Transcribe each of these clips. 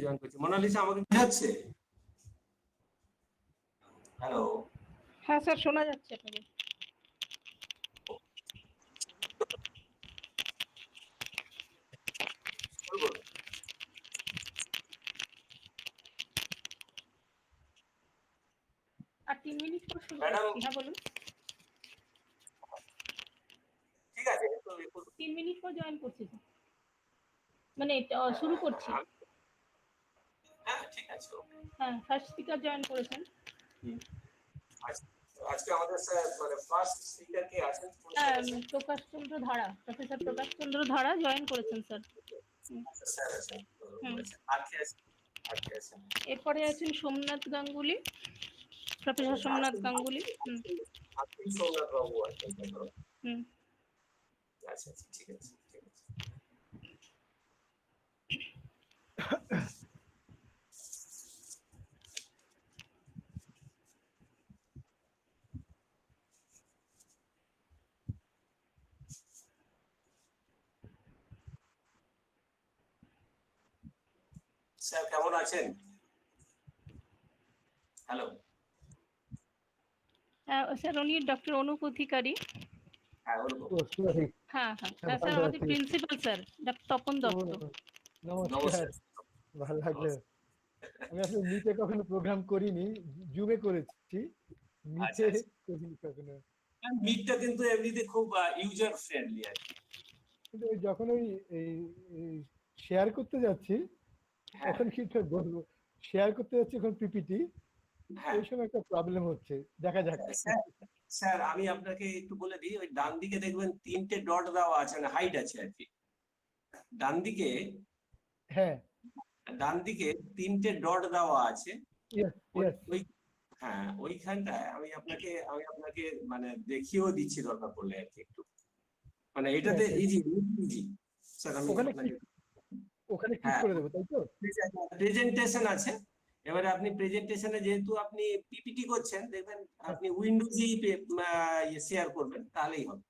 Join করছি। Mona Lisa আমাকে বুঝাচ্ছে? হ্যালো। হ্যাঁ স্যার, শোনা যাচ্ছে আপনাকে। আর 3 মিনিট পর শুরু করছি। হ্যাঁ বলুন। ঠিক আছে, 3 মিনিট পর জয়েন করছি মানে শুরু করছি। হ্যাঁ ঠিক আছে। হ্যাঁ, ফার্স্ট স্পিকার জয়েন করেছেন। আজকে আমাদের স্যার মানে ফার্স্ট স্পিকার কে আছেন? প্রকাশ চন্দ্র ধারা, প্রফেসর প্রকাশ চন্দ্র ধারা জয়েন করেছেন স্যার। স্যার আছেন। আচ্ছা। এরপরে আছেন সোমনাথ গাঙ্গুলি, প্রফেসর সোমনাথ গাঙ্গুলি। আপনি সোমনাথ বাবু আছেন। আচ্ছা ঠিক আছে। স্যার কেমন আছেন? হ্যালো। স্যার উনি ডক্টর অনুপ অধিকারী। হ্যাঁ স্যার আমাদের প্রিন্সিপাল স্যার তপন দত্ত। নমস্কার, ভালো লাগলো। আমি আসলে মিটে কখনো প্রোগ্রাম করিনি, জুমে করেছি। মিটে করিনি কখনো। মিটটা কিন্তু এমনিতে খুব ইউজার ফ্রেন্ডলি আর কি। কিন্তু যখন ওই শেয়ার করতে যাচ্ছি তখন কি বলবো, শেয়ার করতে যাচ্ছি এখন পিপিটি, ওই সময় একটা প্রবলেম হচ্ছে। দেখা যাক। স্যার আমি আপনাকে একটু বলে দিই, ওই ডান দিকে দেখবেন 3টে ডট দেওয়া আছে, মানে হাইট আছে আর কি ডান দিকে। হ্যাঁ, ডান দিকে 3টে ডট দেওয়া আছে। ওই হ্যাঁ, ওইখানটায় আমি আপনাকে মানে দেখিয়েও দিচ্ছি দরকার পড়লে আর কি একটু, মানে এটাতে ইজি স্যার। আমি ওখানে ক্লিক করে দেবো, তাই তো? প্রেজেন্টেশন আছে। এবারে আপনি প্রেজেন্টেশনে যেহেতু আপনি পিপিটি করছেন, দেখবেন আপনি উইন্ডোজই শেয়ার করবেন তাহলেই হবে।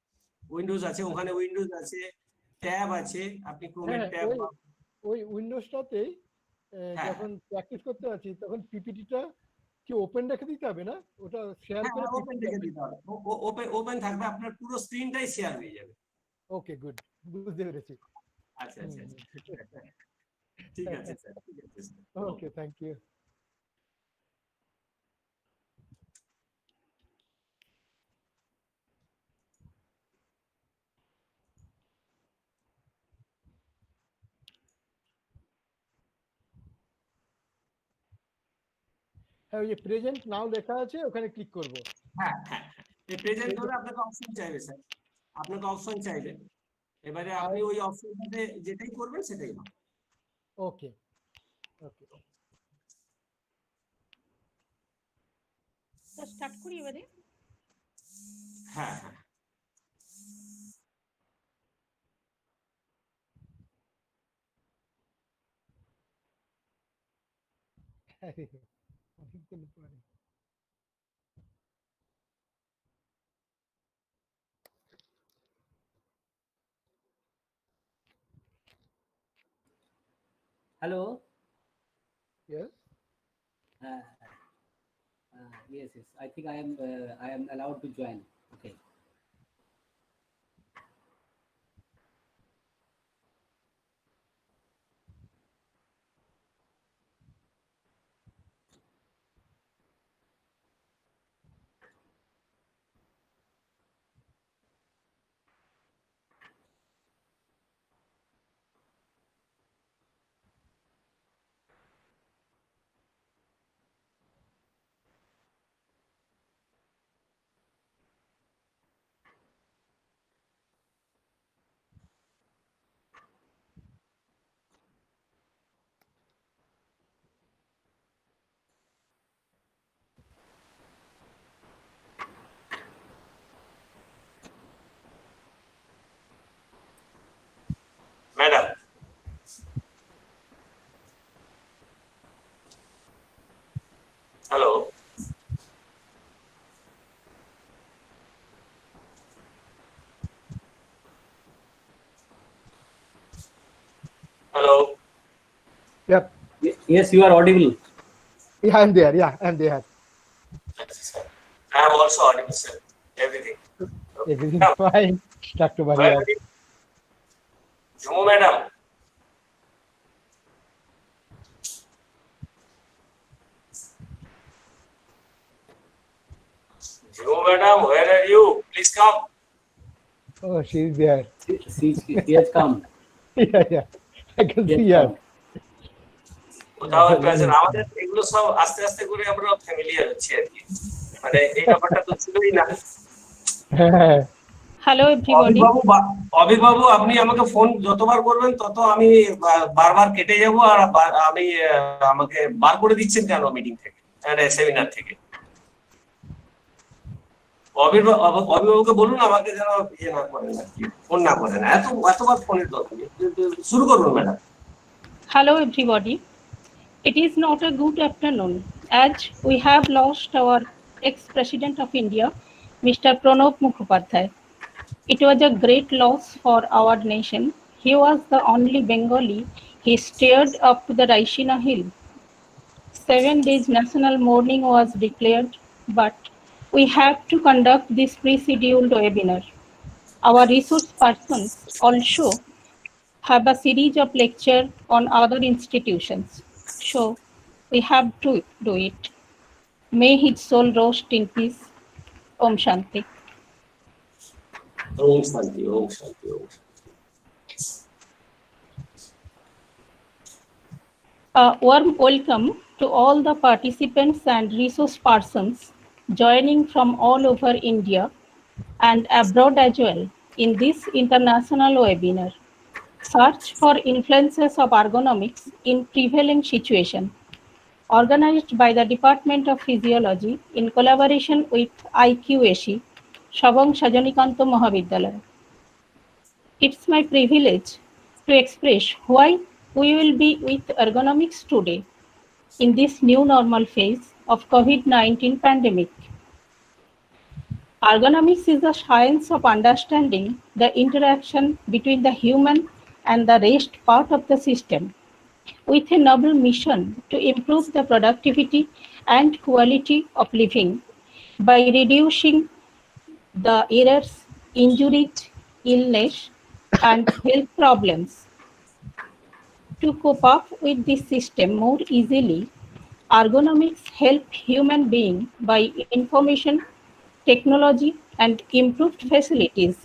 উইন্ডোজ আছে, ওখানে উইন্ডোজ আছে, ট্যাব আছে, আপনি ক্রোমের ট্যাব। ওই উইন্ডোজটাতেই যখন প্র্যাকটিস করতে আছি তখন পিপিটিটা কি ওপেন রেখে দিতে হবে না? ওটা শেয়ার করে ওপেন রেখে দিতে হবে। ওপেন থাকবে, আপনার পুরো স্ক্রিনটাই শেয়ার হয়ে যাবে। ওকে, গুড, বুঝতে পেরেছি। আচ্ছা ঠিক আছে স্যার। Okay, thank you. হ্যাঁ, ওই যে প্রেজেন্ট নাও লেখা আছে, ওখানে ক্লিক করব। হ্যাঁ, এই প্রেজেন্ট ধরে আপনাকে অপশন চাইবে স্যার, আপনাকে অপশন চাইবে। এবারে আপনি ওই অপশনটাতে যেটাই করবেন সেটাই হবে। ওকে। স্টার্ট করি এবারে। হ্যাঁ। Hello. Yes. Yes. I think I am allowed to join. Okay. Madam, hello. Hello. Yep. Yes, you are audible. Yeah, I'm there. Yeah, I'm there. I am also audible, sir. Everything. Everything fine, Dr. Bharia. Jhumu madam. Jhumu madam, where are you? Please come. Oh, she's there. She has come. Yeah, yeah. I can She has see her. come. কোথাও একটু আছেন আমাদের এগুলো সব আস্তে আস্তে করে আমরা ফ্যামিলিয়ার হচ্ছি আর কি মানে এই ব্যাপারটা তো ছিলই না Hello everybody. অভিবাবু আপনি আমাকে ফোন যতবার করবেন তত আমি বারবার কেটে যাব আর আমি আমাকে বার করে দিচ্ছেন কেন মিটিং থেকে সেমিনার থেকে অভিভাবককে বলুন আমাকে যেন ইয়ে না করেন আর কি ফোন না করেন এতবার ফোনের দরকার শুরু করুন madam Hello everybody. It is not a good afternoon as we have lost our ex-President of India, Mr. Pranab Mukhopadhyay. It was a great loss for our nation. He was the only Bengali. He stared up to the Raishina hill. 7 days national mourning was declared, but we have to conduct this pre-scheduled webinar. Our resource persons also have a series of lectures on other institutions. So we have to do it. May his soul rest in peace. Om Shanti. Om Shanti, Om Shanti, Om Shanti. A warm welcome to all the participants and resource persons joining from all over India and abroad as well in this international webinar. Search for influences of ergonomics in prevailing situation, organized by the Department of Physiology in collaboration with IQAC, Shabang Sajanikanto Mahavidyalaya. It's my privilege to express why we will be with ergonomics today in this new normal phase of COVID-19 pandemic. Ergonomics is the science of understanding the interaction between the human and the rest part of the system, with a noble mission to improve the productivity and quality of living by reducing the errors, injuries, illness, and health problems. To cope up with this system more easily, ergonomics help human beings by information, technology, and improved facilities.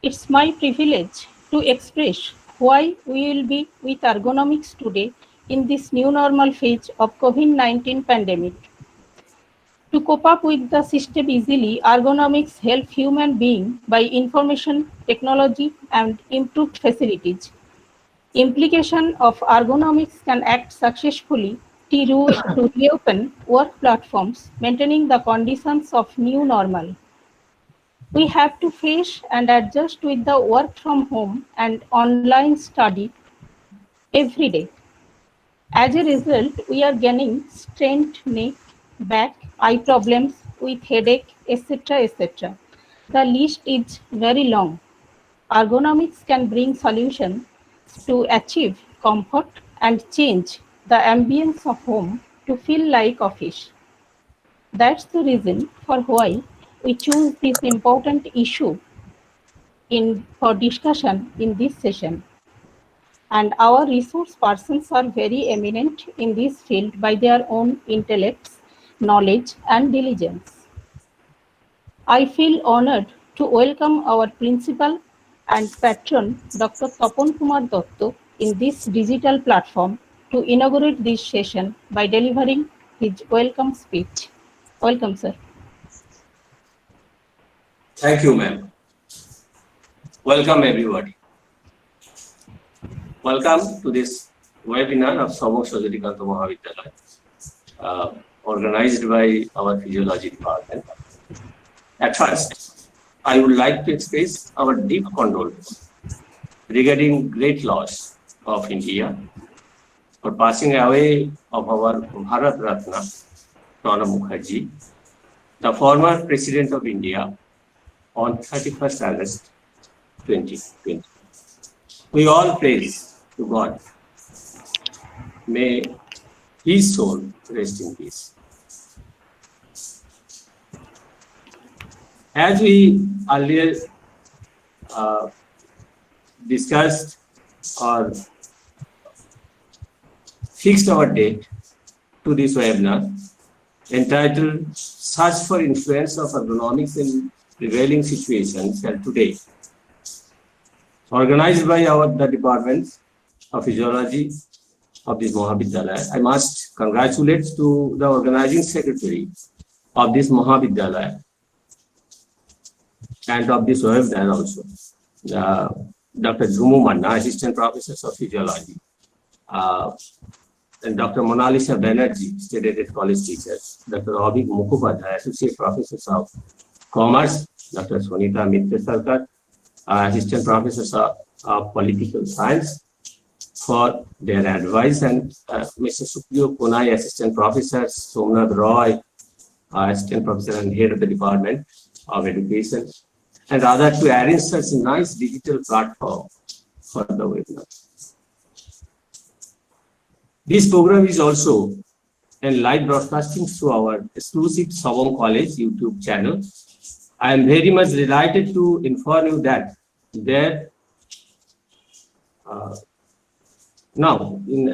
It's my privilege to express why we will be with ergonomics today in this new normal phase of COVID-19 pandemic. To cope up with the system easily, ergonomics help human beings by information, technology, and improved facilities. Implication of ergonomics can act successfully to reopen work platforms, maintaining the conditions of new normal. We have to face and adjust with the work from home and online study every day. As a result, we are gaining strained neck, back, eye problems with headache, etc., etc. The list is very long. Ergonomics can bring solutions to achieve comfort and change the ambience of home to feel like office. That's the reason for why we choose this important issue for discussion in this session. And our resource persons are very eminent in this field by their own intellects, knowledge, and diligence. I feel honored to welcome our principal and patron, Dr. Tapan Kumar Dotto, in this digital platform to inaugurate this session by delivering his welcome speech. Welcome, sir. Thank you, ma'am. Welcome, everybody. Welcome to this webinar of Shabang Sajanikanto Mahavidyalaya, organized by our physiology department. At first, I would like to express our deep condolence regarding great loss of India for passing away of our Bharat Ratna, Pranab Mukherjee, the former President of India, on 31st August 2020. We all praise to God. May his soul rest in peace. As we earlier discussed or fixed our date to this webinar entitled Search for Influence of Ergonomics in Prevailing Situations held today, organized by the Department of Physiology of this Mahavidyalaya. I must congratulate to the organizing secretary of this Mahavidyalaya and of this webinar also, Dr. Jhumu Manna, Assistant Professor of Physiology, and Dr. Monalisa Banerjee, State College Teachers, Dr. Abhik Mukhopadhyay, Associate Professor of Commerce, Dr. Sonita Mitra Sarkar, Assistant Professor of Political Science, for their advice, and Mr. Supriyo Punai, Assistant Professor, Somnath Roy, Assistant Professor and Head of the Department of Education, and rather to arrange such a nice digital platform for the webinar. This program is also in live broadcasting through our exclusive Sabam College YouTube channel. I am very much delighted to inform you that there now in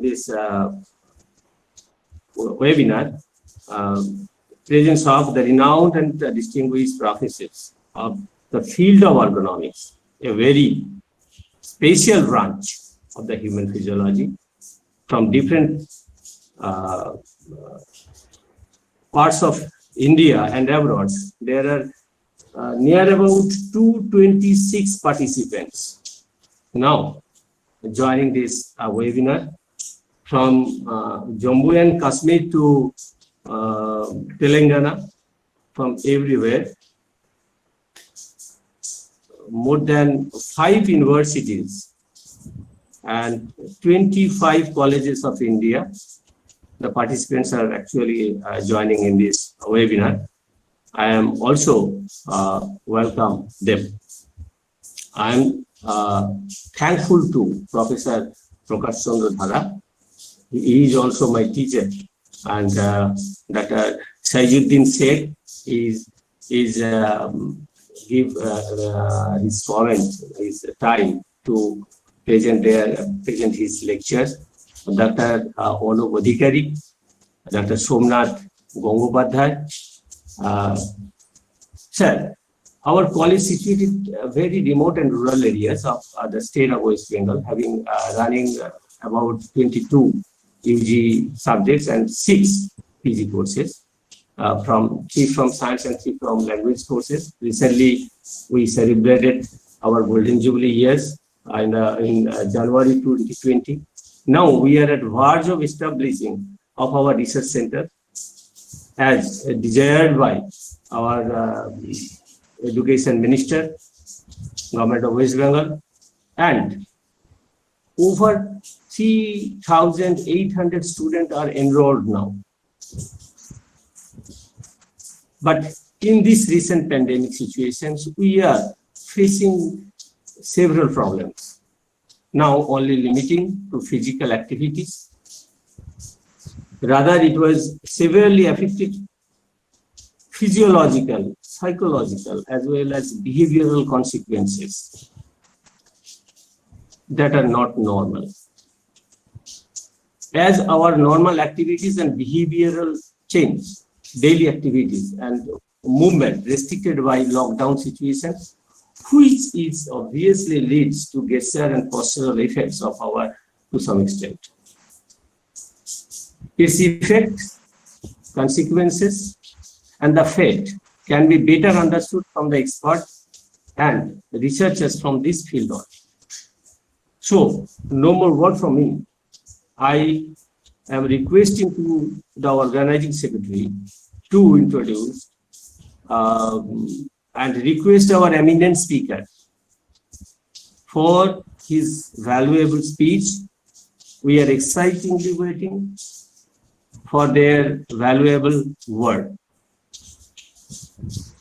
this webinar, presence of the renowned and distinguished professors of the field of ergonomics, a very special branch of the human physiology, from different parts of India and abroad. There are near about 226 participants now joining this webinar from Jammu and Kashmir to Telangana, from everywhere. More than 5 universities and 25 colleges of India. The participants are actually joining in this webinar. I am also welcome them. I am thankful to Professor Prakash Chandra Dhara. He is also my teacher, and Dr. Saijuddin Sheikh is give his comment, his time to present his lectures. Dr. Anup Adhikari, Dr. Somnath Gangopadhyay. Sir, our college situated very remote and rural areas of the state of West Bengal, having running about 22 UG subjects and 6 PG courses, 3 from science and 3 from language courses. Recently, we celebrated our Golden Jubilee years in January 2020. Now we are at verge of establishing of our research center as desired by our Education Minister, Government of West Bengal, and over 3,800 students are enrolled now. But in this recent pandemic situations, we are facing several problems. Now only limiting to physical activities. Rather, it was severely affected physiological, psychological, as well as behavioral consequences that are not normal. As our normal activities and behavioral change, daily activities and movement restricted by lockdown situations, which is obviously leads to gesture and postural effects of our to some extent. Its effects, consequences, and the fate can be better understood from the experts and researchers from this field on. So, no more word from me. I am requesting to the organizing secretary to introduce and request our eminent speaker for his valuable speech. We are excitingly waiting for their valuable word.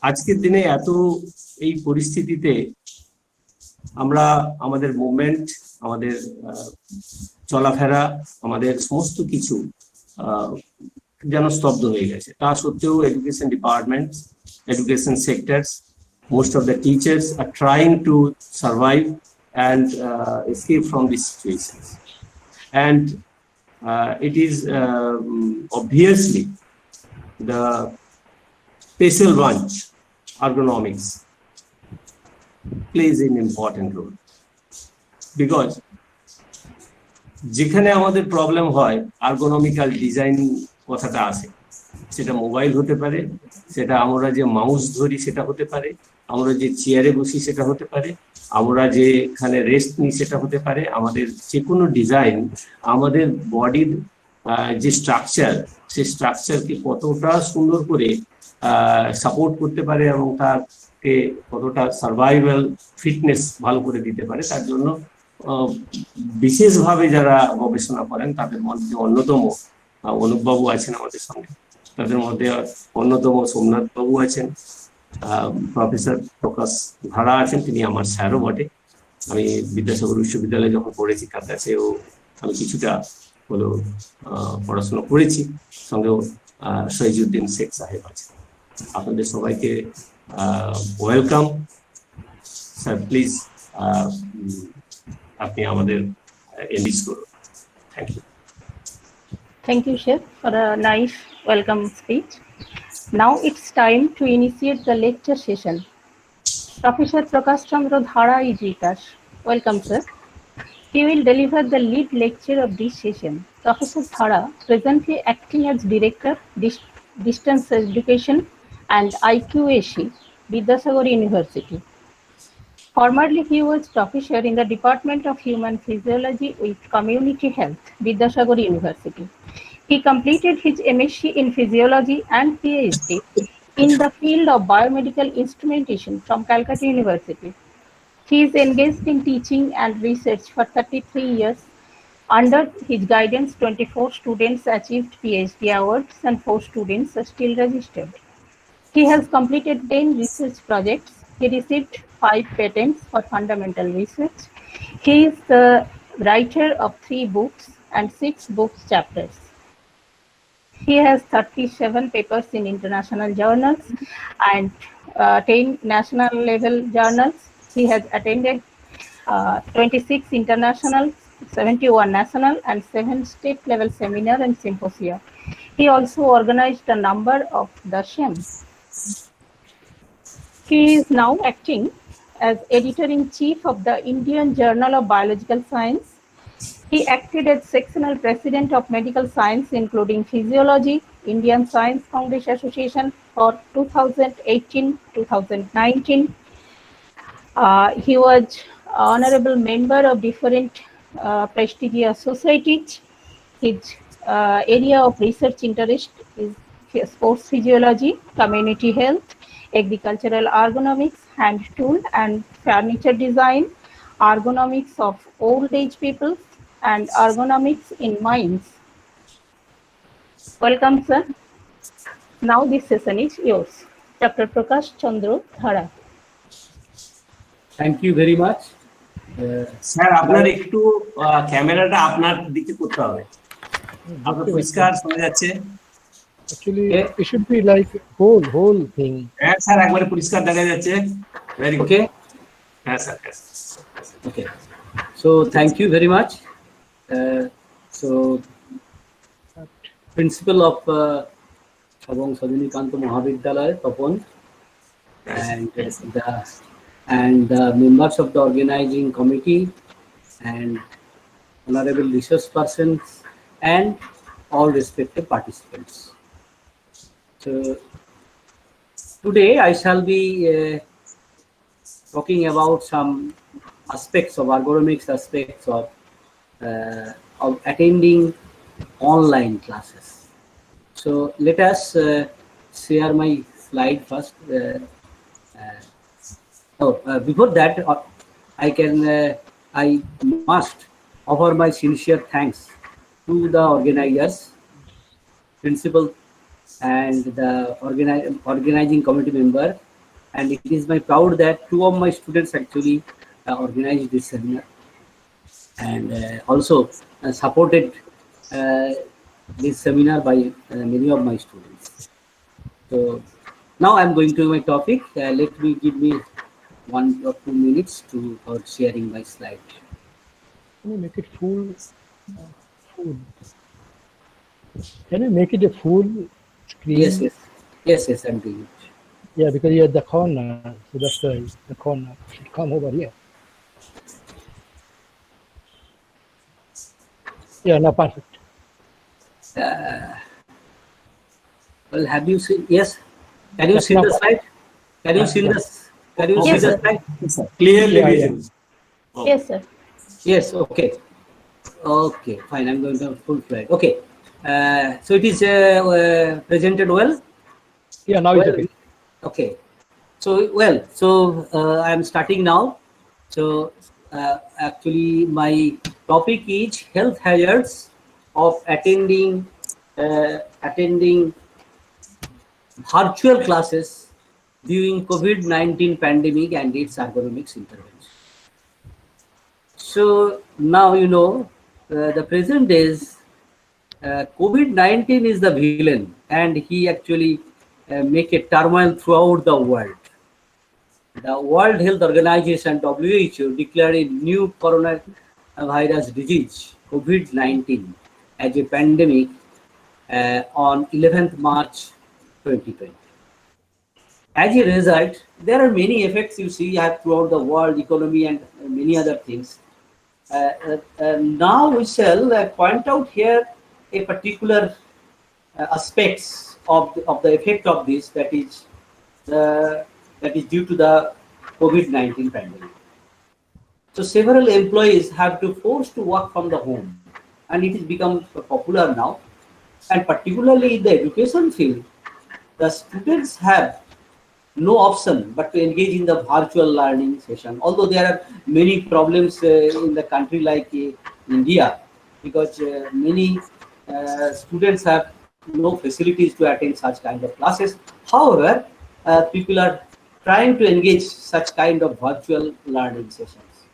আজকের দিনে এত এই পরিস্থিতিতে আমরা আমাদের movement, আমাদের চলাফেরা, আমাদের সমস্ত কিছু যেন স্তব্ধ হয়ে গেছে। তা সত্ত্বেও education department, education sectors, most of the teachers are trying to survive and escape from these situations. And it is obviously the special branch, ergonomics, plays an important role. Because যেখানে আমাদের প্রবলেম হয় ergonomical design কথাটা আসে, সেটা mobile হতে পারে, সেটা আমরা যে মাউস ধরি সেটা হতে পারে, আমরা যে চেয়ারে বসি সেটা হতে পারে, আমরা যেখানে রেস্ট নিই সেটা হতে পারে। আমাদের যে কোনো ডিজাইন আমাদের বডির যে স্ট্রাকচার, সেই স্ট্রাকচারকে কতটা সুন্দর করে সাপোর্ট করতে পারে এবং তাকে কতটা সার্ভাইভাল ফিটনেস ভালো করে দিতে পারে, তার জন্য বিশেষভাবে যারা গবেষণা করেন তাদের মধ্যে অন্যতম অনুপবাবু আছেন আমাদের সঙ্গে, তাদের মধ্যে অন্যতম সোমনাথ বাবু আছেন, প্রফেসর প্রকাশ ভাড়া আছেন, তিনি আমার স্যারও বটে। আমি বিদ্যাসাগর বিশ্ববিদ্যালয়ে যখন পড়েছি তার কাছেও আমি কিছুটা হলো পড়াশোনা করেছি, সঙ্গেও শহীদুদ্দিন শেখ সাহেব আছেন। আপনাদের সবাইকে ওয়েলকাম স্যার, প্লিজ আপনি আমাদের এনলিস্ট করুন। Thank you. Thank you, Chef, for a nice welcome speech. Now it's time to initiate the lecture session. Professor Prakash Chandra Dhara is with us. Welcome, sir. He will deliver the lead lecture of this session. Professor Dhara, presently acting as Director, Distance Education and IQAC, Vidyasagar University. Formerly, he was professor in the Department of Human Physiology with Community Health, Vidyasagar University. He completed his MSc in Physiology and PhD in the field of biomedical instrumentation from Calcutta University. He is engaged in teaching and research for 33 years. Under his guidance, 24 students achieved PhD awards and 4 students are still registered. He has completed 10 research projects. He received 5 patents for fundamental research. He is the writer of 3 books and 6 book chapters. He has 37 papers in international journals and 10 national level journals. He has attended 26 international, 71 national and 7 state level seminar and symposia. He also organized a number of the SHEM. He is now acting as editor-in-chief of the Indian Journal of Biological Science. He acted as sectional president of medical science, including physiology, Indian Science Congress Association for 2018-2019. He was honorable member of different prestigious societies. His area of research interest is sports physiology, community health, agricultural ergonomics, hand tool and furniture design, ergonomics of old age people, and ergonomics in mines. Welcome, sir. Now this session is yours. Dr. Prakash Chandra Dhara. Thank you very much. Sir, আপনার একটু ক্যামেরাটা আপনার দিকে করতে হবে, আপনার পরিষ্কার শোনা যাচ্ছে। Actually, it should be like whole thing. হ্যাঁ স্যার, একবারে পরিষ্কার দেখা যাচ্ছে। Very good. Okay. হ্যাঁ sir. Okay. So thank you very much. So principal of Shabong Sajini Kanto Mahavidyalaya, Tapon, and the members of the organizing committee and honorable resource persons and all respective participants. So today I shall be talking about some aspects of ergonomics, aspects of attending online classes. So let us share my slide first. Before that, I must offer my sincere thanks to the organizers, principal, and the organizing committee member. And it is my proud that two of my students actually organized this seminar and also supported uh, this seminar by many of my students. So now I'm going to my topic. Let me give me 1 or 2 minutes to for sharing my slide. Can you make it full? Full. Can you make it a full screen? Yes, I'm doing it. Yeah, because you're at the corner, so that's why the corner. Come over here. Yeah, no, perfect. Well, have you seen? Yes. Can you That's see not- the slide? Can you see Yeah. this? Can you see Yes, the sir. slide? Clearly Yeah, yeah. visible. Oh. Yes, sir. Yes. Okay. Okay. Fine. I'm going to full slide. Okay. So it is presented well. Yeah, now it's okay. Okay. So I'm starting now. So actually, my topic is health hazards of attending virtual classes during COVID-19 pandemic and its ergonomics intervention. So now the present days, COVID-19 is the villain, and he actually make a turmoil throughout the world. The World Health Organization (WHO) declared a new coronavirus disease, COVID-19, as a pandemic on 11th March 2020. As a result, there are many effects you see throughout the world economy and many other things. Now we shall point out here a particular aspects of the effect of this that is due to the COVID-19 pandemic. So several employees have to force to work from the home, and it has become popular now. And particularly in the education field, the students have no option but to engage in the virtual learning session. Although there are many problems in the country like India, because many students have no facilities to attend such kind of classes. However, people are trying to engage such kind of virtual learning sessions.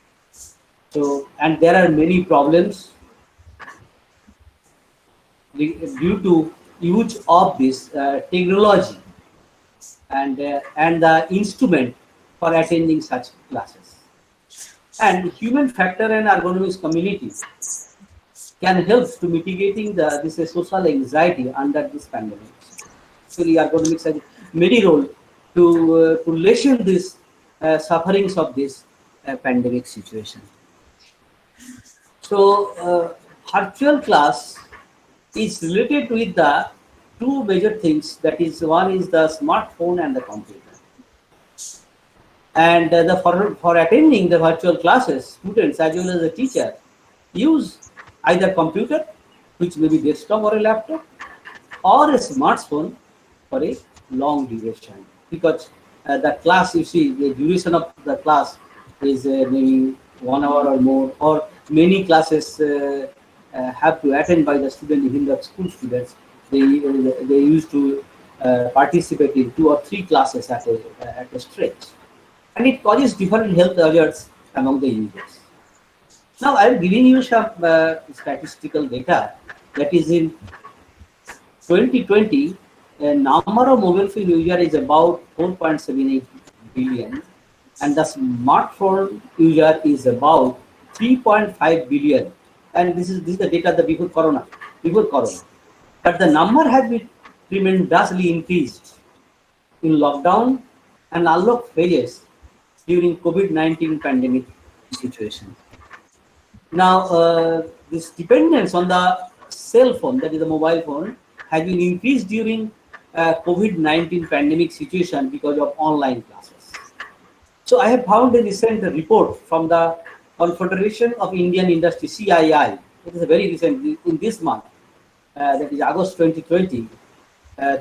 So, and there are many problems due to use of this technology and the instrument for attending such classes. And human factor and ergonomics community can help to mitigating this social anxiety under this pandemic. Actually, ergonomics has many role to lessen this sufferings of this pandemic situation. So, virtual class is related with the two major things. That is, one is the smartphone and the computer. And for attending the virtual classes, students as well as the teacher use either computer, which may be desktop or a laptop, or a smartphone for a long duration. Because the class, you see, the duration of the class is maybe 1 hour or more, or many classes have to attend by the student, even the school students. They used to participate in 2 or 3 classes at a stretch, and it causes different health hazards among the users. Now I am giving you some statistical data that is in 2020. The number of mobile phone user is about 4.78 billion, and the smartphone user is about 3.5 billion. And this is the data that before corona. But the number has been tremendously increased in lockdown and unlock phases during COVID-19 pandemic situation. Now, this dependence on the cell phone, that is the mobile phone, has been increased during COVID-19 pandemic situation because of online classes. So I have found a recent report from the Confederation of Indian Industry, CII. It is a very recent, in this month, that is August 2020.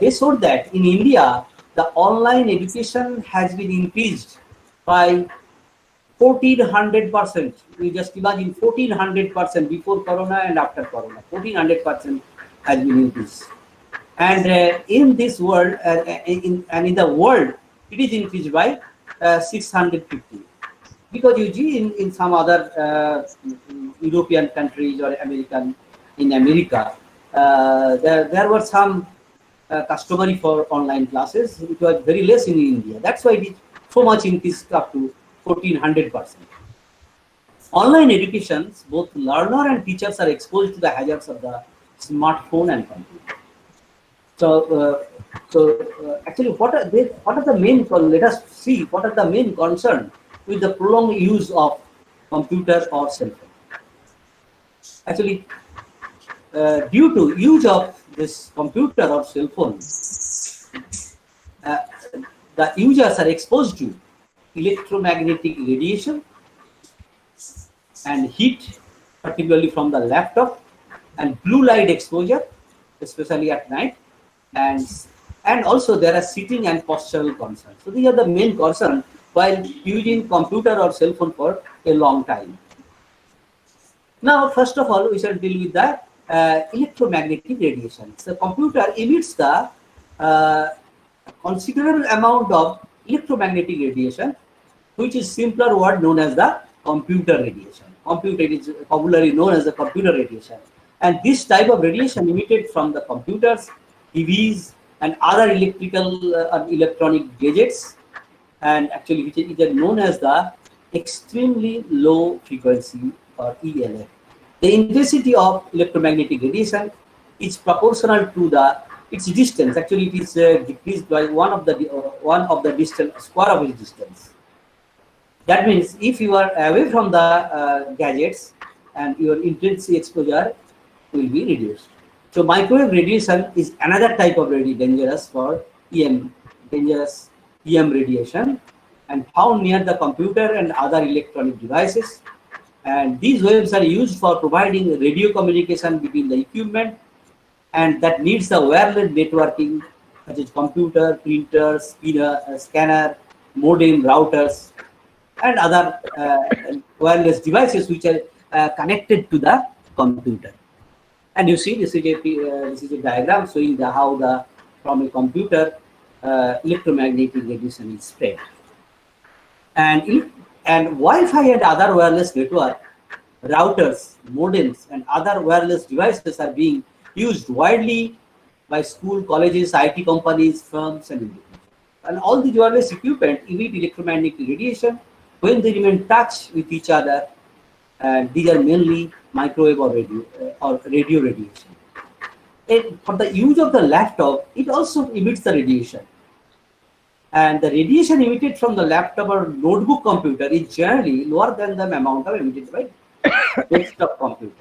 They showed that in India, the the online education has been increased by 1400%. We just imagine 1400% before Corona and after Corona. 1400% has been increased. And in this world, in the world, it is increased by 650. Because you see in some other European countries or in America, there were some customary for online classes. It was very less in India. That's why it is so much increased up to 1400%. Online education, both learner and teachers are exposed to the hazards of the smartphone and computer. So, actually, what are the main? Let us see what are the main concerns with the prolonged use of computer or cell phone. Actually, due to use of this computer or cell phone, the users are exposed to electromagnetic radiation and heat, particularly from the laptop, and blue light exposure, especially at night, and also there are sitting and postural concerns. So these are the main concerns while using computer or cell phone for a long time. Now, first of all, we shall deal with the electromagnetic radiation. So computer emits the considerable amount of electromagnetic radiation, which is simpler word known as the computer radiation. Computer is popularly known as the computer radiation. And this type of radiation emitted from the computers, TVs, and other electrical electronic gadgets, and actually which is known as the extremely low frequency or ELF. The intensity of electromagnetic radiation is proportional to its distance. Actually, it is decreased by one of the distance square of its distance. That means if you are away from the gadgets, and your intensity exposure will be reduced. So microwave radiation is another type of very dangerous for dangerous EM radiation, and found near the computer and other electronic devices. And these waves are used for providing radio communication between the equipment, and that needs the wireless networking, such as computer, printer, scanner, modem, routers, and other wireless devices which are connected to the computer. And you see, this is a diagram showing how from a computer electromagnetic radiation is spread. And Wi-Fi and other wireless network, routers, modems, and other wireless devices are being used widely by school, colleges, IT companies, firms, and individuals. And all these wireless equipment emit electromagnetic radiation when they remain in touch with each other. And these are mainly microwave or radio radiation. And for the use of the laptop, it also emits the radiation. And the radiation emitted from the laptop or notebook computer is generally lower than the amount of emitted by desktop computer.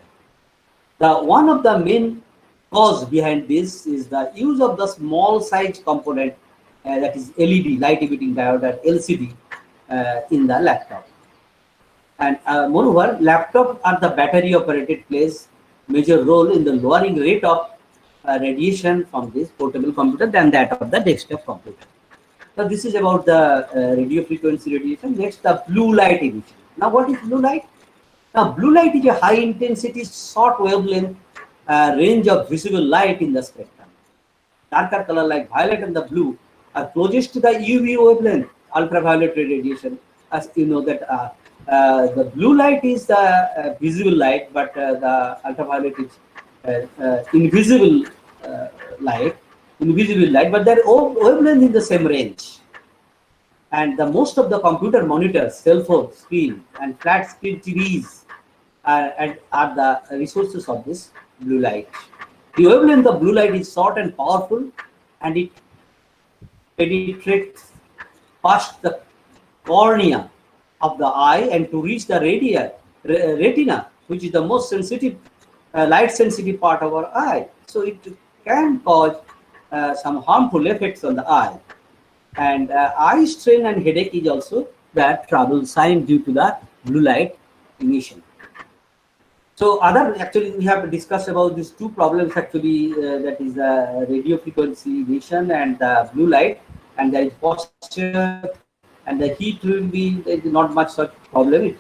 One of the main cause behind this is the use of the small size component, that is LED, light emitting diode, or LCD, in the laptop. And moreover, laptop or the battery operated plays major role in the lowering rate of radiation from this portable computer than that of the desktop computer. So this is about the radio frequency radiation. Next, the blue light emission. Now, what is blue light? Now, blue light is a high intensity, short wavelength range of visible light in the spectrum. Darker color like violet and the blue are closest to the UV wavelength, ultraviolet radiation. As you know that the blue light is the visible light, but the ultraviolet is invisible light, but their wavelength in the same range. And most of the computer monitors, cell phone screen, and flat screen TVs are the resources of this blue light. The wavelength of blue light is short and powerful, and it penetrates past the cornea of the eye and to reach the retina, which is the most sensitive, light sensitive part of our eye. So it can cause some harmful effects on the eye. And eye strain and headache is also the trouble sign due to the blue light emission. So actually we have discussed about these two problems actually, that is radio frequency emission and the blue light. and there is posture, and the heat will be not much such problem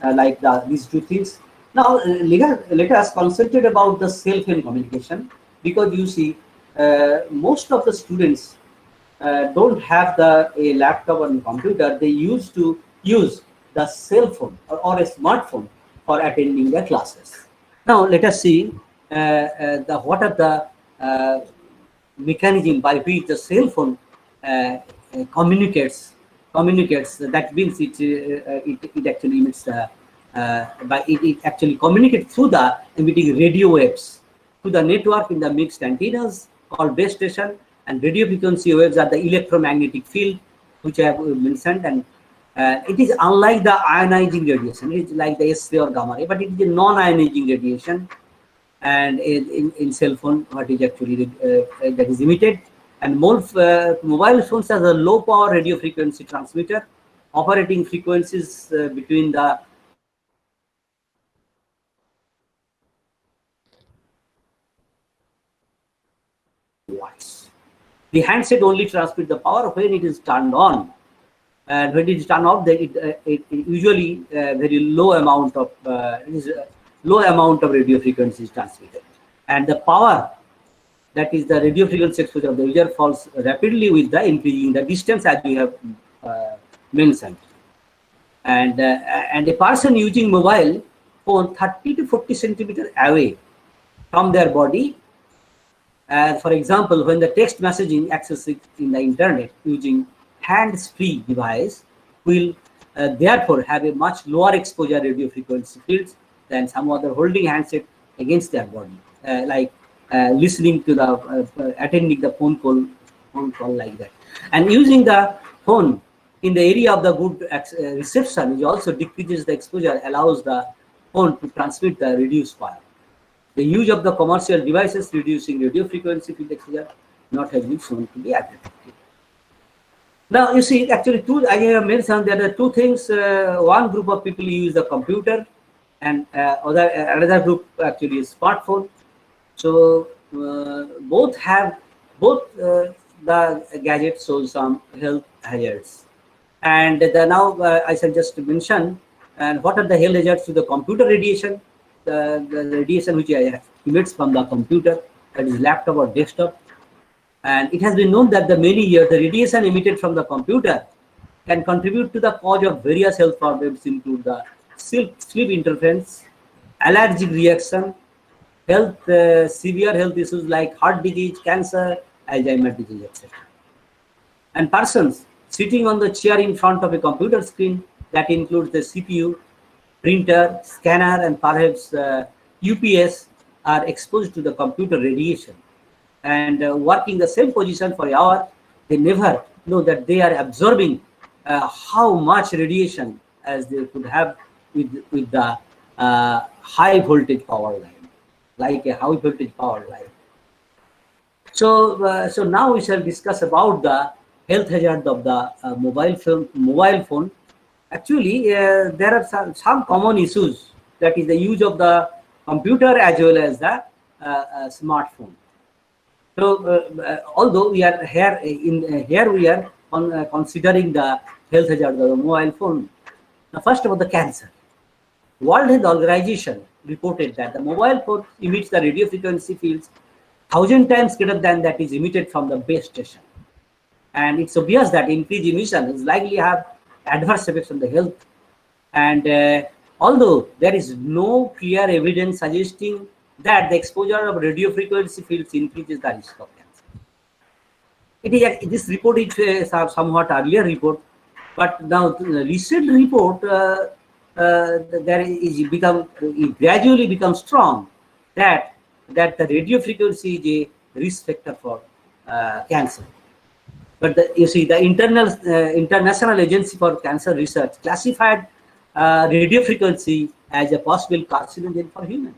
like these two things. Now let us concentrate about the cell-phone communication, because you see most of the students don't have a laptop and computer. They used to use the cell phone or a smartphone for attending the classes. Now let us see what are the mechanism by which the cell phone communicates. That means it actually emits it actually communicates through the emitting radio waves through the network in the mixed antennas called base station, and radio frequency waves are the electromagnetic field which I have mentioned, and it is unlike the ionizing radiation. It is like the S-ray or gamma ray, but it is a non-ionizing radiation. And in cell phone, what is actually that is emitted, and mobile phones has a low power radio frequency transmitter operating frequencies between the watts. The handset only transmits the power when it is turned on, and when it is turned off, then it usually very low amount of radio frequency is transmitted, and the power, that is the radio frequency exposure of the user, falls rapidly with the increasing the distance, as we have mentioned. And a person using mobile phone 30 to 40 centimeters away from their body, for example, when the text messaging accessed in the internet using hands-free device will therefore have a much lower exposure radio frequency fields than some other holding handset against their body, like listening to the attending the phone call like that. And using the phone in the area of the good reception, which also decreases the exposure, allows the phone to transmit the reduced power. The use of the commercial devices reducing radio frequency field exposure not has been shown to be effective. Now you see, actually I have mentioned there are two things. One group of people use the computer, and another group actually is smartphone. So both the gadgets show some health hazards. And now I shall just mention and what are the health hazards to the computer radiation. The radiation which emits from the computer, that is laptop or desktop. And it has been known that the many years the radiation emitted from the computer can contribute to the cause of various health problems, include the sleep interference, allergic reaction, severe health issues like heart disease, cancer, Alzheimer's disease, etc. And persons sitting on the chair in front of a computer screen, that includes the CPU, printer, scanner, and perhaps UPS, are exposed to the computer radiation. And working the same position for an hour, they never know that they are absorbing how much radiation as they could have with the high voltage power line, like a high voltage power line. So now we shall discuss about the health hazard of the mobile phone. Actually, there are some common issues, that is the use of the computer as well as the smartphone. So although we are here we are considering the health hazard of the mobile phone. Now, first of all, the cancer. World Health Organization reported that the mobile phone emits the radio frequency fields 1,000 times greater than that is emitted from the base station. And it's obvious that increased emission is likely to have adverse effects on the health. And although there is no clear evidence suggesting that the exposure of radio frequency fields increases the risk of cancer. This report is a somewhat earlier report, but now the recent report it gradually becomes strong that the radio frequency is a risk factor for cancer. But you see, the International Agency for Cancer Research classified radio frequency as a possible carcinogen for humans.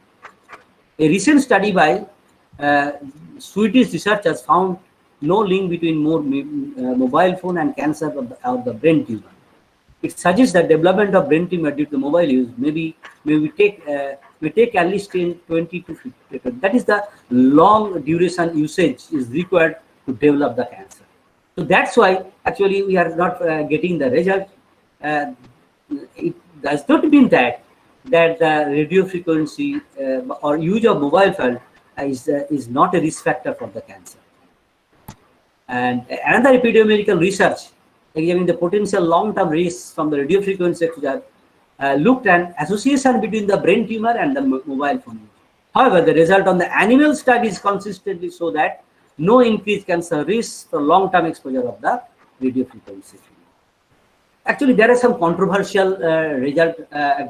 A recent study by Swedish researchers found no link between mobile phone and cancer of the brain tumor. It suggests that development of brain tumor due to mobile use may take at least 20 to 50. That is the long duration usage is required to develop the cancer. So that's why actually we are not getting the result. It does not mean that the radio frequency or use of mobile phone is not a risk factor for the cancer. And another epidemiological research examining the potential long-term risks from the radio frequency exposure looked at association between the brain tumor and the mobile phone use. However, the result on the animal studies consistently show that no increased cancer risk for long-term exposure of the radio frequency. Actually, there are some controversial results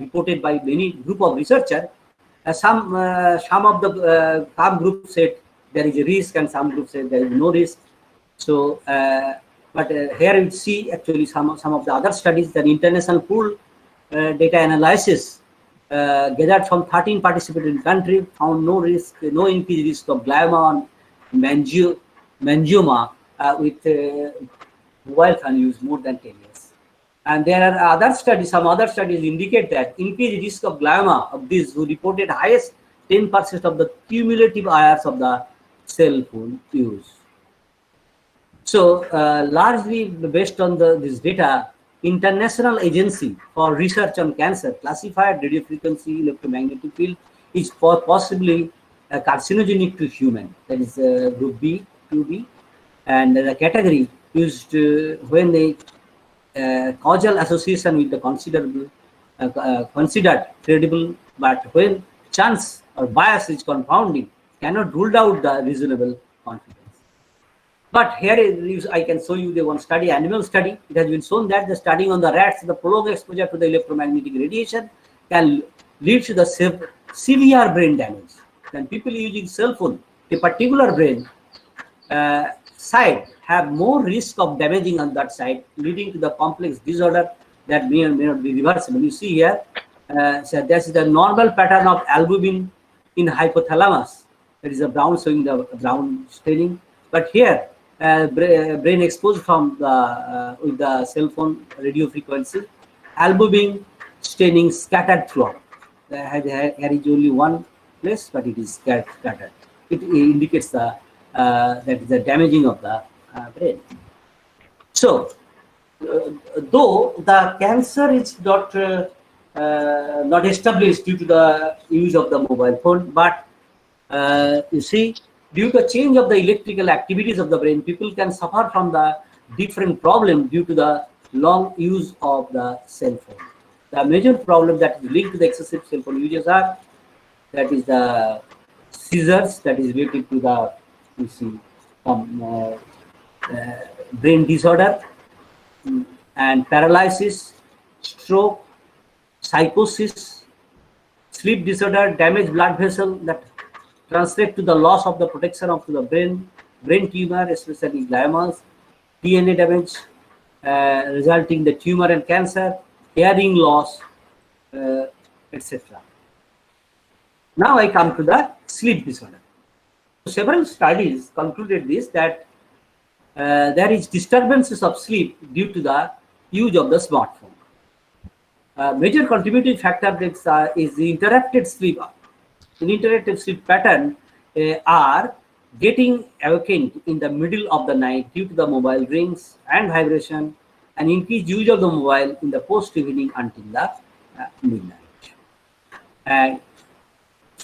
reported by many group of researchers. Some groups said there is a risk, and some groups said there is no risk. So, but here we see actually some of the other studies. The international pool data analysis gathered from 13 participating countries found no risk, no increased risk of glioma and meningioma with mobile phone use more than 10 years. And there are other studies, some other studies indicate that increased risk of glioma of these who reported highest 10% of the cumulative IRs of the cell phone use. So largely based on this data, International Agency for Research on Cancer classified radiofrequency electromagnetic field is possibly carcinogenic to human. That is group B, 2B, and the category used when they causal association with the considered credible, but when chance or bias is confounding, cannot rule out the reasonable confidence. But here I can show you the one study, animal study. It has been shown that the studying on the rats, the prolonged exposure to the electromagnetic radiation can lead to the severe brain damage. Then people using cell phone, a particular brain side have more risk of damaging on that side, leading to the complex disorder that may or may not be reversible. You see here, so this is the normal pattern of albumin in hypothalamus. There is a brown showing the brown staining, but here brain exposed from the with the cell phone radio frequency, albumin staining scattered throughout. Here is only one place, but it is scattered. It indicates the that is the damaging of the brain. So, though the cancer is not established due to the use of the mobile phone, but you see, due to change of the electrical activities of the brain, people can suffer from the different problem due to the long use of the cell phone. The major problem that is linked to the excessive cell phone users are, that is the seizures, that is related to the, you see, brain disorder, and paralysis, stroke, psychosis, sleep disorder, damaged blood vessel that translate to the loss of the protection of the brain tumor, especially gliomas, DNA damage, resulting the tumor and cancer, hearing loss, etc. Now I come to the sleep disorder. Several studies concluded this, that there is disturbances of sleep due to the use of the smartphone. Major contributing factor is the interrupted sleep. An interrupted sleep pattern are getting awakened in the middle of the night due to the mobile rings and vibration, and increased use of the mobile in the post-evening until the midnight. And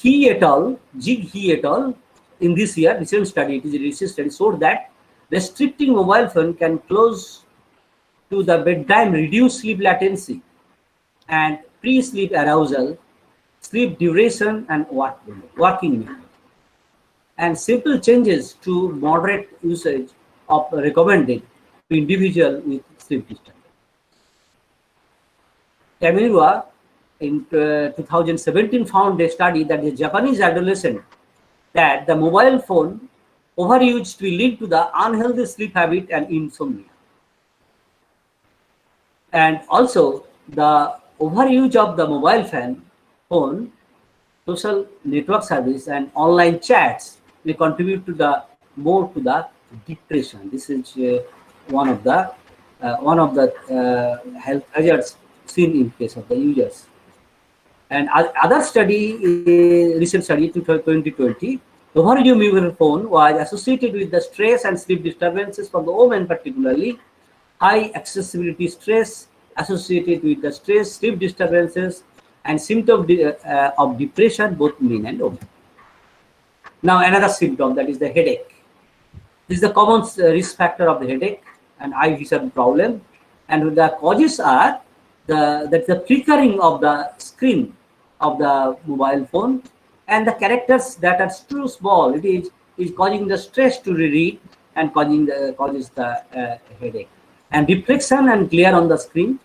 He et al., in this year, recent study, it is a research study, showed that restricting mobile phone can close to the bedtime, reduce sleep latency and pre-sleep arousal, sleep duration, and working window. And simple changes to moderate usage of recommended to individual with sleep disturbance. Tamura in 2017 found a study that the Japanese adolescent that the mobile phone overuse will lead to the unhealthy sleep habit and insomnia. And also the overuse of the mobile phone, social network service, and online chats may contribute to the depression. This is one of the health hazards seen in case of the users. And other study, recent study 2020, Overuse of mobile phone was associated with the stress and sleep disturbances for the women, particularly high accessibility stress associated with the stress, sleep disturbances, and symptoms of depression, both men and women. Now, another symptom, that is the headache. This is the common risk factor of the headache and eye vision problem, and the causes are the flickering of the screen of the mobile phone and the characters that are too small. It is causing the stress to read and causes the headache. And reflection and glare on the screen,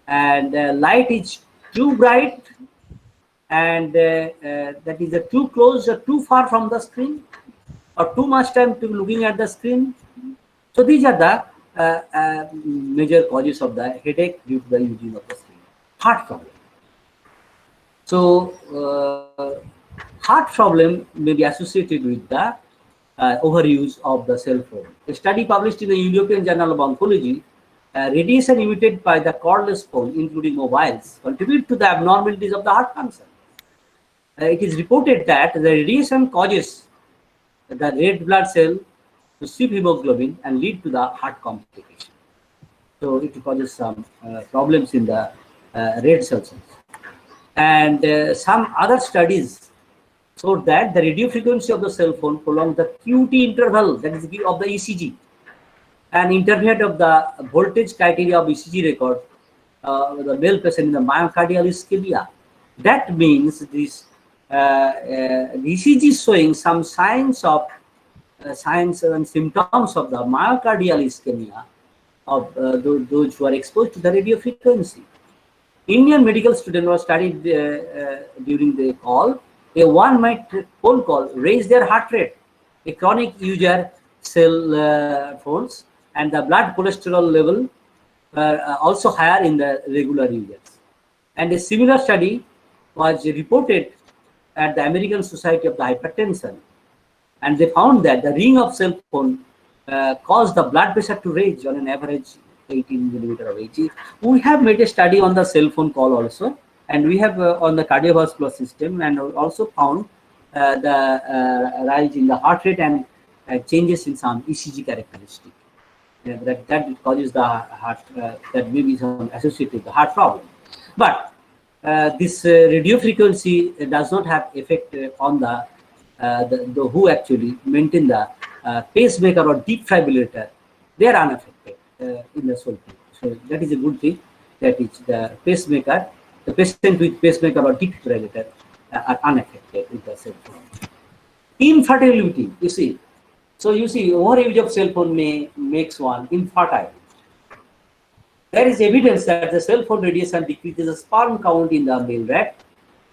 and light is too bright, and that is too close or too far from the screen, or too much time to looking at the screen. So these are the major causes of the headache due to the using of the screen. Heart problem. So heart problem may be associated with the overuse of the cell phone. A study published in the European Journal of Oncology, radiation emitted by the cordless phone, including mobiles, contribute to the abnormalities of the heart function. It is reported that the radiation causes the red blood cell to sieve hemoglobin and lead to the heart complication. So it causes some problems in the red cells. And some other studies showed that the radio frequency of the cell phone prolonged the QT interval, that is of the ECG, and interfered of the voltage criteria of ECG record with the male patient in the myocardial ischemia. That means this the ECG is showing some signs and symptoms of the myocardial ischemia of those who are exposed to the radio frequency. Indian medical student was studied during the call. A 1 minute phone call raised their heart rate. A chronic user cell phones and the blood cholesterol level also higher in the regular users. And a similar study was reported at the American Society of the Hypertension, and they found that the ring of cell phone caused the blood pressure to raise on an average 18 millimeter of Hg. We have made a study on the cell phone call also, and we have on the cardiovascular system, and also found the rise in the heart rate and changes in some ECG characteristic. That causes the heart, that may be some associated with the heart problem. But this radio frequency does not have effect on the who actually maintain the pacemaker or defibrillator. They are unaffected in the soul. So that is a good thing. That is the pacemaker, the patient with pacemaker or defibrillator are unaffected with the cell phone. Infertility, you see. So you see, overuse of cell phone makes one infertile. There is evidence that the cell phone radiation decreases the sperm count in the male rat.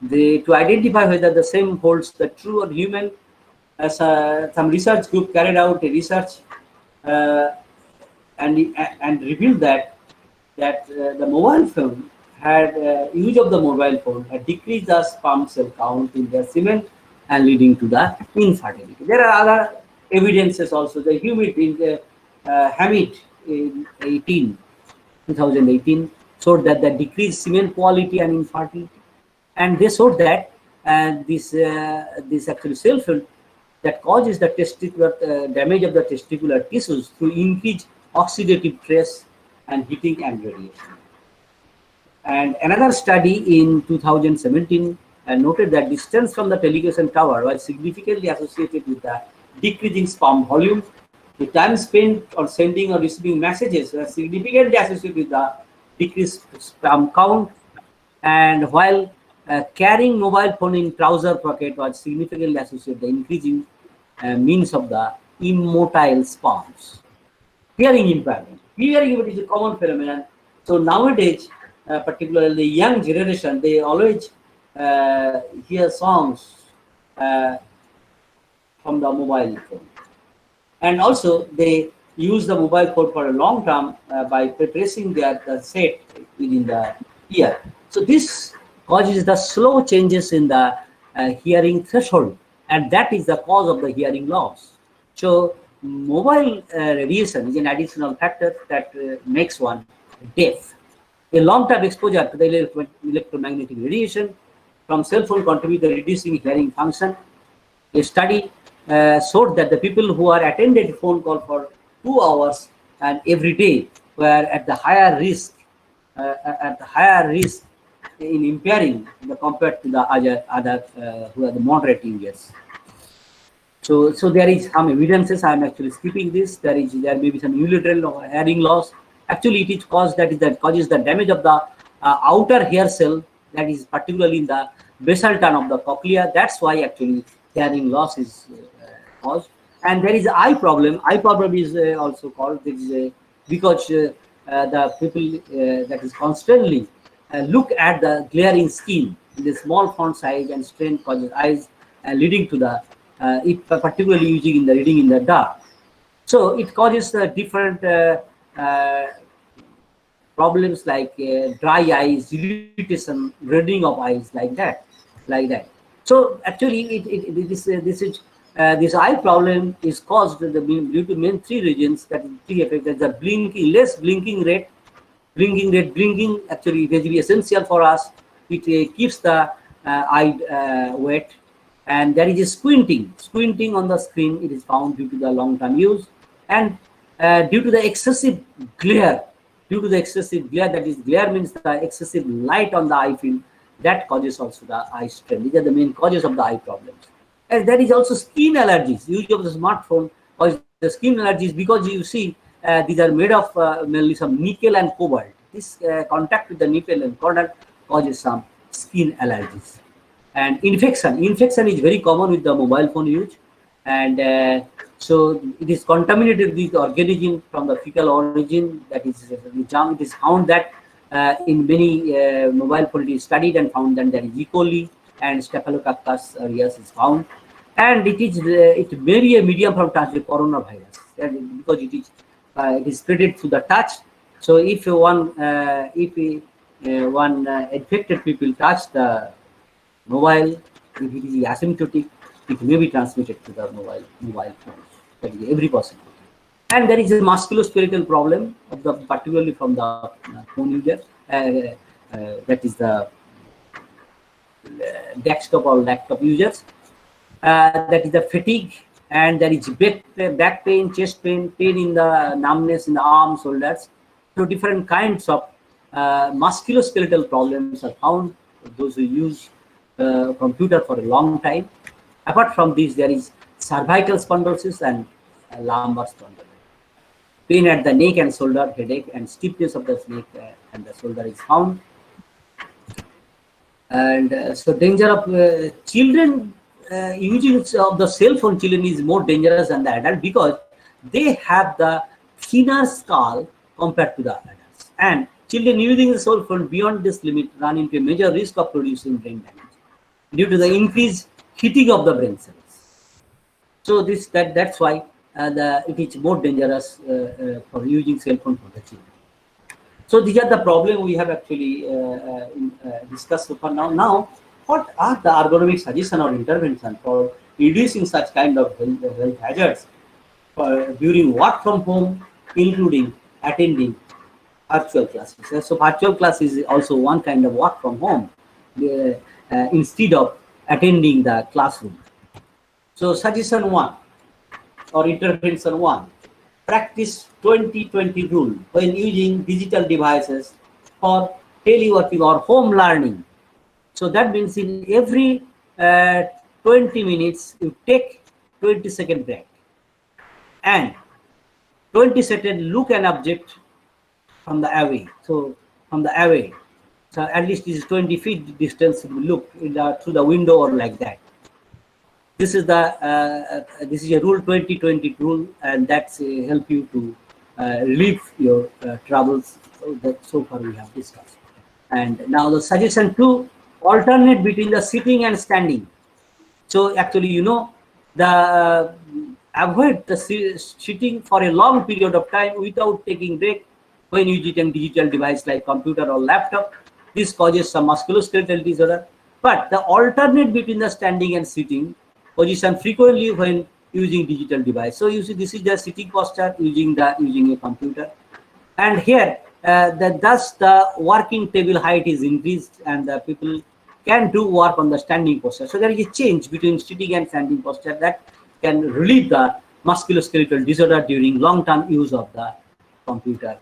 To identify whether the same holds the true or human, as some research group carried out a research and revealed that the mobile phone had use of the mobile phone had decreased the sperm cell count in the semen and leading to the infertility. There are other evidences also. The Hamid in 2018 showed that the decreased semen quality and infertility, and they showed that this actually cell phone that causes the testicular damage of the testicular tissues through increased oxidative stress and heating and radiation. And another study in 2017 noted that distance from the telecommunication tower was significantly associated with the decreasing sperm volume. The time spent on sending or receiving messages was significantly associated with the decreased sperm count, and while carrying mobile phone in trouser pocket was significantly associated with the increasing means of the immotile sperms. Hearing impairment. Hearing impairment is a common phenomenon. So nowadays, particularly the young generation, they always hear songs from the mobile phone. And also they use the mobile phone for a long term by pressing the set within the ear. So this causes the slow changes in the hearing threshold, and that is the cause of the hearing loss. So mobile radiation is an additional factor that makes one deaf. A long-term exposure to the electromagnetic radiation from cell phone contributes to reducing hearing function, A study showed that the people who are attended phone call for 2 hours and every day were at the higher risk, in impairing compared to the other who are the moderate users. So there is some evidences. I am actually skipping this. There may be some unilateral hearing loss. Actually, it is caused that causes the damage of the outer hair cell, that is particularly in the basal turn of the cochlea. That's why actually hearing loss is caused. And there is eye problem. Eye problem is also called because the people that is constantly look at the glaring skin in the small font size and strain causes eyes, leading to the it particularly using in the reading in the dark. So it causes different problems like dry eyes, irritation, reddening of eyes, like that. So actually, this eye problem is caused due to main three reasons. That is three effects. There's a less blinking rate. Blinking actually is very essential for us. It keeps the eye wet. And there is a squinting on the screen. It is found due to the long-term use, and due to the excessive glare. That is, glare means the excessive light on the eye field, that causes also the eye strain. These are the main causes of the eye problems. And there is also skin allergies. Use of the smartphone causes the skin allergies, because you see these are made of mainly some nickel and cobalt. This contact with the nickel and cobalt causes some skin allergies. And infection is very common with the mobile phone use, and so it is contaminated with organism from the fecal origin. That is, it is found that in many mobile phone it is studied and found that there is E. coli and Staphylococcus aureus is found, and it may be a medium from transmission coronavirus, because it is spread through the touch. So if one infected people touch the mobile, if it is asymptomatic, it may be transmitted to the mobile phone. That is every possibility. And there is a musculoskeletal problem, particularly from the phone user. That is the desktop or laptop users. That is the fatigue, and there is back pain, chest pain, pain in the numbness in the arms, shoulders. So different kinds of musculoskeletal problems are found for those who use computer for a long time. Apart from this, there is cervical spondylosis and lumbar spondylosis. Pain at the neck and shoulder, headache, and stiffness of the neck and the shoulder is found. And so danger of children using of the cell phone. Children is more dangerous than the adult, because they have the thinner skull compared to the adults. And children using the cell phone beyond this limit run into a major risk of producing brain damage due to the increased heating of the brain cells. So that's why it is more dangerous for using cell phone for the children. So these are the problems we have actually discussed so far. Now, what are the ergonomic suggestions or intervention for reducing such kind of health hazards during work from home, including attending virtual classes? So virtual class is also one kind of work from home instead of attending the classroom. So suggestion 1 or intervention 1, practice 20-20 rule when using digital devices for teleworking or home learning. So that means in every 20 minutes you take 20-second break, and 20-second look an object from the away. So at least this is 20 feet distance, look through the window or like that. This is a rule, 20-20 rule, and that's help you to relieve your troubles. So far we have discussed. And now the suggestion 2, alternate between the sitting and standing. So actually, avoid the sitting for a long period of time without taking break when using digital device like computer or laptop. This causes some musculoskeletal disorder. But the alternate between the standing and sitting position frequently when using digital device. So you see, this is the sitting posture using a computer, and here thus the working table height is increased, and the people can do work on the standing posture. So there is a change between sitting and standing posture that can relieve the musculoskeletal disorder during long-term use of the computer.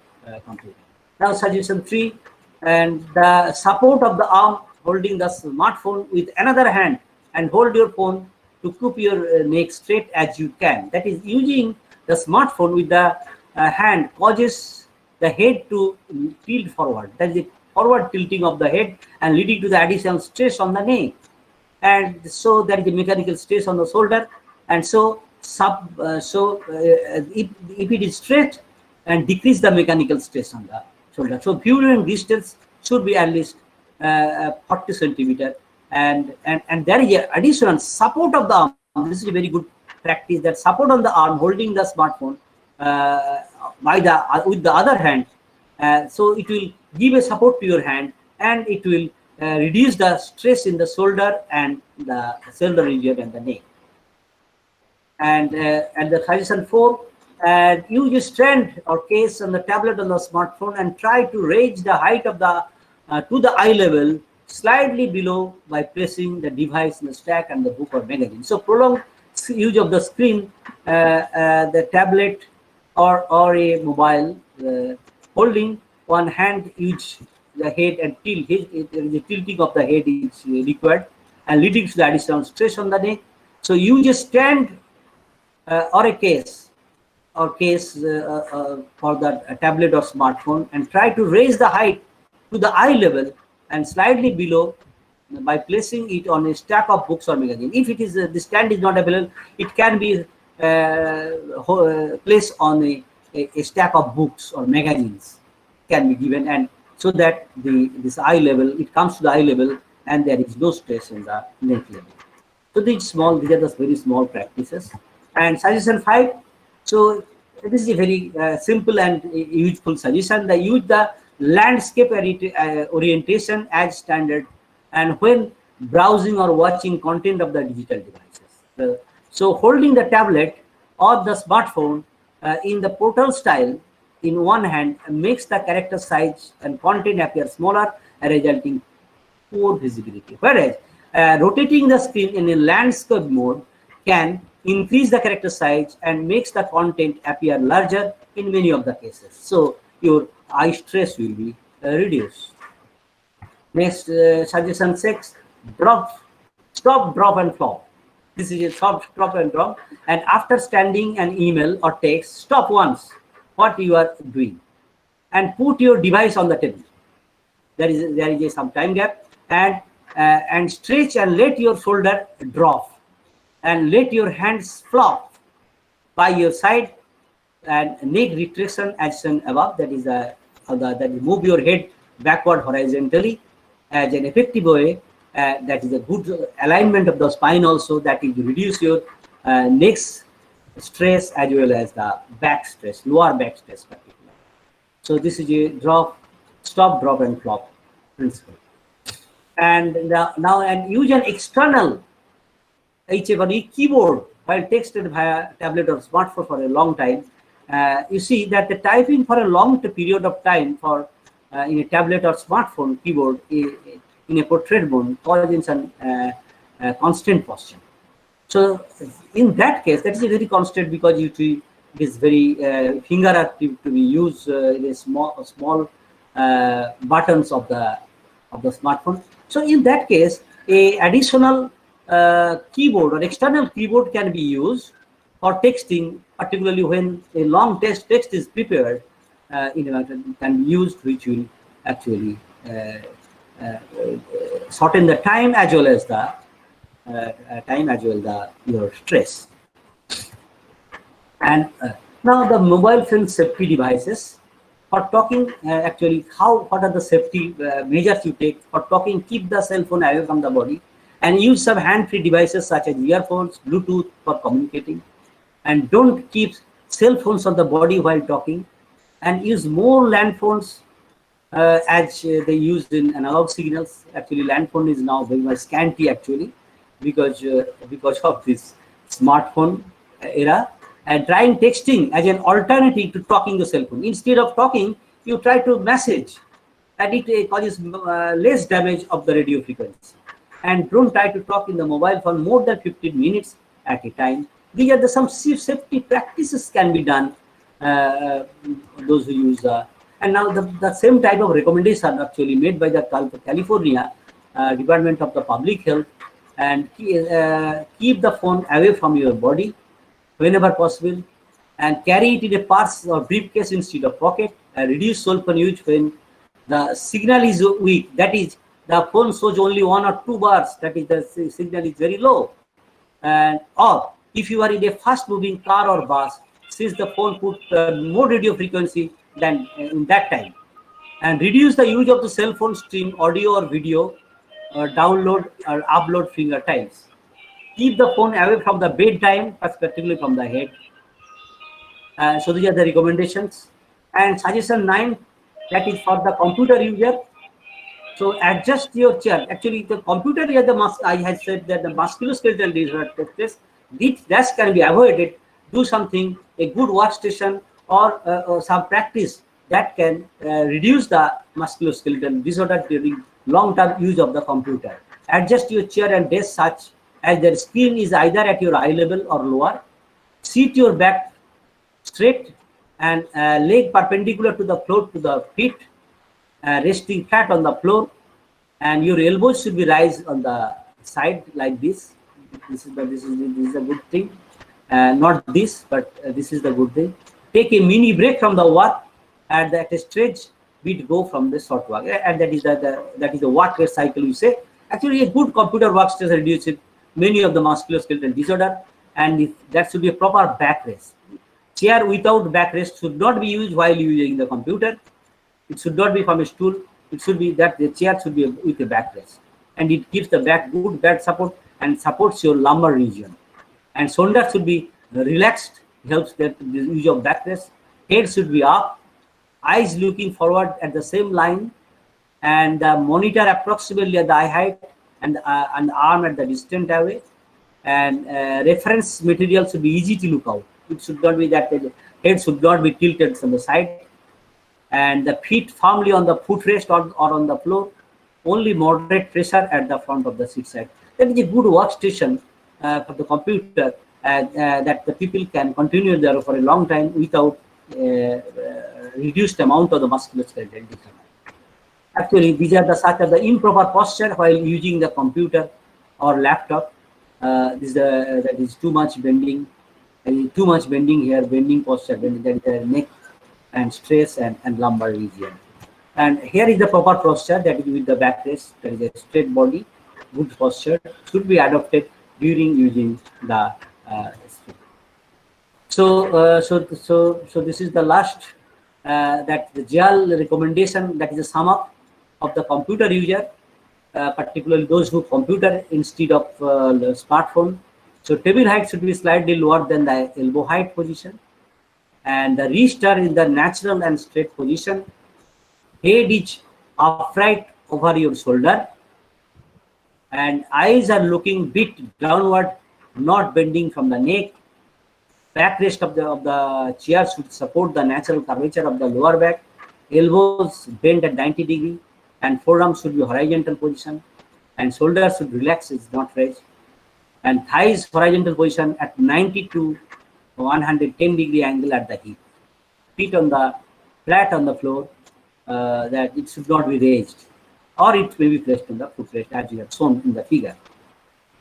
Now suggestion 3, and the support of the arm holding the smartphone with another hand and hold your phone to keep your neck straight as you can. That is, using the smartphone with the hand causes the head to tilt forward. That is the forward tilting of the head and leading to the additional stress on the neck. And so there is a mechanical stress on the shoulder. And so if it is straight, and decrease the mechanical stress on the shoulder. So viewing distance should be at least 40 centimeter. And there is an additional support of the arm. This is a very good practice, that support on the arm holding the smartphone with the other hand. So it will give a support to your hand, and it will reduce the stress in the shoulder and the shoulder region and the neck. And the suggestion 4, use a stand or case on the tablet on the smartphone and try to raise the height of the to the eye level slightly below by placing the device in the stack and the book or magazine. So prolonged use of the screen, the tablet or a mobile, holding one hand, use the head and tilt. The tilting of the head is required and leading to the additional stress on the neck. So use a stand or a case for the tablet or smartphone, and try to raise the height to the eye level and slightly below by placing it on a stack of books or magazine. If it is the stand is not available, it can be placed on a stack of books or magazines can be given, and so that this eye level, it comes to the eye level and there is no stress in the neck level. So these are the very small practices. And suggestion 5. So this is a very simple and useful suggestion. They use the landscape orientation as standard, and when browsing or watching content of the digital devices. So holding the tablet or the smartphone in the portal style in one hand makes the character size and content appear smaller, resulting poor visibility. Whereas rotating the screen in a landscape mode can increase the character size and makes the content appear larger in many of the cases. So your eye stress will be reduced. Next, suggestion 6, stop, drop and flop. This is a stop, drop and drop. And after sending an email or text, stop once what you are doing and put your device on the table. There is some time gap, and stretch and let your shoulder drop. And let your hands flop by your side, and neck retraction as shown above. That is that move your head backward horizontally as an effective way. That is a good alignment of the spine also. That is to reduce your neck stress as well as the back stress, lower back stress particularly. So this is a stop, drop and flop principle. And use an external keyboard while texted via tablet or smartphone for a long time. You see that the typing for a long period of time for in a tablet or smartphone keyboard in a portrait mode causes some constant posture. So in that case, that is a very constant, because it is very finger active to be used in a small buttons of the smartphone. So in that case, a additional keyboard or external keyboard can be used for texting, particularly when a long text is prepared. Can be used, which will actually shorten the time as well as your stress. And now the mobile phone safety devices. For talking, what are the safety measures you take for talking? Keep the cell phone away from the body, and use some hand-free devices such as earphones, Bluetooth for communicating. And don't keep cell phones on the body while talking. And use more land phones as they used in analog signals. Actually, land phone is now very much scanty actually, because of this smartphone era. And trying texting as an alternative to talking the cell phone. Instead of talking, you try to message, and it causes less damage of the radio frequency. and don't try to talk in the mobile for more than 15 minutes at a time. These are some safety practices can be done, those who use and now the same type of recommendation actually made by the California Department of the Public Health, and keep the phone away from your body whenever possible, and carry it in a purse or briefcase instead of pocket, and reduce cell phone use when the signal is weak, that is the phone shows only 1 or 2 bars, that is the signal is very low, and or if you are in a fast moving car or bus, since the phone put more radio frequency than in that time, and reduce the use of the cell phone stream audio or video, download or upload finger times. Keep the phone away from the bedtime, particularly from the head. So these are the recommendations. And suggestion 9, that is for the computer user. So adjust your chair. Actually, the computer here, I had said that the musculoskeletal disease, this can be avoided. Do something, a good workstation or some practice that can reduce the musculoskeletal disorder during long-term use of the computer. Adjust your chair and desk such as the screen is either at your eye level or lower. Seat your back straight and leg perpendicular to the floor to the feet, resting flat on the floor, and your elbows should be raised on the side like this. This is a good thing. Not this, but this is the good thing. Take a mini break from the work, and at a stretch bit go from the short work, and that is the work rest cycle you say. Actually, a good computer workstation reduces many of the musculoskeletal disorder, and that should be a proper back rest. Chair without backrest should not be used while using the computer. It should not be from a stool. It should be that the chair should be with a backrest, and it gives the back good back support and supports your lumbar region. And shoulders should be relaxed, helps that the use of backrest. Head should be up, eyes looking forward at the same line, and monitor approximately at the eye height, and arm at the distant away. And reference material should be easy to look out. It should not be that the head should not be tilted from the side, and the feet firmly on the footrest or on the floor. Only moderate pressure at the front of the seat side. That is a good workstation for the computer, that the people can continue there for a long time without reduced amount of the musculoskeletal disorder. Actually, these are such as the improper posture while using the computer or laptop. That is too much bending. Too much bending here, bending posture, then the neck and stress and lumbar region. And here is the proper posture, that is with the backrest, that is a straight body, good posture should be adopted during using the so this is the last that the GEAL recommendation, that is a sum up of the computer user, particularly those who computer instead of smartphone. So table height should be slightly lower than the elbow height position, and the wrist are in the natural and straight position. Head is upright over your shoulder, and eyes are looking bit downward, not bending from the neck. Backrest of the chair should support the natural curvature of the lower back. Elbows bend at 90 degree, and forearms should be horizontal position, and shoulders should relax, is not raised, and thighs horizontal position at 90 to 110 degree angle at the hip. Feet on the flat on the floor, that it should not be raised, or it may be placed on the footrest as you have shown in the figure.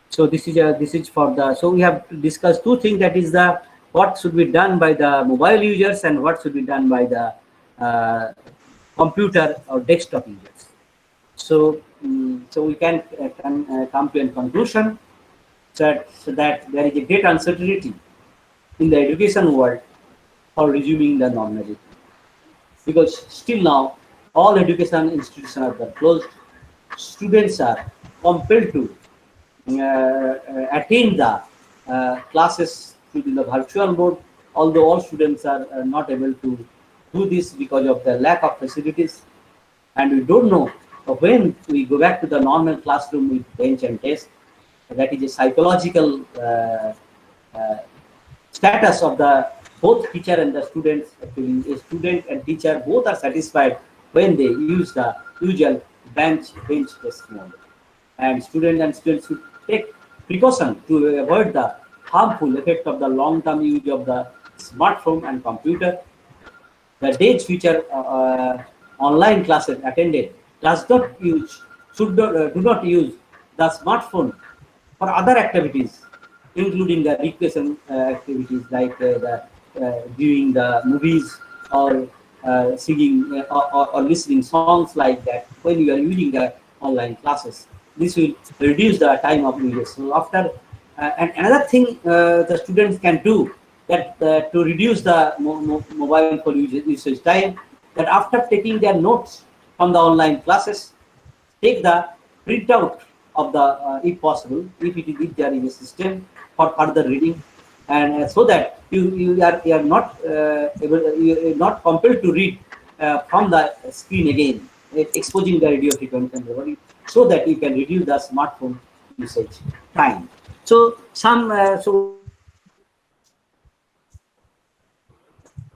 So this is for the. So we have discussed two things, that is the what should be done by the mobile users and what should be done by the computer or desktop users. So we can come to a conclusion that there is a great uncertainty in the education world for resuming the normality, because still now all education institutions are closed. Students are compelled to attend the classes in the virtual mode, although all students are not able to do this because of the lack of facilities, and we don't know when we go back to the normal classroom with bench and desk. That is a psychological status of the both teacher and the students. Actually, a student and teacher both are satisfied when they use the usual bench desk mode. and students should take precaution to avoid the harmful effect of the long-term use of the smartphone and computer. The days which are online classes attended does not use do not use the smartphone for other activities, including the recreation activities like viewing the movies or singing or listening songs like that when you are using the online classes. This will reduce the time of usage. So after and another thing the students can do that to reduce the mobile phone usage time, that after taking their notes from the online classes, take the printout of the if possible, if there is a system for further reading, and so that you are not you are not compelled to read from the screen again, exposing the radio frequency and the body, so that you can reduce the smartphone usage time. So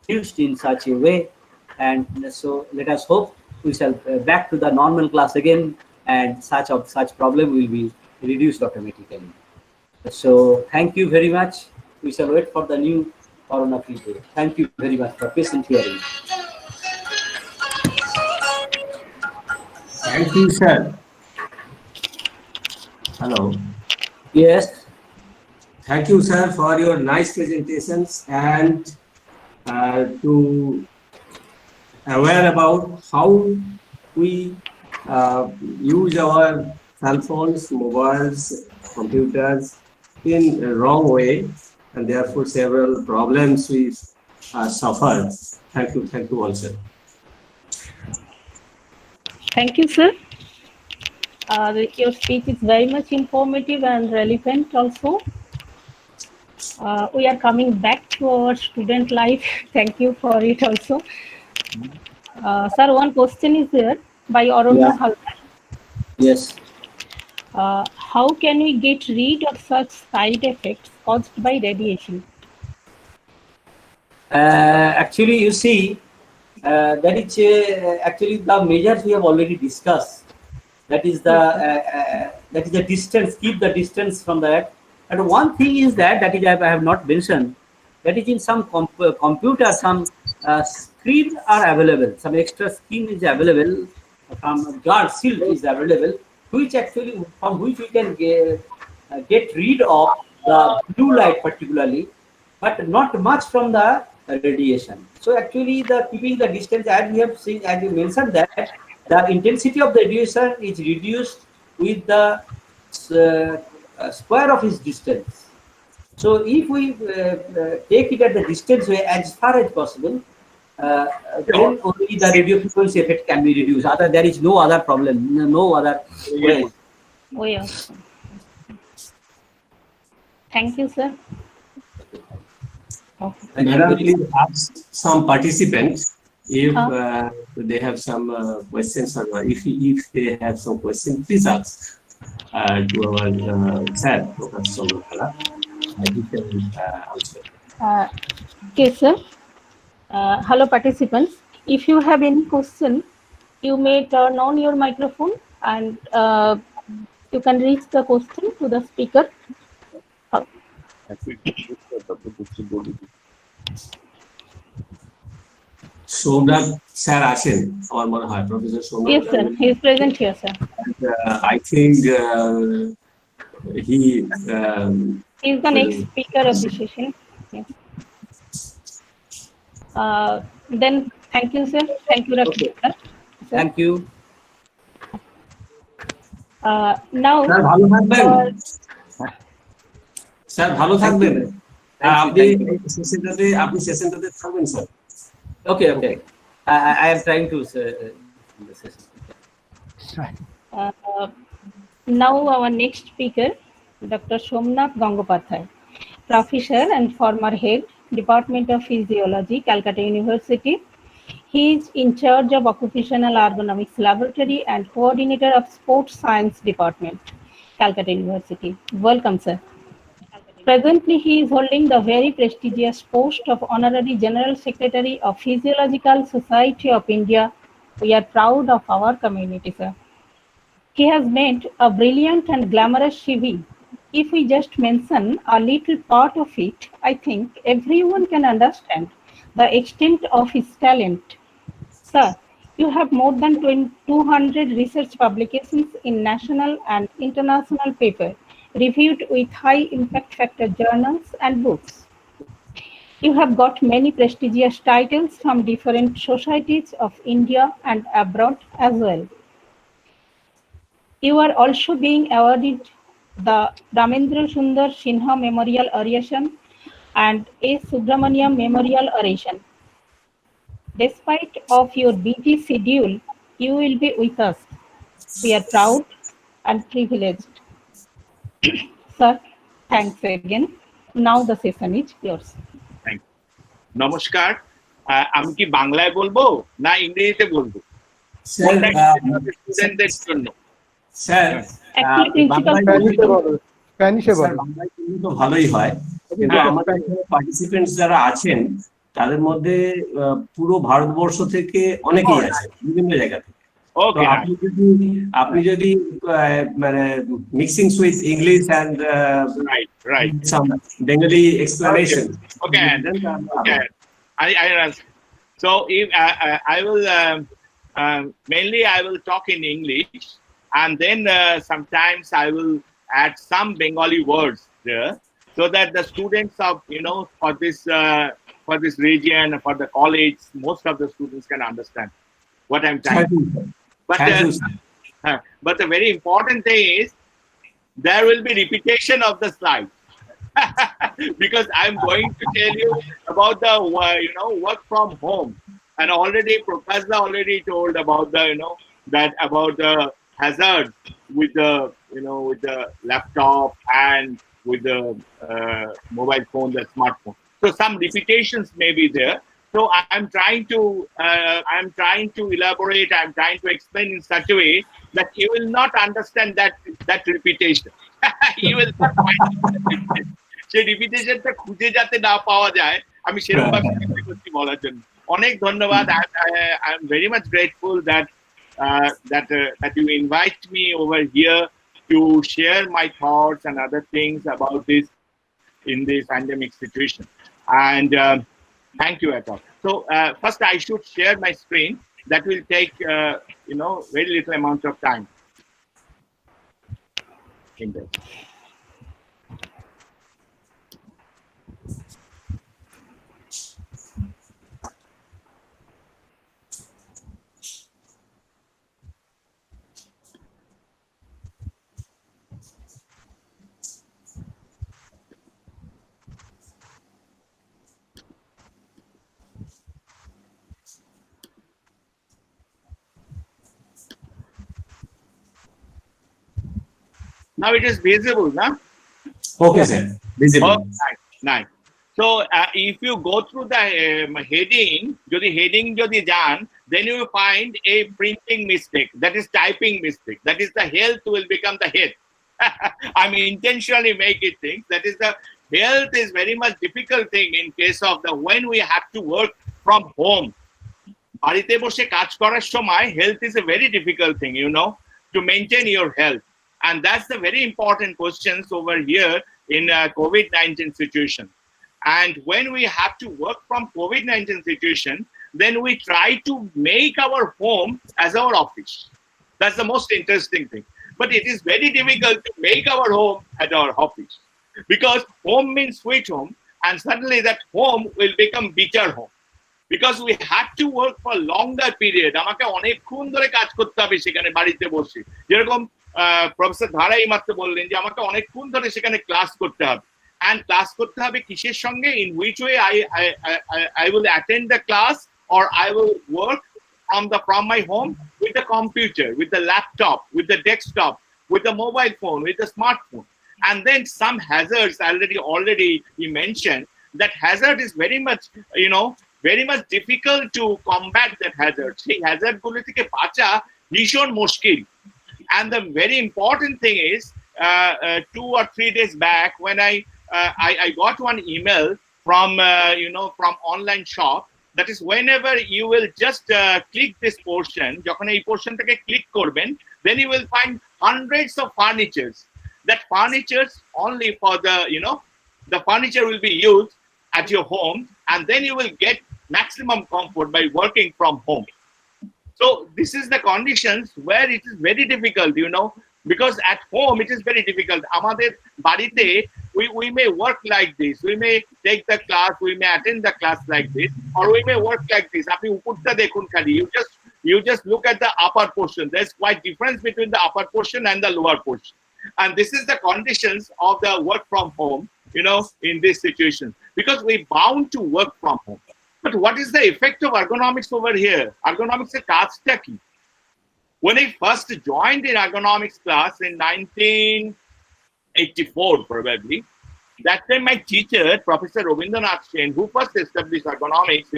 used in such a way, and so let us hope we shall back to the normal class again, and such problem will be reduced automatically. So thank you very much. We shall wait for the new corona free day. Thank you very much for patient hearing. Thank you, sir. Hello. Yes. Thank you, sir, for your nice presentations and to aware about how we use our cell phones, mobiles, computers in a wrong way, and therefore several problems we suffered. Thank you all, sir. Thank you, sir. Your speech is very much informative and relevant also. We are coming back to our student life. Thank you for it also. Sir, one question is there by Aruna Halkar. Yes. How can we get rid of such side effects caused by radiation? Actually, you see, that is actually the measures we have already discussed. That is the distance. Keep the distance from that. And one thing is that is I have not mentioned. That is in some computer, some screen are available. Some extra screen is available. Some guard shield is available, which actually from which we can get rid of the blue light particularly, but not much from the radiation. So actually, the keeping the distance, as we have seen, as you mentioned, that the intensity of the radiation is reduced with the square of its distance. So if we take it at the distance way as far as possible, then only the radio frequency effect can be reduced. There is no other problem, no other way. Oh, yes. Thank you, sir. Okay. Madam, please ask some participants if they have some questions or if they have some questions, please ask to our sir, Professor Somnakala. He can answer. Okay, sir. Hello, participants. If you have any question, you may turn on your microphone and you can reach the question to the speaker. Somnak sir আছেন আমার মনে হয় professor Somnak. Yes, sir. He is present here, sir. And, I think he is the next speaker of the session. Yes. Then thank you, sir. Thank you, Dr. Okay. Thank you. Now, sir ভালো থাকবেন। Sir ভালো থাকবেন। আপনি সেশনটাতে থাকবেন sir. Okay. I am trying to now our next speaker, Dr. Somnath Gangopadhyay, Professor and former head, Department of Physiology, Calcutta University. He is in charge of Occupational Ergonomics Laboratory and coordinator of Sports Science Department, Calcutta University. Welcome, sir. Presently, he is holding the very prestigious post of Honorary General Secretary of Physiological Society of India. We are proud of our community, sir. He has made a brilliant and glamorous CV. If we just mention a little part of it, I think everyone can understand the extent of his talent. Sir, you have more than 200 research publications in national and international papers, reviewed with high impact factor journals and books. You have got many prestigious titles from different societies of India and abroad as well. You are also being awarded the Ramendra Sundar Sinha Memorial Oration and A. Subramaniam Memorial Oration. Despite of your busy schedule, you will be with us. We are proud and privileged. Sir, thanks again. Now the session is yours. Thank you. নমস্কার, আমি কি বাংলায় বলবো না ইংরেজিতে বলবো? Sir স্টুডেন্টদের জন্য স্যার Actually, principal স্প্যানিশে বলো। বাংলায় বললে তো ভালোই হয়, কিন্তু আমাদের পার্টিসিপেন্টস যারা আছেন তাদের মধ্যে পুরো ভারতবর্ষ থেকে অনেকেই আছে, বিভিন্ন জায়গা থেকে। তো আপনি যদি মানে mixing with English and right some Bengali explanation, okay I so if I will mainly I will talk in English, and then sometimes I will add some Bengali words there, so that the students of for this region, for the college, most of the students can understand what I'm trying to do. But the very important thing is there will be repetition of the slide because I'm going to tell you about the work from home, and already Professor already told about the that about the hazards with the with the laptop and with the mobile phone, the smartphone. So some repetitions may be there. So I'm trying to elaborate. I'm trying to explain in such a way that you will not understand that repetition. You will not find it. সেই রিপিটেশনটা খুঁজে যাতে না পাওয়া যায়, আমি সেরকম ভাবে চেষ্টা করছি বলার জন্য। অনেক ধন্যবাদ। I am very much grateful that you invite me over here to share my thoughts and other things about this in this pandemic situation. And thank you at all. So first I should share my screen. That will take very little amount of time. Now it is visible, no? Okay, sir. Visible. Oh, nice. So if you go through the heading, jodi jan, then you will find a printing mistake. That is typing mistake. That is the health will become the head. I mean, intentionally make it think that is the health is very much difficult thing in case of the when we have to work from home. বাড়িতে বসে কাজ করার সময় health is a very difficult thing, to maintain your health. And that's the very important questions over here in COVID-19 situation. And when we have to work from COVID-19 situation, then we try to make our home as our office. That's the most interesting thing. But it is very difficult to make our home at our office, because home means sweet home, and suddenly that home will become bitter home. Because we had to work for longer period. আমাকে অনেকক্ষণ ধরে কাজ করতে হবে সেখানে বাড়িতে বসে, যেরকম প্রফেসর ধারা এই মাত্র বললেন যে আমাকে অনেকক্ষণ ধরে সেখানে ক্লাস করতে হবে। And ক্লাস করতে হবে কিসের সঙ্গে? In which way I will attend the class, or I will work from my home with the computer, with the laptop, with the desktop, with the mobile phone, with the smartphone. And then some hazards already we mentioned. That hazard is very much difficult to combat that hazard. সেই hazard গুলো থেকে বাঁচা ভীষণ মুশকিল। And the very important thing is 2 or 3 days back when I got one email from from online shop, that is whenever you will just click this portion, যখন এই পোর্শনটাকে click করবেন, then you will find hundreds of furnitures. That furnitures only for the, the furniture will be used at your home, and then you will get maximum comfort by working from home. So this is the conditions where it is very difficult, because at home it is very difficult. Amader barite we may work like this, we may take the class, we may attend the class like this, or we may work like this. Apni upurta dekhun khali, you just look at the upper portion. There's quite difference between the upper portion and the lower portion, and this is the conditions of the work from home, in this situation, because we bound to work from home. But what is the effect of ergonomics over here? Ergonomics is kaajta ki. When I first joined in ergonomics class in 1984, probably, that time my teacher, Professor Robindranath Sen, who first established ergonomics,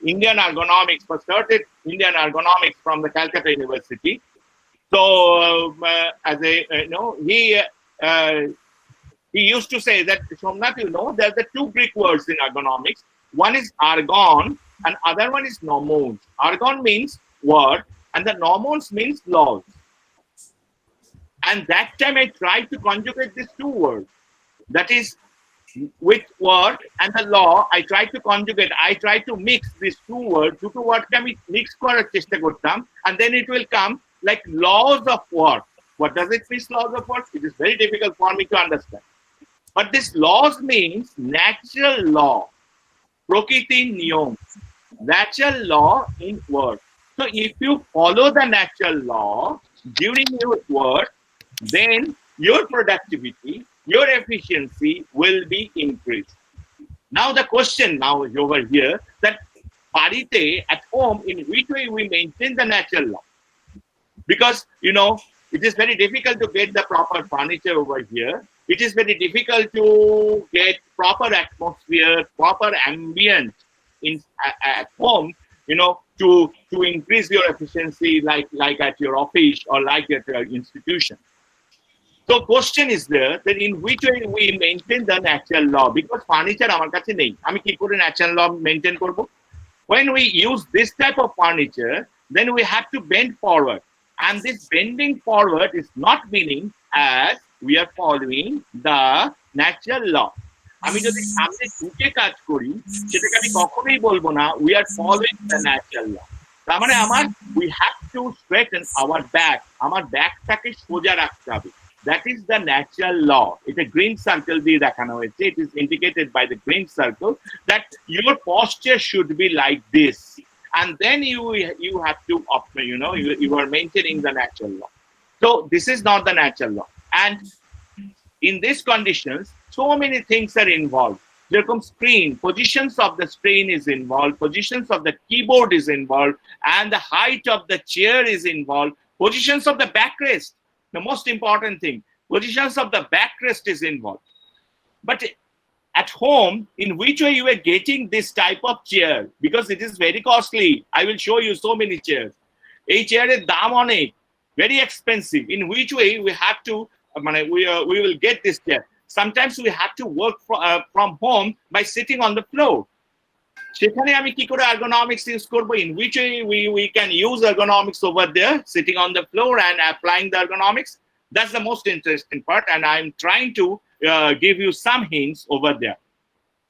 Indian ergonomics, first started Indian ergonomics from the Calcutta University. So, as a, he used to say that, Somnath, there's the two Greek words in ergonomics. One is ergon and other one is nomos. Ergon means word and the nomos means laws. And that time I tried to conjugate these two words. That is, with word and the law, I tried to conjugate. I tried to mix these two words. Two words can be mixed korar chesta kortam, and then it will come like laws of work. What does it mean, laws of work? It is very difficult for me to understand. But this laws means natural law. Prakriti niyam, natural law in work. So if you follow the natural law during your work, then your productivity, your efficiency will be increased. Now the question now is over here that parite at home, in which way we maintain the natural law? Because, it is very difficult to get the proper furniture over here. It is very difficult to get proper atmosphere, proper ambient at home, to increase your efficiency like at your office or like at your institution. So question is there that in which way we maintain the natural law, because furniture amar kache nei. Ami ki kore natural law maintain korbo? When we use this type of furniture, then we have to bend forward. And this bending forward is not meaning as we are following the natural law. আমি যদি সামনে ঝুঁকে কাজ করি, সেটাকে আমি কখনোই বলবো না we are following the natural law. তার মানে we have to straighten our back. আমার ব্যাকটাকে সোজা রাখতে হবে. That is the natural law. It's a green circle দিয়ে দেখানো হয়েছে. It is indicated by the green circle that your posture should be like this. And then you have to, you are maintaining the natural law. So this is not the natural law. And in these conditions, so many things are involved. There comes screen, positions of the screen is involved, positions of the keyboard is involved, and the height of the chair is involved, positions of the backrest, the most important thing, positions of the backrest is involved. But at home, in which way you are getting this type of chair? Because it is very costly. I will show you so many chairs. A chair is dam onek, very expensive. In which way we have to, we will get this chair. Sometimes we have to work from home by sitting on the floor. সেখানে আমি কি করে ergonomics use করব? In which way we can use ergonomics over there, sitting on the floor and applying the ergonomics? That's the most interesting part, and I'm trying to give you some hints over there.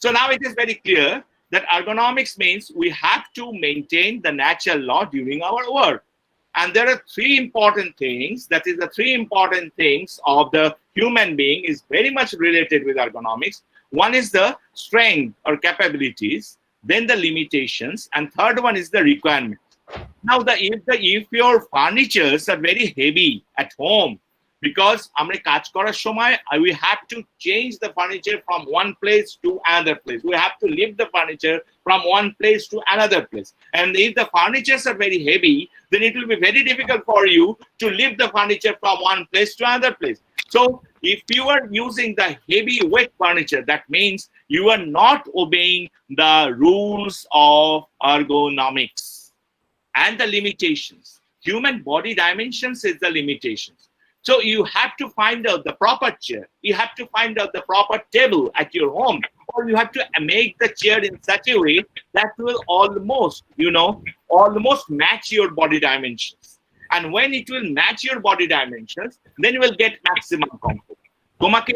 So now it is very clear that ergonomics means we have to maintain the natural law during our work. And there are three important things. That is, the three important things of the human being is very much related with ergonomics. One is the strength or capabilities, then the limitations, and third one is the requirements. Now, if your furnitures are very heavy at home, because আমরা কাজ করার সময় we have to change the furniture from one place to another place. We have to lift the furniture from one place to another place. And if the furnitures are very heavy, then it will be very difficult for you to lift the furniture from one place to another place. So if you are using the heavy weight furniture, that means you are not obeying the rules of ergonomics and the limitations. Human body dimensions is the limitations. So you have to find out the proper chair. You have to find out the proper table at your home, or you have to make the chair in such a way that will almost match your body dimensions. And when it will match your body dimensions, then you will get maximum comfort. তোমাকে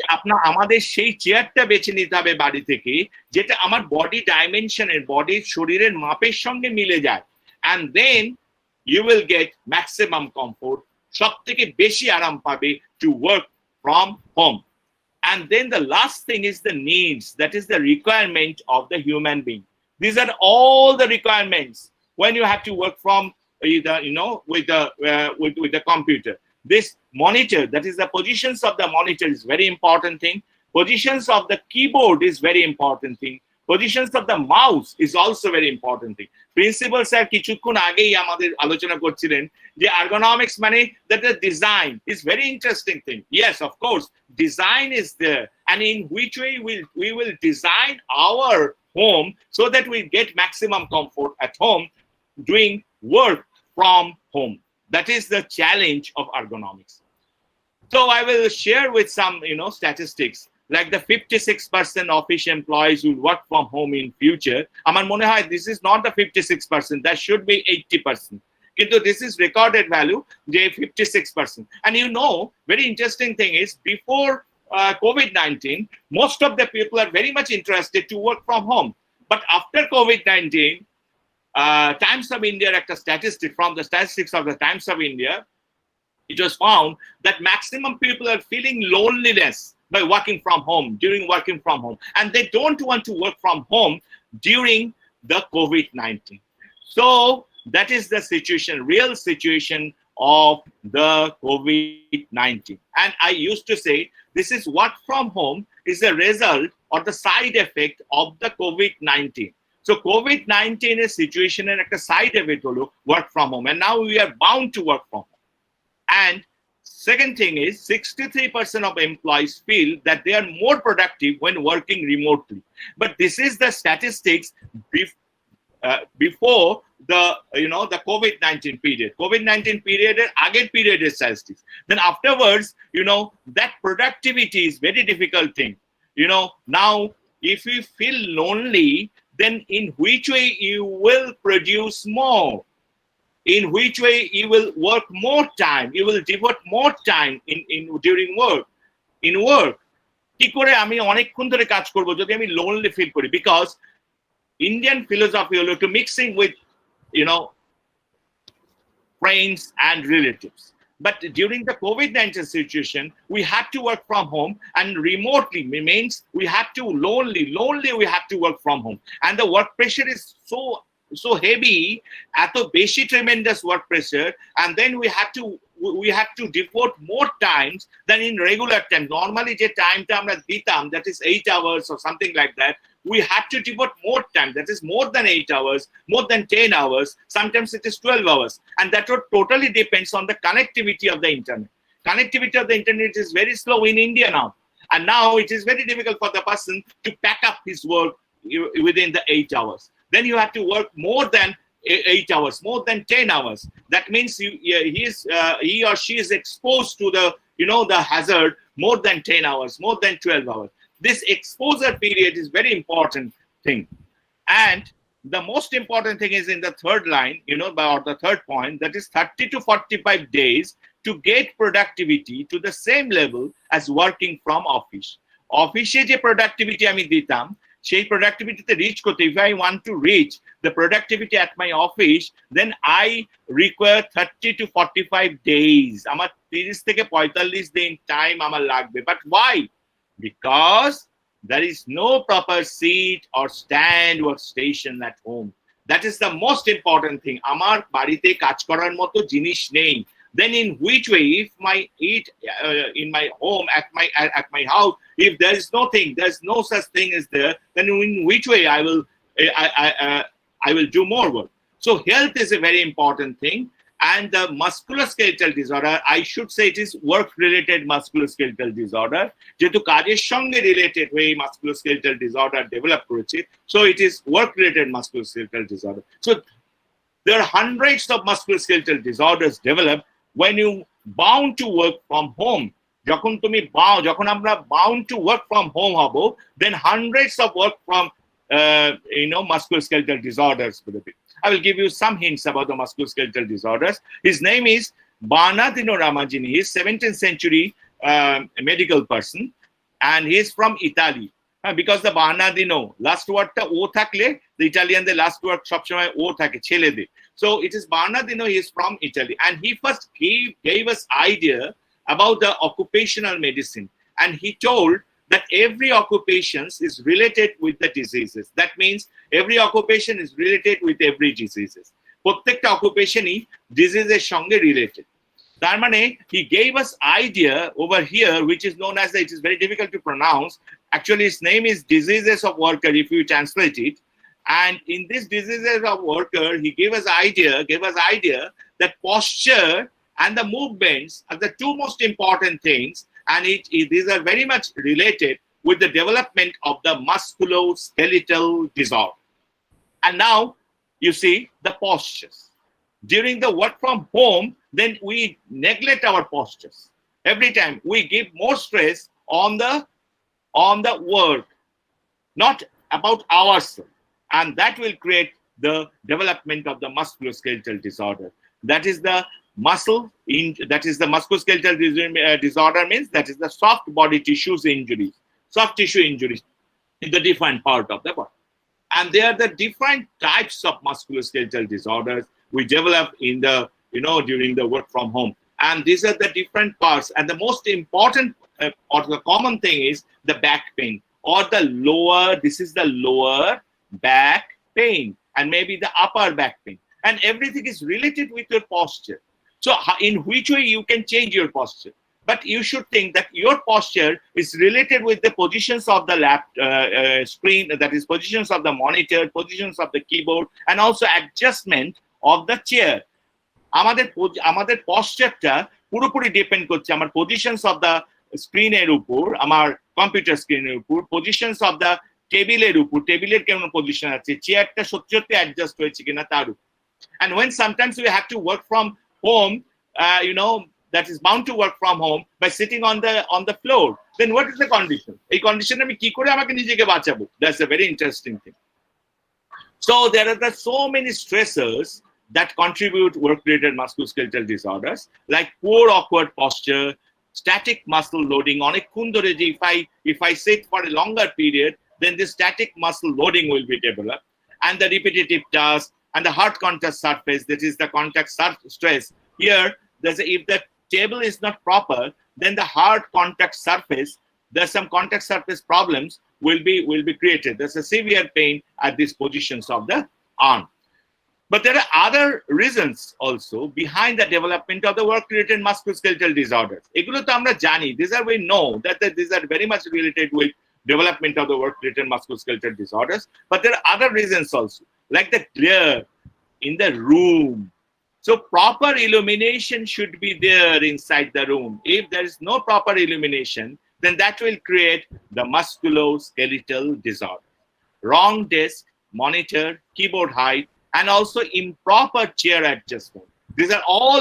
আমাদের সেই চেয়ারটা বেছে নিতে হবে বাড়ি থেকে, যেটা আমার বডি ডাইমেনশনের, বডির শরীরের মাপের সঙ্গে মিলে যায়, and then you will get maximum comfort, সব থেকে বেশি আরাম পাবে to work from home. And then the last thing is the needs, that is the requirement of the human being. These are all the requirements when you have to work from either, with the computer. This monitor, that is the positions of the monitor, is very important thing. Positions of the keyboard is very important thing. Positions of the mouse is also very important thing. Principal sir কিছুক্ষণ আগেই আমাদের আলোচনা করছিলেন যে ergonomics মানে that the design is very interesting thing. Yes, of course, design is there, and in which way we will design our home so that we get maximum comfort at home doing work from home. That is the challenge of ergonomics. So I will share with some statistics, like the 56% office employees will work from home in future. Amar mone hoy this is not the 56%, that should be 80%. Kintu this is recorded value, je 56%. And very interesting thing is, before COVID-19, most of the people are very much interested to work from home. But after COVID-19, Times of India, a statistic from the statistics of the Times of India, it was found that maximum people are feeling loneliness by working from home, during working from home, and they don't want to work from home during the COVID-19. So that is the situation, real situation of the COVID-19. And I used to say this is work from home is a result or the side effect of the COVID-19. So COVID-19 is situation and a side effect of work from home, and now we are bound to work from home. And second thing is 63% of employees feel that they are more productive when working remotely. But this is the statistics before the COVID-19 period. COVID-19 period and aged period is statistics. Then afterwards, that productivity is very difficult thing. Now if you feel lonely, then in which way you will produce more? In which way you will work more time? You will devote more time during work. In work, কি করে আমি অনেকক্ষণ ধরে কাজ করব যদি আমি lonely feel করি? Because Indian philosophy হলো to mixing with friends and relatives. But during the COVID-19 situation, we had to work from home, and remotely means we had to lonely we have to work from home, and the work pressure is so heavy, eto beshi tremendous work pressure, and then we have to devote more times than in regular time. Normally je time ta amra ditam, that is 8 hours or something like that, we have to devote more time, that is more than 8 hours, more than 10 hours, sometimes it is 12 hours, and that totally depends on the connectivity of the internet. Connectivity of the internet is very slow in India now, and now it is very difficult for the person to pack up his work within the 8 hours. Then you have to work more than 8 hours, more than 10 hours. That means he or she is exposed to the hazard more than 10 hours, more than 12 hours. This exposure period is very important thing. And the most important thing is in the third line, or the third point, that is 30 to 45 days to get productivity to the same level as working from office. Office je productivity ami ditam, সেই productivity reach করতে, if I want to reach the productivity at my office, then I require 30 to 45 days. আমার 30 থেকে 45 দিন time আমার লাগবে. But why? Because there is no proper seat or stand workstation at home. That is the most important thing. আমার বাড়িতে কাজ করার মতো জিনিস নেই. Then in which way, if in my home, at my house, if there is there's no such thing as there, then in which way I will do more work. So health is a very important thing, and the musculoskeletal disorder, I should say it is work-related musculoskeletal disorder. যেহেতু কাজের সঙ্গে related হয়ে musculoskeletal disorder develop করেছে, so it is work-related musculoskeletal disorder. So there are hundreds of musculoskeletal disorders developed when you bound to work from home. যখন আমরা bound to work from home হব, then hundreds of work from musculoskeletal disorders will be. I will give you some hints about the musculoskeletal disorders. His name is Bernardino Ramazzini. He's 17th century medical person, and he's from Italy. Because the Bernardino, last word ta o thakle, the Italian the last word sob shomoy o thake chele de. So it is Bernardino, he is from Italy, and he first gave us idea about the occupational medicine, and he told that every occupation is related with the diseases. That means every occupation is related with every diseases. প্রত্যেকটা অকুপেশনই ডিজিজের সঙ্গে related. তার মানে he gave us idea over here, which is known as, it is very difficult to pronounce. Actually, its name is diseases of worker, if you translate it. And in this diseases of worker, he gave us idea that posture and the movements are the two most important things, and these are very much related with the development of the musculoskeletal disorder. And now you see the postures. During the work from home, then we neglect our postures. Every time we give more stress on the work, not about ourselves, and that will create the development of the musculoskeletal disorder. That is the musculoskeletal disorder means that is the soft body tissues injuries, soft tissue injuries in the different part of the body. And there are the different types of musculoskeletal disorders we develop in the, during the work from home. And these are the different parts. And the most important or the common thing is the back pain or the this is the lower back pain and maybe the upper back pain. And everything is related with your posture. So in which way you can change your posture? But you should think that your posture is related with the positions of the screen, that is positions of the monitor, positions of the keyboard, and also adjustment of the chair. আমাদের পশ্চারটা পুরোপুরি depend করছে আমার positions of the স্ক্রিনের উপর, আমার computer স্ক্রিনের উপর, positions of the টেবিলের উপর, টেবিলের কেমন পজিশন আছে, চেয়ারটা সত্যি সত্যি অ্যাডজাস্ট হয়েছে কিনা তার উপর। And when sometimes we have to work from home, that is bound to work from home by sitting on the floor, then what is the condition? এই কন্ডিশনে আমি কি করে আমাকে নিজেকে বাঁচাবো? That's a very interesting thing. So there are so many stressors that contribute work-related musculoskeletal disorders, like poor awkward posture, static muscle loading. অনেকক্ষণ ধরে যে if I sit for a longer period, then the static muscle loading will be developed, and the repetitive task and the hard contact surface, that is the contact stress. Here, if the table is not proper, then the hard contact surface, there's some contact surface problems will be created. There's a severe pain at these positions of the arm. But there are other reasons also behind the development of the work-related musculoskeletal disorders. এগুলো তো আমরা জানি, we know that these are very much related with development of the work-related musculoskeletal disorders. But there are other reasons also, like the glare in the room. So proper illumination should be there inside the room. If there is no proper illumination, then that will create the musculoskeletal disorder. Wrong desk, monitor, keyboard height, and also improper chair adjustment. These are all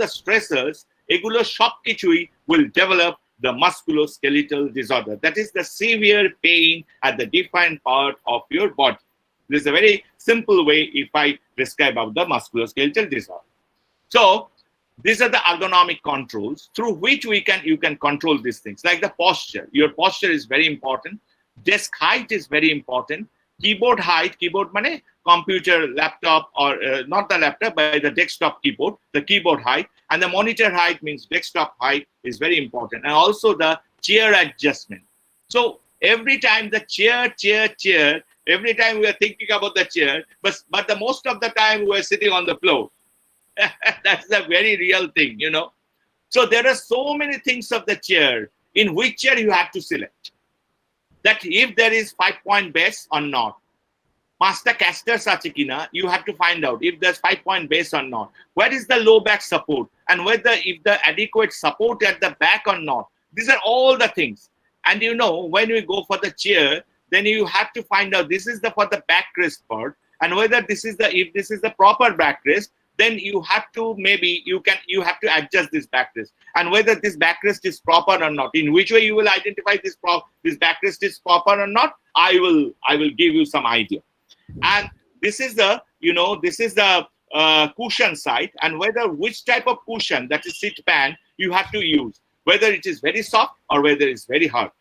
the stressors. Egulo সবকিছুই will develop the musculoskeletal disorder. That is the severe pain at the defined part of your body. This is a very simple way if I describe about the musculoskeletal disorder. So these are the ergonomic controls through which you can control these things, like the posture. Your posture is very important. Desk height is very important. Keyboard height, keyboard mane computer, laptop, or not the laptop, but the desktop keyboard, the keyboard height, and the monitor height means desktop height is very important, and also the chair adjustment. So every time the chair, every time we are thinking about the chair, but the most of the time we are sitting on the floor. That's a very real thing, So there are so many things of the chair, in which chair you have to select. That if there is 5-point base or not, পাঁচটা casters আছে কিনা, you have to find out if there's 5-point base or not. Where is the low back support, and whether if the adequate support at the back or not. These are all the things. And when we go for the chair, then you have to find out this is for the backrest part, and whether if this is the proper backrest, then you have to you have to adjust this backrest, and whether this backrest is proper or not. In which way you will identify this backrest is proper or not, I will give you some idea. And this is the cushion side, and whether which type of cushion, that is seat pan, you have to use, whether it is very soft or whether it's very hard.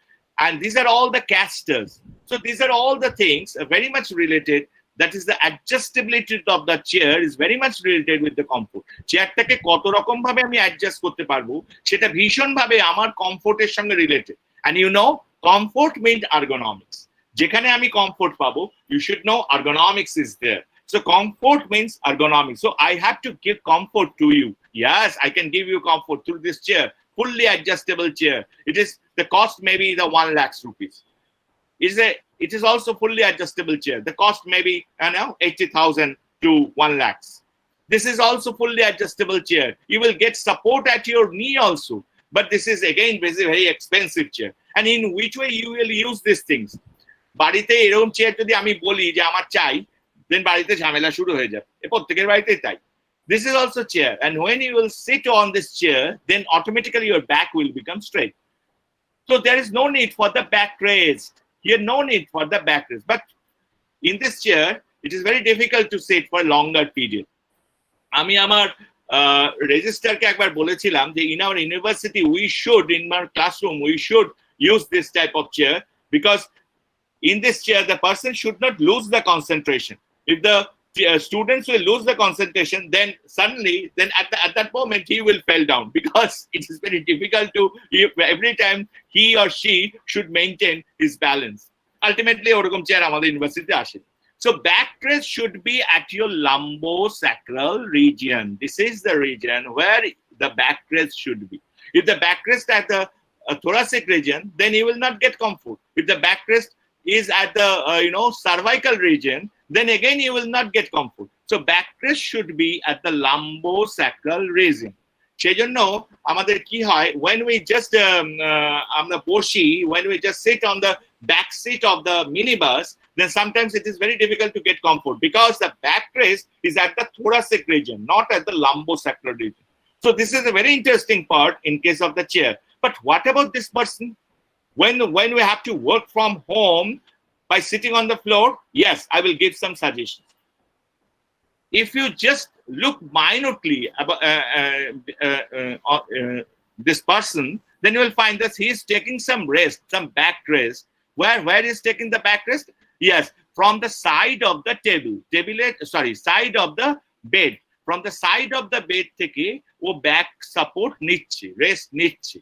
And these are all the casters. So these are all the things very much related. That is the adjustability of the chair is very much related with the comfort. চেয়ারটাকে কত রকম ভাবে আমি adjust করতে পারবো সেটা ভীষণ ভাবে আমার কমফোর্টের সঙ্গে related. And you know, comfort means ergonomics. যেখানে আমি কমফোর্ট পাবো, you should know ergonomics is there. So comfort means ergonomics. So I have to give comfort to you. Yes, I can give you comfort through this chair, fully adjustable chair. It is the cost maybe the 1 lakh rupees. It is also fully adjustable chair. The cost maybe 80,000 to 1 lakh. This is also fully adjustable chair. You will get support at your knee also. But this is again very expensive chair. And in which way you will use these things? বাড়িতে এরকম chair যদি আমি বলি যে আমার চাই, then বাড়িতে ঝামেলা শুরু হয়ে যাবে। প্রত্যেকের বাড়িতেই তাই। This is also chair, and when you will sit on this chair, then automatically your back will become straight. So there is no need for the back raised. Here, no need for the back raised. But in this chair, it is very difficult to sit for a longer period. আমি আমার রেজিস্ট্রারকে একবার বলেছিলাম যে in our university we should, in our classroom we should use this type of chair, because in this chair the person should not lose the concentration. If the students will lose the concentration, then suddenly at that moment he will fall down, because it is very difficult to, every time he or she should maintain his balance. Ultimately ওরকম chair আমাদের ইউনিভার্সিটিতে আসে। So backrest should be at your lumbosacral region. This is the region where the backrest should be. If the backrest at the thoracic region, then you will not get comfort. If the backrest is at the cervical region, then again you will not get comfort. So backrest should be at the lumbosacral region. সেজন্য আমাদের কি হয়, when we just আমরা বসি, when we just sit on the back seat of the minibus, then sometimes it is very difficult to get comfort, because the backrest is at the thoracic region, not at the lumbosacral region. So this is a very interesting part in case of the chair. But what about this person? When we have to work from home by sitting on the floor, yes, I will give some suggestions. If you just look minutely about this person, then you will find that he is taking some rest, some back rest. Where is taking the back rest? Yes, from the side of the side of the bed. From the side of the bed থেকে ও back support নিচ্ছে, rest নিচ্ছে.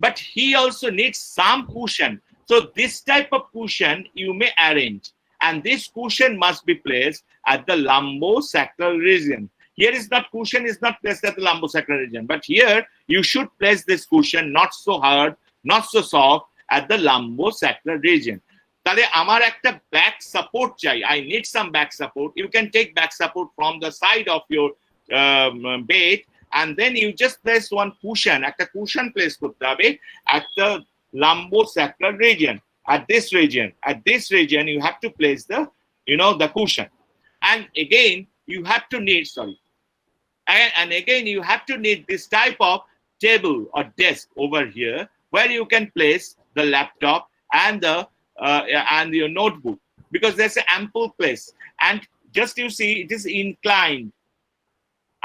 But he also needs some cushion. So this type of cushion you may arrange, and this cushion must be placed at the lumbosacral region. Here is not, cushion is not placed at the lumbosacral region, but here you should place this cushion not so hard, not so soft, at the lumbosacral region. তাহলে আমার একটা back support চাই, I need some back support. You can take back support from the side of your bed, and then you just place one cushion, একটা cushion place করতে হবে at the lumbosacral region. At this region you have to place the cushion. And again you have to need you have to need this type of table or desk over here, where you can place the laptop and your notebook, because there's an ample place. And just you see, it is inclined.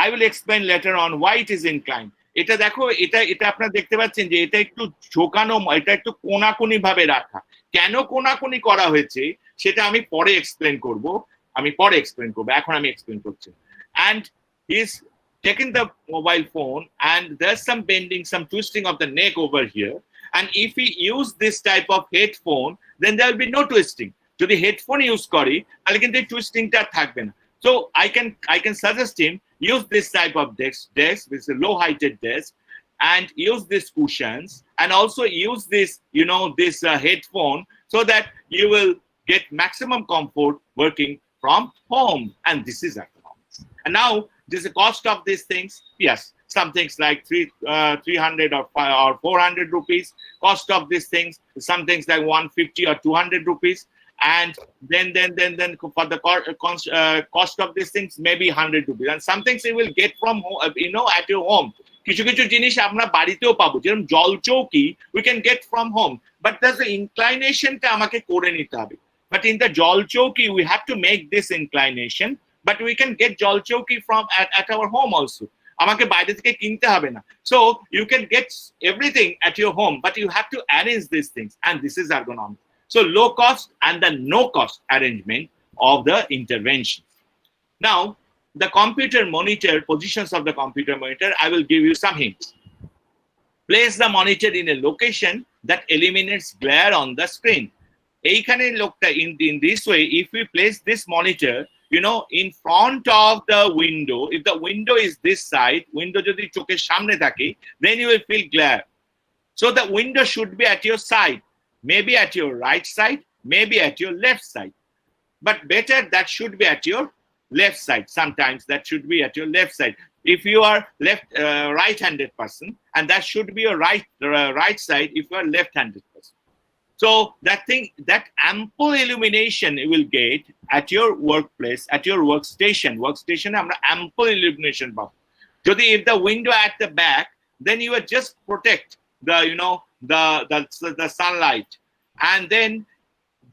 I will explain later on why it is inclined. এটা দেখো, এটা আপনারা দেখতে পাচ্ছেন যে এটা একটু ঝোকানো, এটা একটু কোনাকুনি ভাবে রাখা। কেন কোনাকুনি করা হয়েছে সেটা আমি পরে এক্সপ্লেন করব, এখন আমি এক্সপ্লেন করছি। And he's taking the mobile phone, and there's some bending, some twisting of the neck over here. And if we use this type of headphone, then there will be no twisting. যদি headphone use করি তাহলে কিন্তু এই টুইস্টিংটা থাকবে না। So I can suggest him, use this type of desk, this is a low heighted desk, and use these cushions, and also use this headphone, so that you will get maximum comfort working from home. And this is ergonomics. And now there's a cost of these things. Yes, some things like 300 or 400 rupees. Cost of these things, some things like 150 or 200 rupees. And then for the cost of these things, maybe 100 rupees. And some things you will get from home, at your home. কিছু কিছু জিনিস আমরা বাড়িতেও পাবো, যেরকম জল চৌকি we can get from home, but there's the inclination টা আমাকে করে নিতে হবে. But in the জল চৌকি we have to make this inclination, but we can get jol chowki from at our home also. আমাকে বাইরে থেকে কিনতে হবে না. So you can get everything at your home, but you have to arrange these things, and this is ergonomics. So low cost and the no cost arrangement of the intervention. Now, the computer monitor, positions of the computer monitor, I will give you some hints. Place the monitor in a location that eliminates glare on the screen. এইখানে লোকটা in this way, if we place this monitor, you know, in front of the window, if the window is this side, window যদি চোখের সামনে থাকে, then you will feel glare. So the window should be at your side, maybe at your right side, maybe at your left side. But better that should be at your left side. Sometimes that should be at your left side. If you are right-handed person, and that should be your right side if you are left-handed person. So that ample illumination you will get at your workplace, at your workstation. Workstation, ample illumination. Jodi, if the window at the back, then you will just protect the sunlight, and then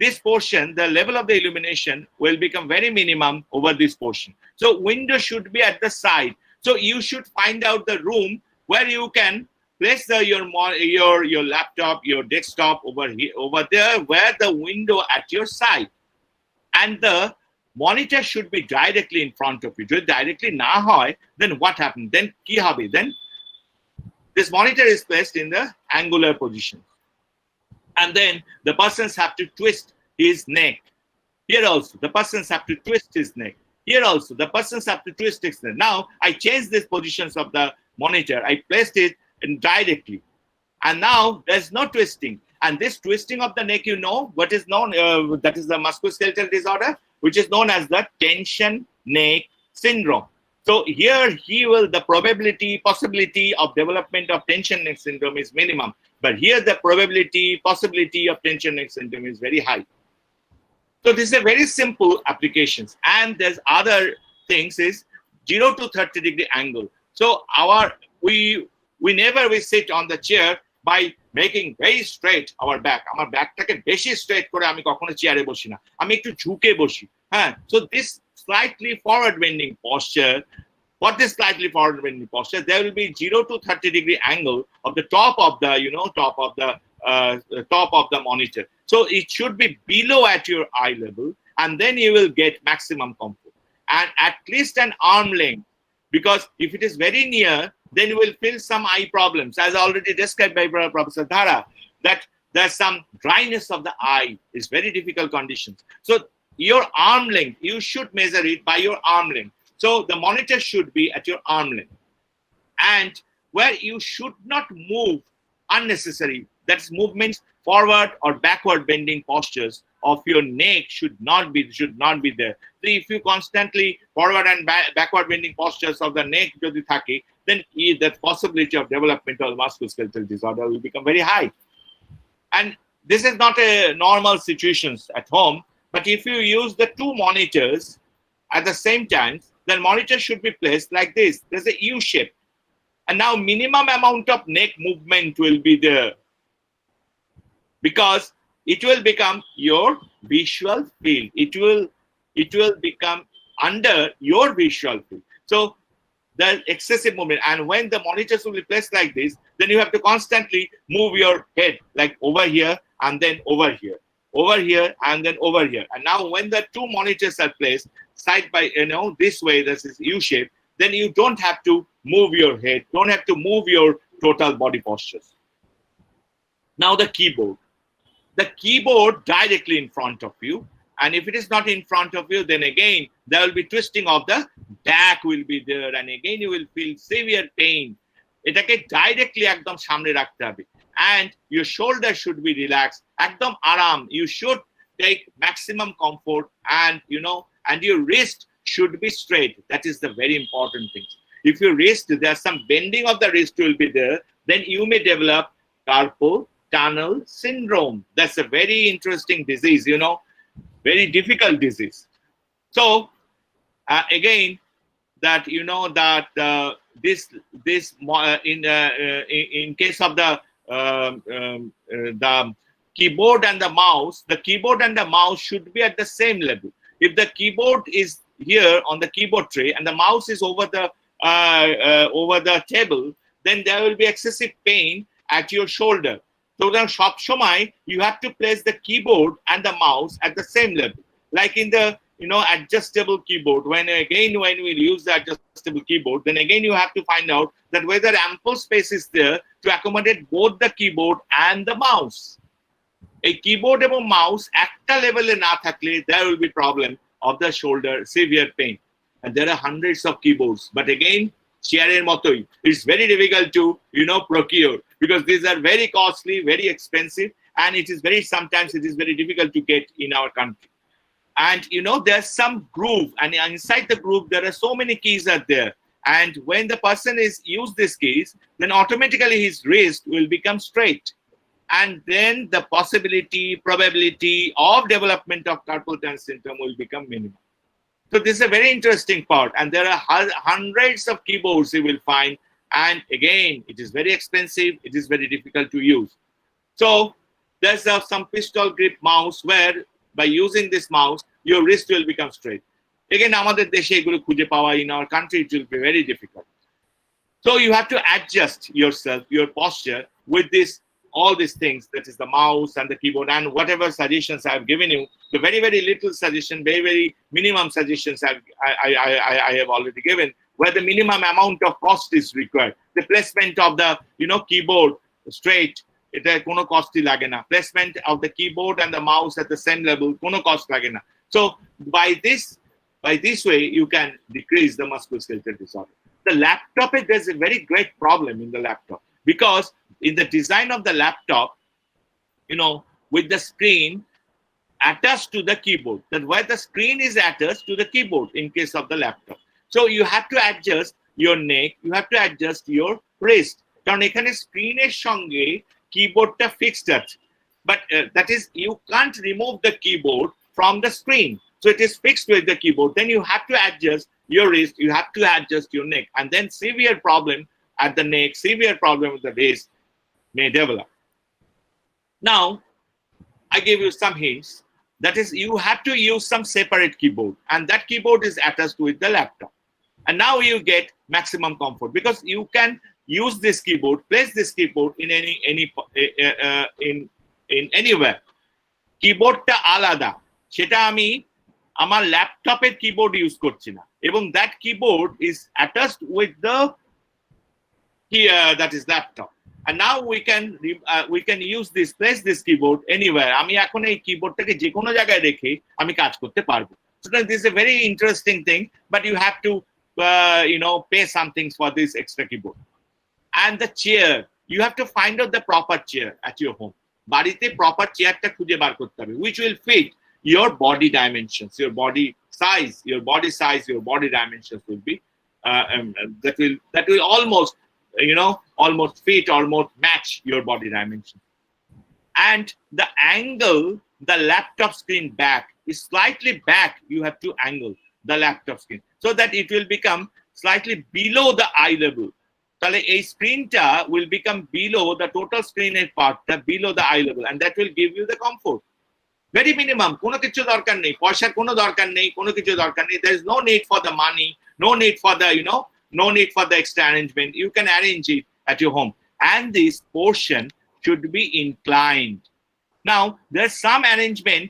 this portion, the level of the illumination will become very minimum over this portion. So window should be at the side. So you should find out the room where you can place your laptop, your desktop over there, where the window at your side, and the monitor should be directly in front of you. If directly na hoy, then what happens? Then ki hobe? Then this monitor is placed in the angular position, and then the persons have to twist his neck. Here also, the persons have to twist his neck. Here also, the persons have to twist his neck. Now, I changed these positions of the monitor. I placed it directly. And now, there's no twisting. And this twisting of the neck, you know, what is known, that is the musculoskeletal disorder, which is known as the tension neck syndrome. So here, the possibility of development of tension neck syndrome is minimum. But here, the possibility of tension neck syndrome is very high. So this is a very simple applications, and there's other things is 0 to 30 degree angle. So we never sit on the chair by making very straight our back. Our backটাকে বেশি straight করে আমি কখনো চেয়ারে বসি না, আমি একটু ঝুঁকে বসি. হ্যাঁ, so this slightly forward bending posture, there will be 0 to 30 degree angle of the top of the monitor. So it should be below at your eye level, and then you will get maximum comfort. And at least an arm length, because if it is very near, then you will feel some eye problems, as already described by Professor Dhara, that there's some dryness of the eye. It's very difficult conditions. So your arm length, you should measure it by your arm length. So the monitor should be at your arm length, and where you should not move unnecessary, that's movements forward or backward bending postures of your neck should not be there. So if you constantly forward and backward bending postures of the neck jodi thake, then the possibility of developmental musculoskeletal disorder will become very high. And this is not a normal situations at home, but if you use the two monitors at the same time, then monitor should be placed like this. There's a U shape, and now minimum amount of neck movement will be there, because it will become your visual field. It will become under your visual field. So the excessive movement, and when the monitors will be placed like this, then you have to constantly move your head, like over here and then over here, and then over here. And now when the two monitors are placed side by, this way, this is U shape, then you don't have to move your head, don't have to move your total body postures. Now the keyboard directly in front of you, and if it is not in front of you, then again there will be twisting of the back will be there, and again you will feel severe pain. এটাকে directly একদম সামনে রাখতে হবে, and your shoulder should be relaxed, একদম আরাম. You should take maximum comfort, and and your wrist should be straight. That is the very important thing. If your wrist, there's some bending of the wrist will be there, then you may develop carpal tunnel syndrome. That's a very interesting disease, very difficult disease. So again, that this in case of the keyboard and the mouse should be at the same level. If the keyboard is here on the keyboard tray and the mouse is over the table, then there will be excessive pain at your shoulder. So then shomai, you have to place the keyboard and the mouse at the same level. Like in the adjustable keyboard, when we use the adjustable keyboard, then again you have to find out that whether ample space is there to accommodate both the keyboard and the mouse. A keyboard and mouse একটা level এ না থাকলে there will be problem of the shoulder, severe pain. And there are hundreds of keyboards, but again চেয়ারের মতোই, it's very difficult to procure, because these are very costly, very expensive, and sometimes it is very difficult to get in our country. And there's some groove, and inside the groove there are so many keys are there, and when the person is use these keys, then automatically his wrist will become straight, and then the probability of development of carpal tunnel syndrome will become minimal. So this is a very interesting part, and there are hundreds of keyboards you will find, and again it is very expensive, it is very difficult to use. So there's some pistol grip mouse where by using this mouse your wrist will become straight. Again আমাদের দেশে এগুলো খুঁজে পাওয়া, in our country it will be very difficult. So you have to adjust yourself, your posture with all these things, that is the mouse and the keyboard, and whatever suggestions I have given you, the very, very little suggestion, very, very minimum suggestions I have already given, where the minimum amount of cost is required. The placement of the keyboard straight, এটা কোনো কষ্টই লাগে না. Placement of the keyboard and the mouse at the same level, কোনো cost লাগে না. So by this way you can decrease the musculoskeletal disorder. The laptop, there's a very great problem in the laptop, because in the design of the laptop, with the screen attached to the keyboard, that where the screen is attached to the keyboard in case of the laptop. So you have to adjust your neck, you have to adjust your wrist. কারণ এখানে স্ক্রিনের সঙ্গে keyboardটা fixed আছে, but that is, you can't remove the keyboard from the screen. So it is fixed with the keyboard. Then you have to adjust your wrist, you have to adjust your neck, and then severe problem at the neck, severe problem with the wrist may develop. Now, I give you some hints. That is, you have to use some separate keyboard, and that keyboard is attached with the laptop. And now you get maximum comfort, because you can use this keyboard, place this keyboard in anywhere. Keyboardটা আলাদা, সেটা আমি আমার ল্যাপটপের keyboard use করছি না, এবং that keyboard is attached with the that is laptop. And now we can use place this keyboard anywhere. আমি এখন এই কিবোর্ডটাকে যে কোনো জায়গায় রেখে আমি কাজ করতে পারবো. So this is a very interesting thing, but you have to pay some things for this extra keyboard. And the chair, you have to find out the proper chair at your home. বাড়িতে proper চেয়ারটা খুঁজে বার করতে হবে, which will fit your body dimensions, your body size, your body dimensions will be that will almost fit, almost match your body dimension. And the angle, the laptop screen back is slightly back. You have to angle the laptop screen so that it will become slightly below the eye level. তাহলে এই স্ক্রিনটা will become below the total screenের পার্টটা, below the eye level, and that will give you the comfort. Very minimum, কোনো কিছু দরকার নেই, পয়সার কোনো দরকার নেই, কোনো কিছু দরকার নেই. There is no need for the money, no need for the no need for the extra arrangement. You can arrange it at your home, and this portion should be inclined. Now there's some arrangement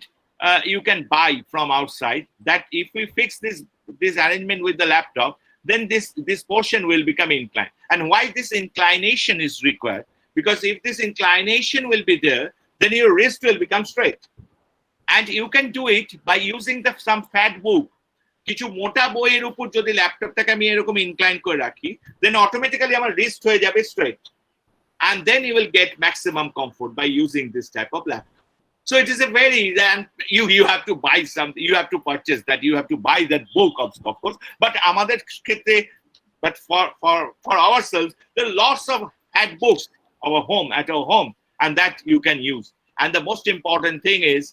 you can buy from outside, that if we fix this arrangement with the laptop, then this portion will become inclined. And why this inclination is required? Because if this inclination will be there, then your wrist will become straight. And you can do it by using some fat book. কিছু মোটা বইয়ের উপর যদি ল্যাপটপটাকে আমি এরকম incline করে রাখি, then automatically আমার wrist হয়ে যাবে straight, and then you will get maximum comfort by using this type of laptop. So it is a very, and you have to buy something, you have to purchase that, you have to buy that book of course, but আমাদের ক্ষেত্রে, but for ourselves, there are lots of handbooks at our home, and that you can use. And the most important thing is,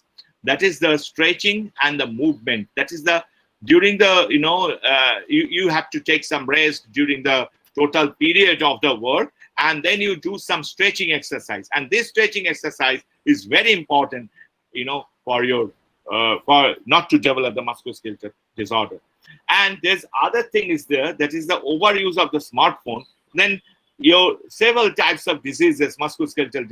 that is the stretching and the movement. That is during the you have to take some rest during the total period of the work, and then you do some stretching exercise, and this stretching exercise is very important for your for not to develop the musculoskeletal disorder. And there's other thing is there, that is the overuse of the smartphone. Then your several types of diseases, musculoskeletal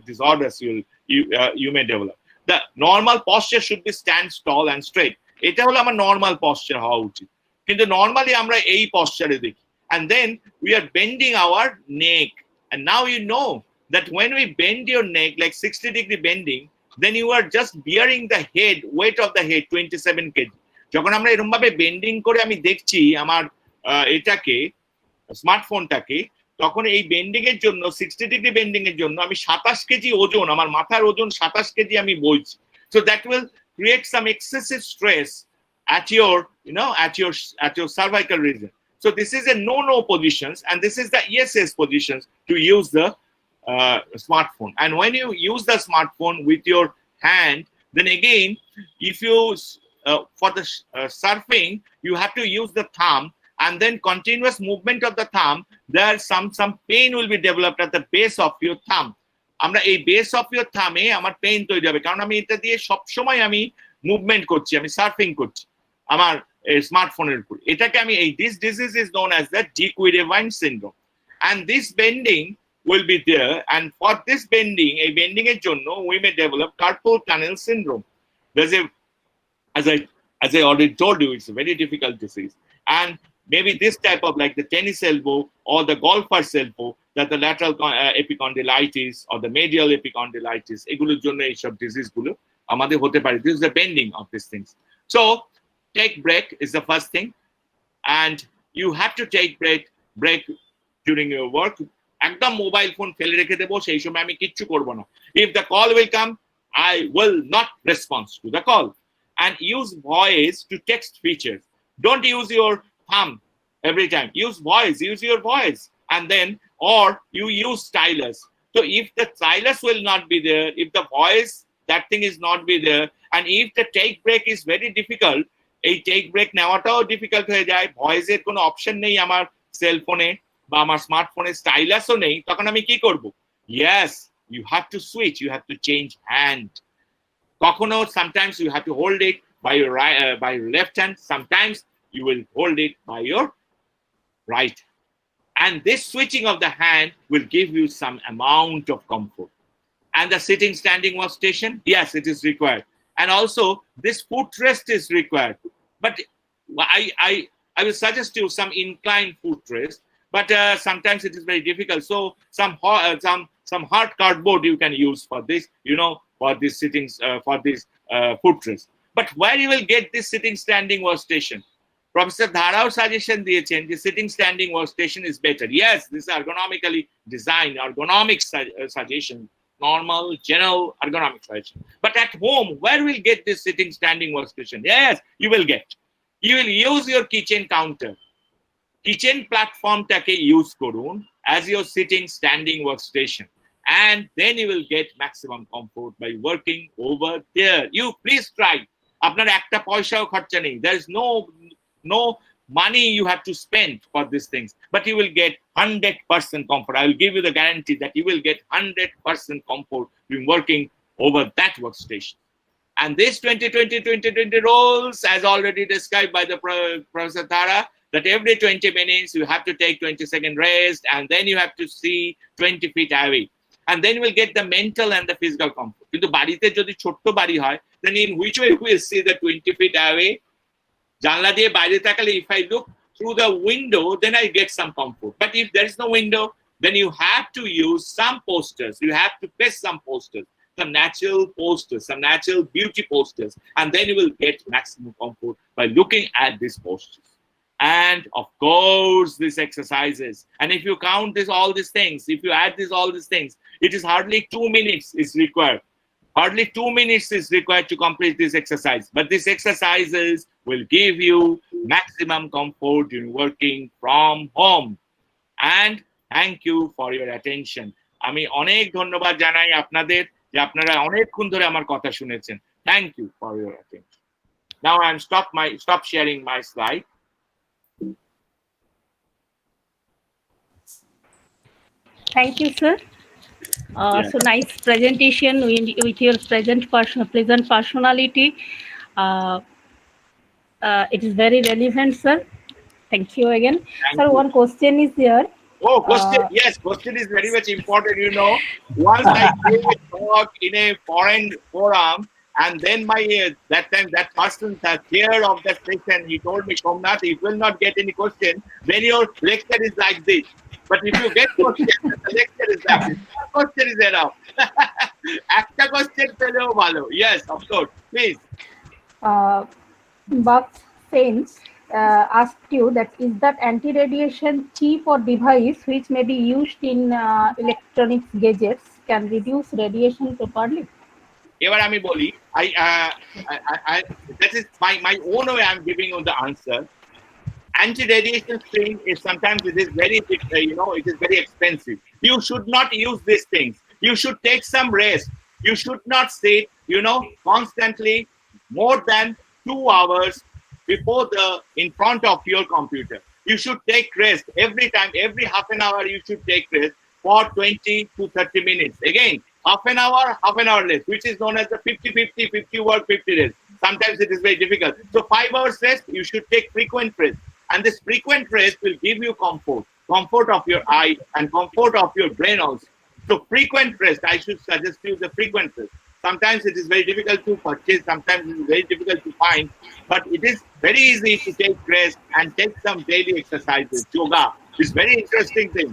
disorders you may develop. The normal posture should be stand tall and straight. এটা হলো আমার normal posture হওয়া উচিত, কিন্তু normally আমরা এই posture দেখি, and then we are bending our neck. And now you know that when we bend your neck like 60-degree bending, then you are just bearing the head, weight of the head 27 kg. যখন আমরা এরকম ভাবে bending করে আমি দেখছি আমার এটাকে স্মার্টফোনটাকে, তখন এই বেন্ডিং এর জন্য 60-degree বেন্ডিং এর জন্য আমি 27 কেজি ওজন, আমার মাথার ওজন 27 কেজি আমি বইছি। So that will create some excessive stress at your, at your cervical region. So this is a no positions, and this is the ESS positions to use the smartphone. And when you use the smartphone with your hand, then again, if you for the surfing, you have to use the thumb, and then continuous movement of the thumb. There some pain will be developed at the base of your thumb. আমরা এই base of your thumb এ আমার pain তৈরি হবে, কারণ আমি এটা দিয়ে সব সময় আমি মুভমেন্ট করছি, আমি সার্ফিং করছি আমার স্মার্টফোনের উপর। এটাকে আমি this disease is known as the de Quervain syndrome, and this bending will be there, and for this bending, এই bending এর জন্য we may develop carpal tunnel syndrome. There's a, as I already told you, it's a very difficult disease, and maybe this type of like the tennis elbow or the golfer's elbow, that the lateral epicondylitis or the medial epicondylitis, এগুলোর জন্য এইসব disease গুলো আমাদের হতে পারে. This is the bending of these things. So take break is the first thing, and you have to take break during your work. একদম mobile phone ফেলে রেখে দেবো, সেই সময় আমি কিচ্ছু করব না. If the call will come, I will not respond to the call. And use voice to text features. Don't use your thumb every time. Use your voice, and then, or you use stylus. So if the stylus will not be there, if the voice, that thing is not be there, and if the take break is very difficult, এই take break নেওয়াটাও difficult হয়ে যায়, ভয়েসের কোনো option নেই আমার সেলফোনে বা আমার স্মার্টফোনে, স্টাইলাসও নেই, তখন আমি কি করব? Yes, you have to switch, you have to change hand. কখনো sometimes you have to hold it by your right, by your left hand, sometimes you will hold it by your right. And this switching of the hand will give you some amount of comfort. And the sitting standing workstation, yes, it is required. And also this footrest is required. But I will suggest you some inclined footrest, but sometimes it is very difficult. So some hard cardboard you can use for this, for this sittings, for this footrest. But where you will get this sitting standing workstation? Professor Dharao suggestion diyechen the sitting standing workstation is better. Yes, this is ergonomically designed, ergonomic suggestion, normal general ergonomic suggestion. But at home, where will get this sitting standing workstation? Yes, you will get. You will use your kitchen counter. Kitchen platform take use korun as your sitting standing workstation, and then you will get maximum comfort by working over there. You please try. আপনার একটা পয়সাও খরচা নেই. There is no money you have to spend for these things, but you will get 100% comfort. I will give you the guarantee that you will get 100% comfort when working over that workstation. And this 2020 rules, as already described by the Professor Thara, that every 20 minutes you have to take 20-second rest, and then you have to see 20 feet away, and then you will get the mental and the physical comfort. কিন্তু বাড়িতে যদি ছোট্ট বাড়ি হয়, then in which way we will see the 20 feet away? জানলা দিয়ে বাইরে তাকালে, if I look through the window, then I get some comfort. But if there is no window, then you have to use some posters. You have to press some posters, some natural posters, some natural beauty posters, and then you will get maximum comfort by looking at these posters. And of course, these exercises. And if you count all these things, if you add all these things, it is hardly 2 minutes is required. Hardly 2 minutes is required to complete this exercise. But these exercises will give you maximum comfort in working from home. And thank you for your attention. আমি অনেক ধন্যবাদ জানাই আপনাদের যে আপনারা অনেকক্ষণ ধরে আমার কথা শুনেছেন. Thank you for your attention. Now I am stop sharing my slide. Thank you, sir. So nice presentation with your pleasant personality. It is very relevant, sir. Thank you again. Sir, you. one question is there. Oh, question. Yes, question is very much important. Once I gave a talk in a foreign forum, and then that time that person, the chair of the session, he told me, Somnath, if you will not get any question, then your lecture is like this. But if you get question, the lecture is like this. Question is enough. একটা question পেলেও ভালো. Yes, of course. Please. Buck Sainz asked you that is that anti-radiation chip or device which may be used in electronics gadgets can reduce radiation properly? এবার আমি বলি, that is my own way I'm giving you the answer. Anti-radiation screen is sometimes it is very, it is very expensive. You should not use these things. You should take some rest. You should not sit, constantly more than 2 hours in front of your computer. You should take rest every time, every half an hour. You should take rest for 20 to 30 minutes. Again, half an hour less, which is known as the 50-50, 50 work, 50 rest. Sometimes it is very difficult. So 5 hours rest, you should take frequent rest. And this frequent rest will give you comfort of your eye and comfort of your brain also. So frequent rest, I should suggest you the frequent rest. Sometimes it is very difficult to purchase, sometimes it is very difficult to find, but it is very easy to take rest and take some daily exercises. Yoga is very interesting thing.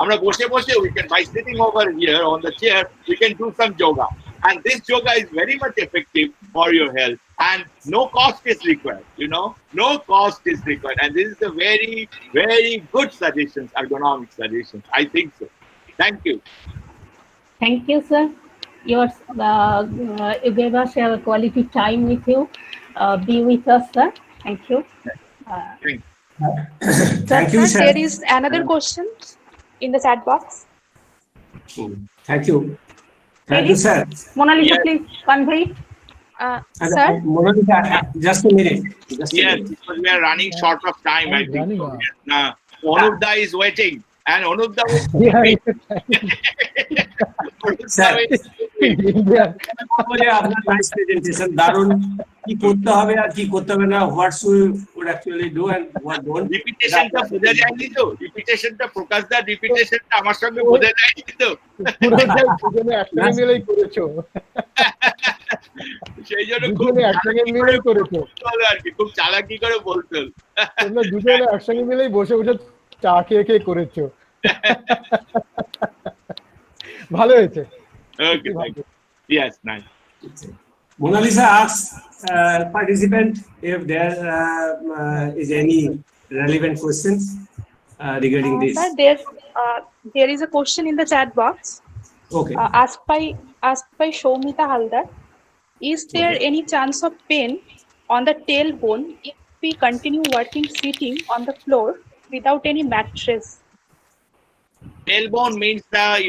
আমরা বসে বসে we can, by sitting over here on the chair, we can do some yoga. And this yoga is very much effective for your health. And no cost is required, no cost is required. And this is a very, very good suggestions, ergonomic suggestions. I think so. Thank you. Thank you, sir. You gave us a quality time with you. Be with us, sir. Thank you. Thank you. Thank you, sir. There is another question in the chat box. Thank you. Thank you, sir. Mona Lisa, Yes. please convey it. Sir, Monalisa, just a minute. Yes, because we are running short of time, I think. running So, out. Onubda is waiting. And Onubda will Sir. আপনার nice presentation, দারুণ। কি করতে হবে আর কি করতে হবে না, what's we would actually do and what don't. রিপিটেশনটা বোঝা যায়নি তো, রিপিটেশনটা প্রকাশদার রিপিটেশনটা আমার সঙ্গে বোঝা যায়নি তো, পুরোটাই দুজনে একসঙ্গে মিলেই করেছো। সেই জন্য খুব দুজনে একসঙ্গে মিলেই করেছো। আর কি খুব চালাকি করে বলতো। তোমরা দুজনে একসঙ্গে মিলেই বসে বসে চা খেয়ে করেছো। ভালো হয়েছে। Okay, thank you. Yes, nice. Mona Lisa asks participant if there is any relevant questions regarding this. sir, there is a question in the chat box Okay. asked by Shomita Haldar. Is there any chance of pain on the tailbone if we continue working sitting on the floor without any mattress? Tailbone means that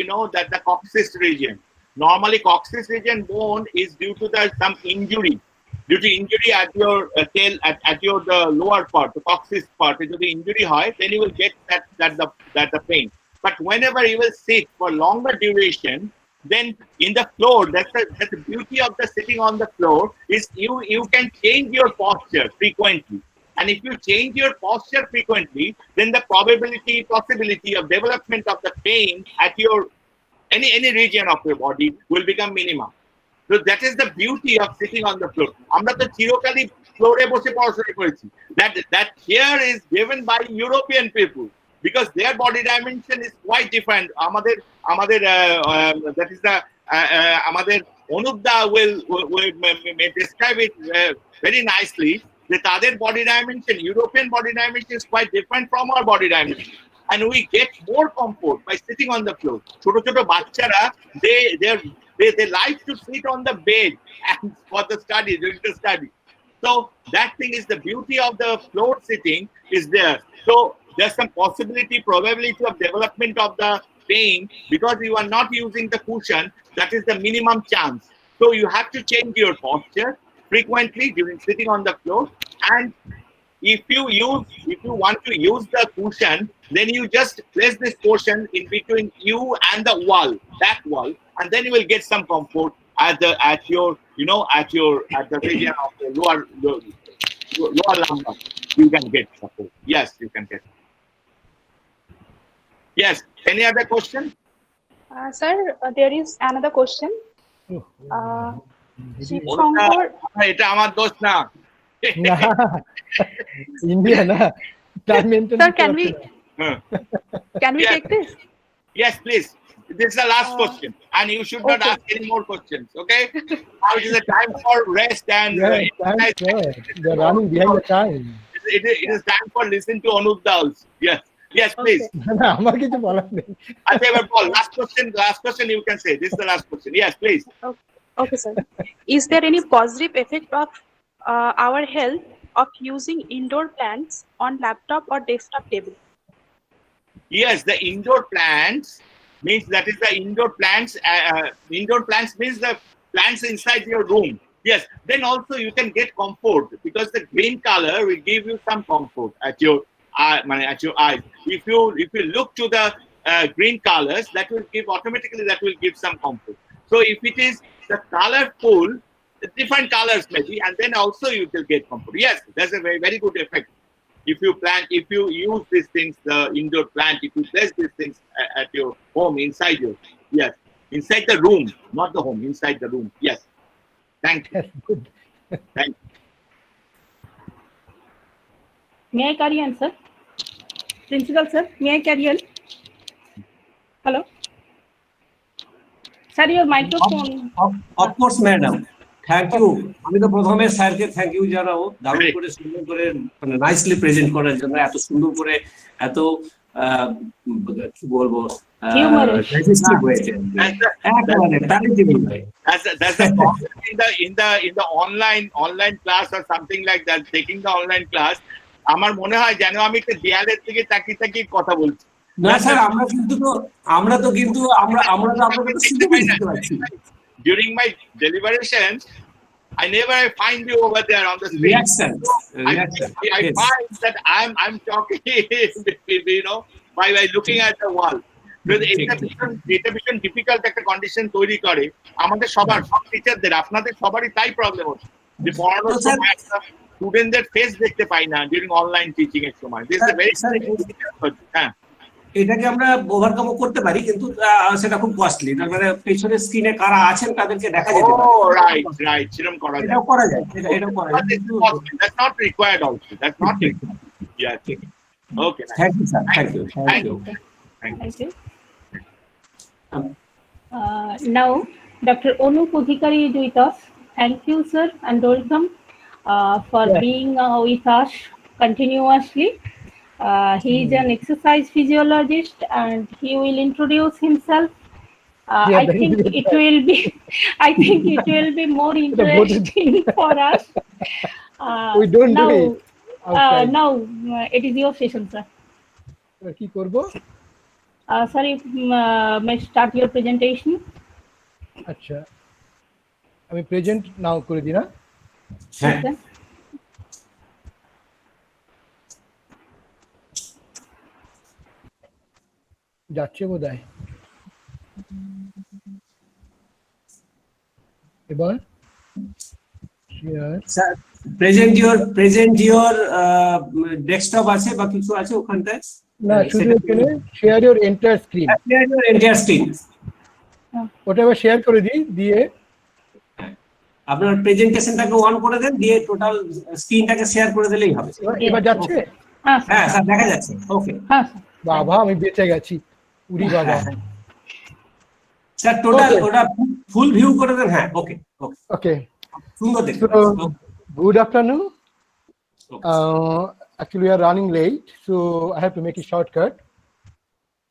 the coccyx region. Normally, coccyx region bone is due to some injury. Due to injury at your tail, at your the lower part, the coccyx part. If the injury high, then you will get that the pain. But whenever you will sit for longer duration, then in the floor, that's the beauty of the sitting on the floor is you can change your posture frequently. And if you change your posture frequently, then the possibility of development of the pain at your any region of your body will become minimum. So that is the beauty of sitting on the floor. আমরা তো চিরকালই ফ্লোরে বসে পড়াশোনা করেছি। That here is given by European people because their body dimension is quite different. আমাদের that is the আমাদের Onubda will describe it very nicely. That তাদের body dimension, European body dimension is quite different from our body dimension. And we get more comfort by sitting on the floor. Choto choto bachchara, they like to sit on the bed and for the study, during the study. So that thing is the beauty of the floor sitting is there. So there's some probability of development of the pain because you are not using the cushion. That is the minimum chance. So you have to change your posture frequently during sitting on the floor. And if you want to use the cushion, then you just place this portion in between you and the wall, that wall, and then you will get some comfort at the region of the lower lumbar. You can get support. Yes, you can get. Yes. Any other question? Sir, there is another question. Shiv Shankar, এটা আমার দোষ না। India না time maintain sir, can we Yes. take this? Yes, please. This is the last question, and you should not Okay. ask any more questions. Okay? Now it is a time for rest and they're running behind the time. it is time for listen to Anudda also. Yes. Yes, please. না আমার কিছু বলার নেই Okay, but Paul, last question you can say. This is the last question. Yes, please. Okay, sir. Is there any positive effect of our health of using indoor plants on laptop or desktop table? Yes, the indoor plants means that is the indoor plants. Indoor plants means the plants inside your room. Yes, then also you can get comfort because the green color will give you some comfort at your eyes. If you look to the green colors, that will give some comfort. So if it is the colorful, different colors maybe, and then also you will get comfort. Yes, that's a very, very good effect. If you use these things, the indoor plant, if you place these things at your home, inside the room, not the home, inside the room. Yes. Thank you. Good. Thank you. May I carry on, sir? Principal, sir, may I carry on? Hello? Sir, your microphone. Of course, madam. Thank you. আমি তো প্রথমে স্যারকে thank you জানাবো দারুণ করে সুন্দর করে মানে নাইসলি প্রেজেন্ট করার জন্য, এত সুন্দর করে এত কি বলবো digestive হয়েছে। একেবারে palatable হয়। That's the problem in the online class or something like that. Taking the online class, আমার মনে হয় যেন আমি একটা দেয়ালের দিকে তাকিয়ে কথা বলছি। না স্যার, আমরা তো আপনাদের শুনতে পাচ্ছি। During my deliberations, I never find you over there on the screen. Reaction. I find that I'm talking, by looking at the wall. এটা ভীষণ ডিফিকাল্ট একটা কন্ডিশন তৈরি করে আমাদের সব টিচারদের, আপনাদের সবারই তাই প্রবলেম হচ্ছে যে পড়ানোর সময় একটা স্টুডেন্টদের ফেস দেখতে পাই না ডিউরিং অনলাইন টিচিং এর সময়। দিস ইজ ভেরি হ্যাঁ, এটাকে আমরা ওভারকামও করতে পারি, কিন্তু সেটা খুব কস্টলি। তার মানে পেছনের স্ক্রিনে কারা আছেন তাদেরকে দেখা যেতে পারে। রাইট, সেরকম করা যায়। এটাও করা যায়, এটাও করা যায়। That's not required also. That's not required. Yeah, ঠিক। Okay. Thank you, sir. Thank you. Thank you. Now, Dr. Onu Pudhikari is with us. Thank you, sir, and welcome for being with us continuously. He is an exercise physiologist, and he will introduce himself. I think it will be more interesting for us. We don't now, do it outside. Now it is your session, sir. কি করব? Sir, you may start your presentation. আচ্ছা, আমি present নাও করে দিই না? হ্যাঁ। Sir. যাচ্ছে বোধহয় এবার স্যার, প্রেজেন্ট ইওর ডেস্কটপ আছে বা কিছু আছে ওখানটায়? না, শুধু এখানে share your entire screen, entire screen ওটা এবার শেয়ার করে দিই, দিয়ে আপনার প্রেজেন্টেশনটাকে অন করে দেন, দিয়ে টোটাল স্ক্রিনটাকে শেয়ার করে দিলেই হবে। এবার যাচ্ছে? হ্যাঁ স্যার, দেখা যাচ্ছে। ওকে, হ্যাঁ বাবা আমি বেঁচে গেছি, উড়ি বাবা। স্যার টোটাল ওটা ফুল ভিউ করে দেন। হ্যাঁ, ওকে ওকে ওকে, সুন্দর দেখতে। good afternoon. Actually we are running late, so I have to make a shortcut.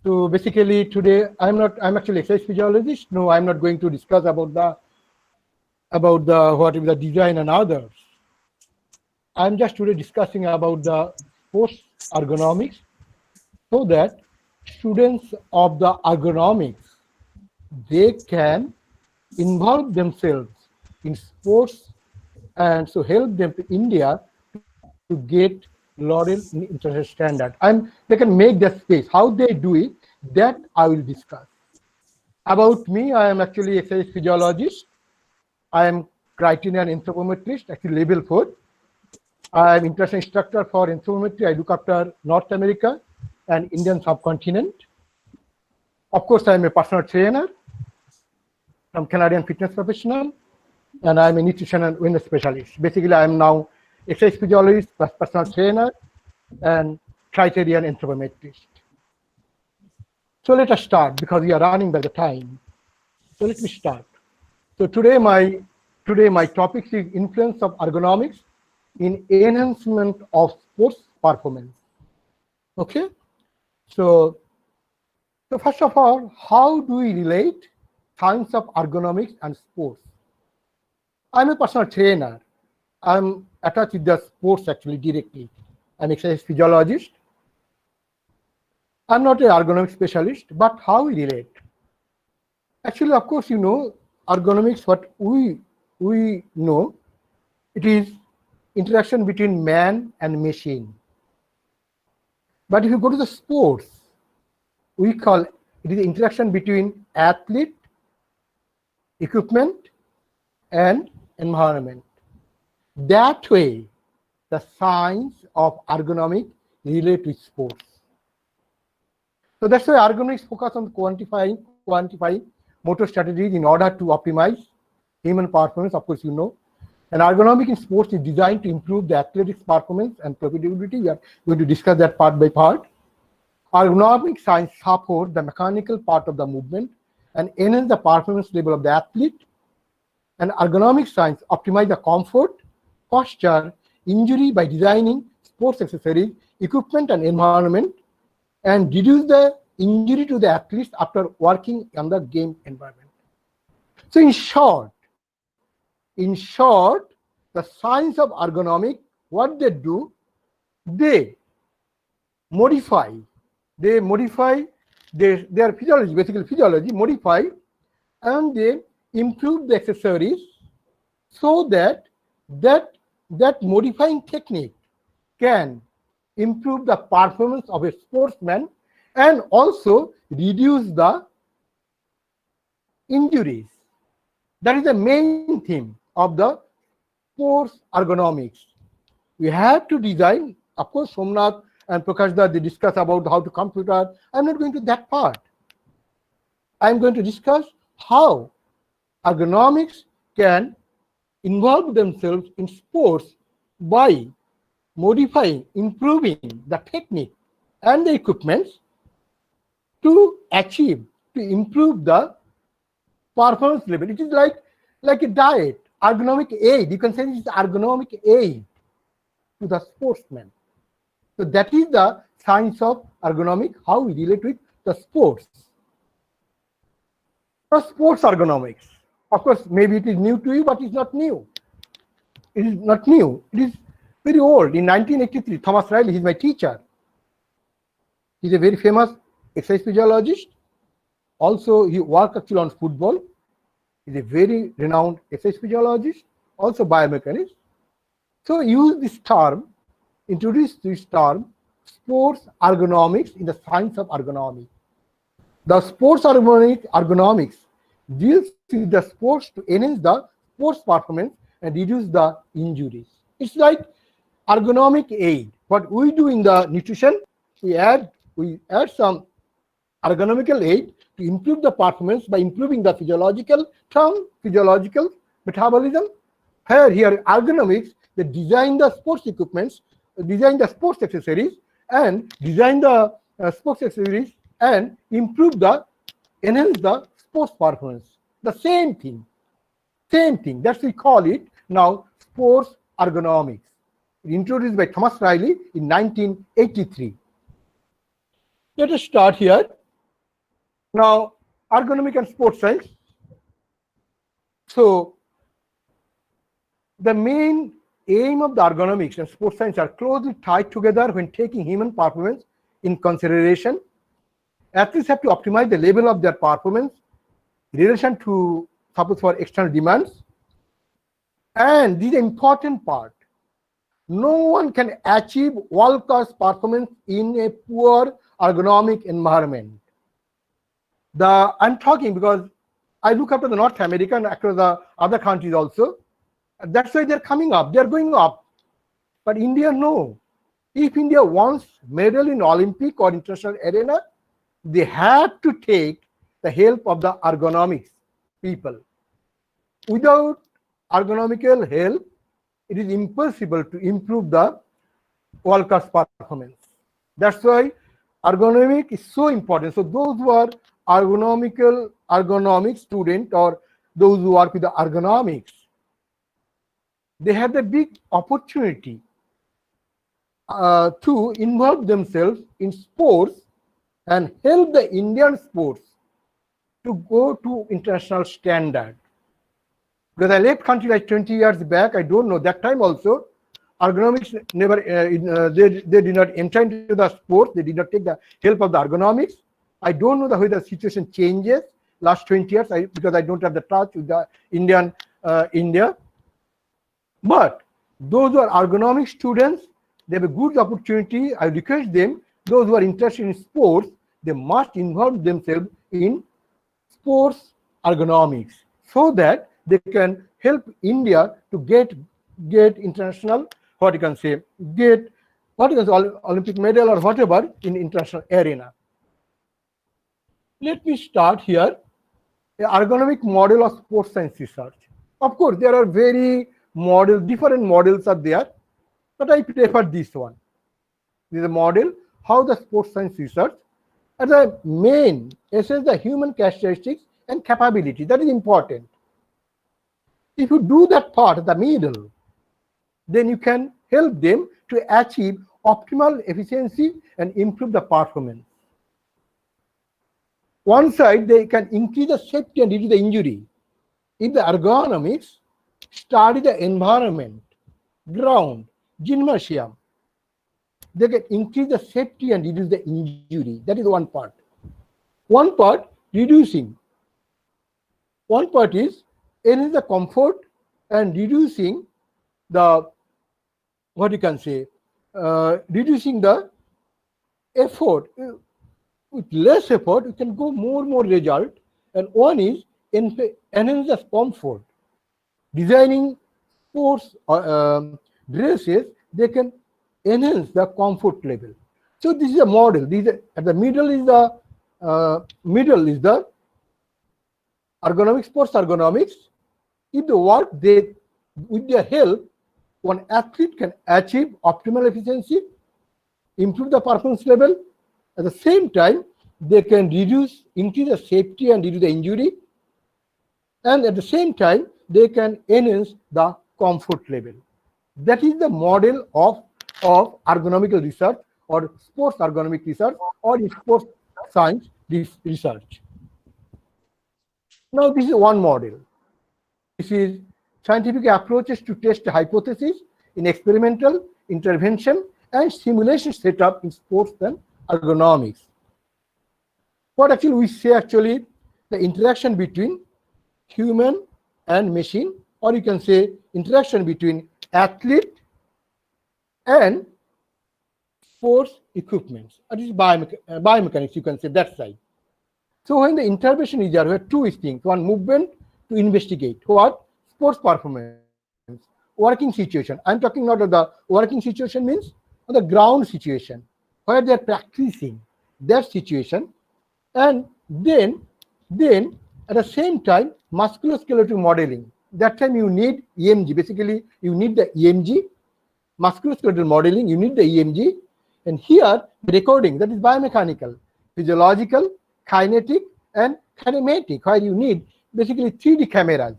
So basically today I'm actually exercise physiologist. No, I'm not going to discuss about the what is the design and others. I'm just today discussing about the sports ergonomics, so that students of the ergonomics, they can involve themselves in sports and so help them to India to get L'Oreal International Standard. They can make that space. How they do it, that I will discuss. About me, I am actually exercise physiologist. I am criterion anthropometrist, actually level 4. I am international instructor for anthropometry. I look after North America and Indian subcontinent. Of course, I am a personal trainer. I'm Canadian fitness professional, and I'm a nutrition and wellness specialist. Basically, I am now exercise physiologist, plus personal trainer, and criterion anthropometrist. So let us start because we are running by the time. So let me start. So today my topic is influence of ergonomics in enhancement of sports performance. Okay. So first of all, how do we relate science of ergonomics and sports? I'm a personal trainer. I'm attached with the sports actually directly. I'm an exercise physiologist. I'm not an ergonomic specialist, but how we relate? Actually, of course, you know, ergonomics, what we know, it is interaction between man and machine. But if you go to the sports, we call it is interaction between athlete, equipment, and environment. That way, the science of ergonomics relate with sports. So that's why ergonomics focus on quantifying motor strategies in order to optimize human performance. Of course, you know, and ergonomics in sports is designed to improve the athletics performance and profitability. We are going to discuss that part by part. Ergonomic science supports the mechanical part of the movement and enhance the performance level of the athlete. And ergonomic science optimize the comfort, posture, injury by designing sports accessories, equipment, and environment, and reduce the injury to the athletes after working on the game environment. So in short, the science of ergonomics, what they do, they modify their physiology, basically physiology, modify, and they improve the accessories so that modifying technique can improve the performance of a sportsman and also reduce the injuries. That is the main theme of the sports ergonomics. We have to design, of course, Somnath and Prakash, they discuss about how to computer. I'm not going to that part. I'm going to discuss how ergonomics can involve themselves in sports by modifying, improving the technique and the equipments to improve the performance level. It is like a diet, ergonomic aid. You can say it is ergonomic aid to the sportsman. So that is the science of ergonomics, how we relate with the sports. So sports ergonomics. Of course, maybe it is new to you, but it's not new. It is not new. It is very old. In 1983, Thomas Riley, he's my teacher. He's a very famous exercise physiologist. Also, he worked actually on football. He's a very renowned exercise physiologist, also biomechanist. So introduced this term, sports ergonomics in the science of ergonomics. The sports ergonomics deals with the sports to enhance the sports performance and reduce the injuries. It's like ergonomic aid. What we do in the nutrition, we add some ergonomical aid to improve the performance by improving the physiological metabolism. Here ergonomics, they design the sports equipments, design the sports accessories, and enhance the sports performance. The same thing. That's we call it now sports ergonomics. Introduced by Thomas Riley in 1983. Let us start here. Now, ergonomic and sports science. So, the main aim of the ergonomics and sports science are closely tied together when taking human performance in consideration. Athletes have to optimize the level of their performance in relation to, suppose, for external demands. And this is an important part. No one can achieve world-class performance in a poor ergonomic environment. I'm talking because I look after the North America and across the other countries also. That's why they're coming up, they're going up. But India, no. If India wants medal in Olympic or international arena, they have to take the help of the ergonomics people. Without ergonomical help, it is impossible to improve the world-class performance. That's why ergonomic is so important. So those who are ergonomic student or those who work with the ergonomics, they have the big opportunity to involve themselves in sports and help the Indian sports to go to international standard. Because I left country like 20 years back, I don't know, that time also, ergonomics never, they did not enter into the sport, they did not take the help of the ergonomics. I don't know the way the situation changes last 20 years because I don't have the touch with the India. But those who are ergonomic students, they have a good opportunity. I request them, those who are interested in sports, they must involve themselves in sports ergonomics so that they can help India to get international, get Olympic medal or whatever in international arena. Let me start here, an ergonomic model of sports science research. Of course, there are different models are there, but I prefer this one. This is a model, how the sports science research as a main assess the human characteristics and capability. That is important. If you do that part at the middle, then you can help them to achieve optimal efficiency and improve the performance. One side, they can increase the safety and reduce the injury. If the ergonomics study the environment, ground, gymnasium, they can increase the safety and reduce the injury. That is one part. One part, reducing. One part is enhance the comfort and reducing the, reducing the effort. With less effort, you can go more result. And one is enhance the comfort. Designing sports dresses, they can enhance the comfort level. So this is a model. At the middle is the ergonomics, sports ergonomics. If the work with their help, one athlete can achieve optimal efficiency, improve the performance level. At the same time, they can increase the safety and reduce the injury. And at the same time, they can enhance the comfort level. That is the model of ergonomical research or sports ergonomic research or sports science research. Now, this is one model. This is scientific approaches to test hypotheses in experimental intervention and simulation setup in sports and ergonomics. What actually we say the interaction between human and machine, or you can say interaction between athlete and sports equipments. That is biomechanics, you can say that side. So when the intervention is there, we have two things. One, movement to investigate what? Sports performance, working situation. I'm talking not of the working situation means on the ground situation, where they're practicing that situation. And then at the same time, musculoskeletal modeling. That time you need EMG. Basically, you need the EMG, musculoskeletal modeling, you need the EMG. And here, recording, that is biomechanical, physiological, kinetic, and kinematic, where you need basically 3D cameras.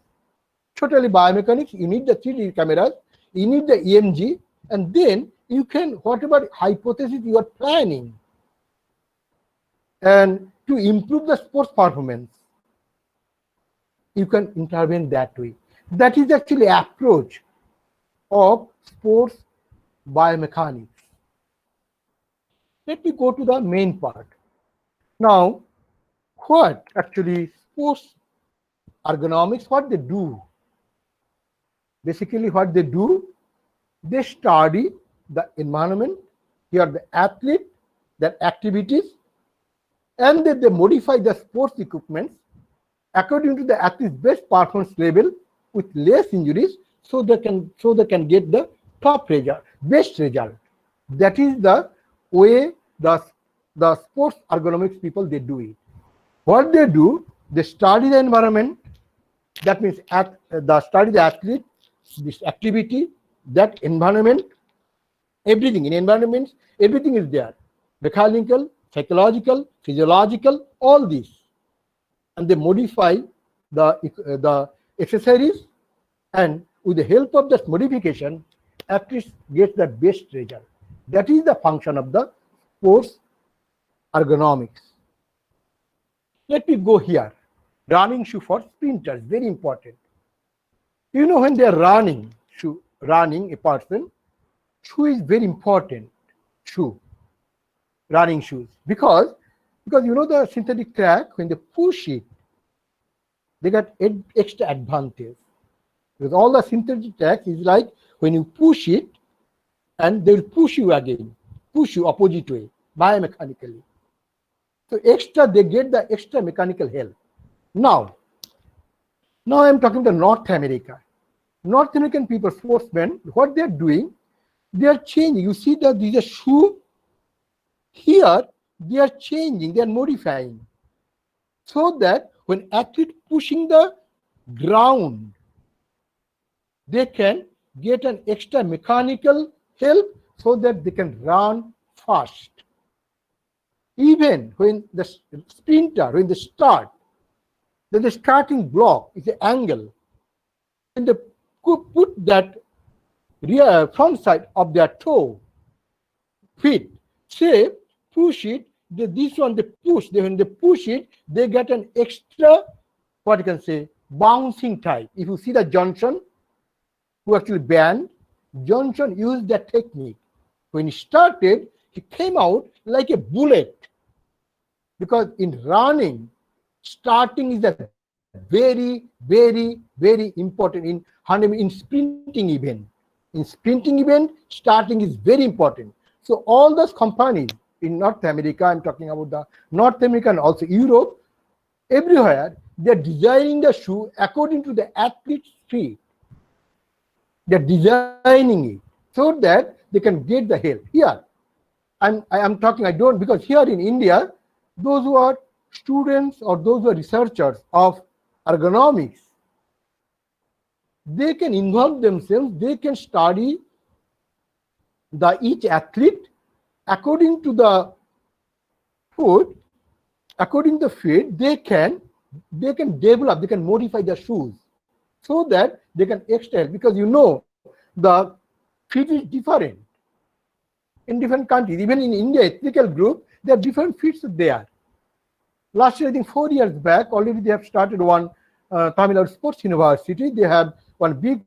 Totally biomechanics, you need the 3D cameras, you need the EMG, and then you can, whatever hypothesis you are planning, and to improve the sports performance, you can intervene that way. That is actually approach of sports biomechanics. Let me go to the main part. Now, what actually sports ergonomics, what they do? Basically what they do, They study the environment, here the athlete, their activities, and then they modify the sports equipment according to the athlete's best performance level with less injuries, so they can get the top result, best result. That is the way the sports ergonomics people they do it. What they do, they study the environment. That means study the athlete, this activity, that environment, everything in environments, everything is there. Mechanical, psychological, physiological, all these. And they modify the exercises, and with the help of that modification, athletes get the best result. That is the function of the sports ergonomics. Let me go here. Running shoe for sprinters, very important. You know, when they are running a person, shoe is very important. Running shoes, because you know the synthetic track, when they push it, they got extra advantage. Because all the synthetic track is like when you push it, and they will push you again, push you opposite way, biomechanically. So they get the extra mechanical help. Now I'm talking to North America. North American people, sportsmen, what they're doing, they are changing. You see that these are shoe. Here, they are changing, they are modifying, so that when athlete pushing the ground, they can get an extra mechanical help so that they can run fast. Even when the sprinter, when they start, then the starting block is an angle. When they put that rear front side of their toe, feet, say, push it, this one they push, when they push it, they get an extra, what you can say, bouncing type. If you see the Johnson, who actually banned, Johnson used that technique. When he started, he came out like a bullet. Because in running, starting is a very, very, very important in sprinting event. In sprinting event, starting is very important. So all those companies in North America, I'm talking about the North America and also Europe, everywhere, they're designing the shoe according to the athlete's feet. They're designing it so that they can get the help. Here, I'm talking, because here in India, those who are students or those who are researchers of ergonomics, they can involve themselves, they can study each athlete according to the foot, according to the feet, they can develop, they can modify the shoes so that they can extend, because you know the feet is different in different countries. Even in India, ethnical group, there are different feet there. Last year, I think 4 years back, already they have started one Tamil Nadu Sports University. They have one big,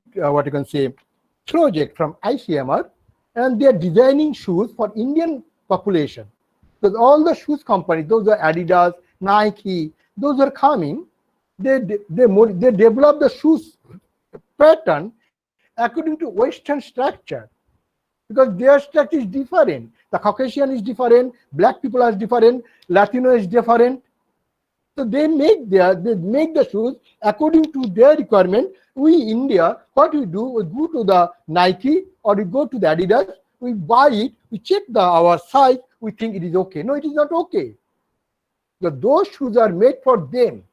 project from ICMR, and they are designing shoes for Indian population. Because all the shoes companies, those are Adidas, Nike, those are coming, they develop the shoes pattern according to Western structure. Because their structure is different. The Caucasian is different, black people are different, Latino is different. So they make the shoes according to their requirement. We India, what we do, we go to the Nike or we go to the Adidas, we buy it, we check our size, we think it is okay. No, it is not okay. Because those shoes are made for them,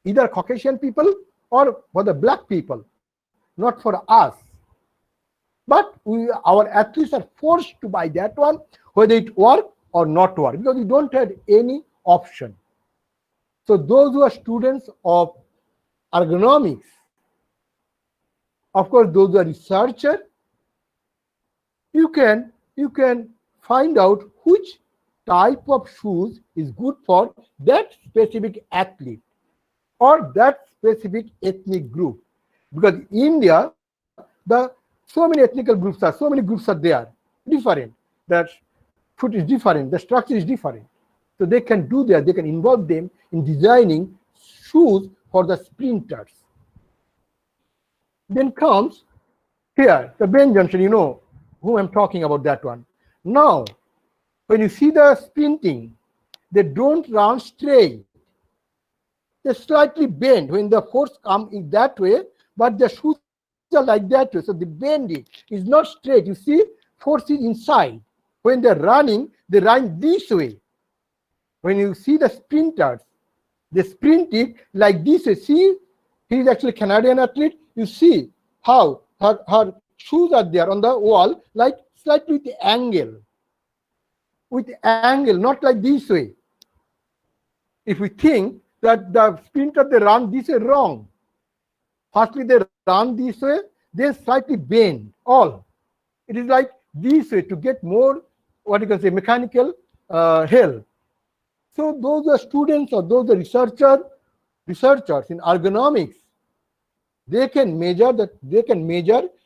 either Caucasian people or for the black people, not for us. But our athletes are forced to buy that one, whether it work or not work, because we don't have any option. So those who are students of ergonomics, of course, those who are researchers, you can find out which type of shoes is good for that specific athlete or that specific ethnic group. Because in India, so many ethnic groups are there, different. That foot is different, the structure is different. So they can do that, they can involve them in designing shoes for the sprinters. Then comes Here, the Ben Johnson, you know who I'm talking about, that one. Now, when you see the sprinting, they don't run straight. They slightly bend when the force comes in that way, but the shoes are like that way. So they bend it. It's not straight. You see, force is inside. When they're running, they run this way. When you see the sprinters, they sprint it like this way. See, he's actually a Canadian athlete. You see how her shoes are there on the wall, like slightly with the angle. With the angle, not like this way. If we think that the sprinter, they run this way, wrong. Firstly, they run this way, then slightly bend, all. It is like this way to get more, what you can say, mechanical help. So those are students or those are researchers in ergonomics. They can measure that.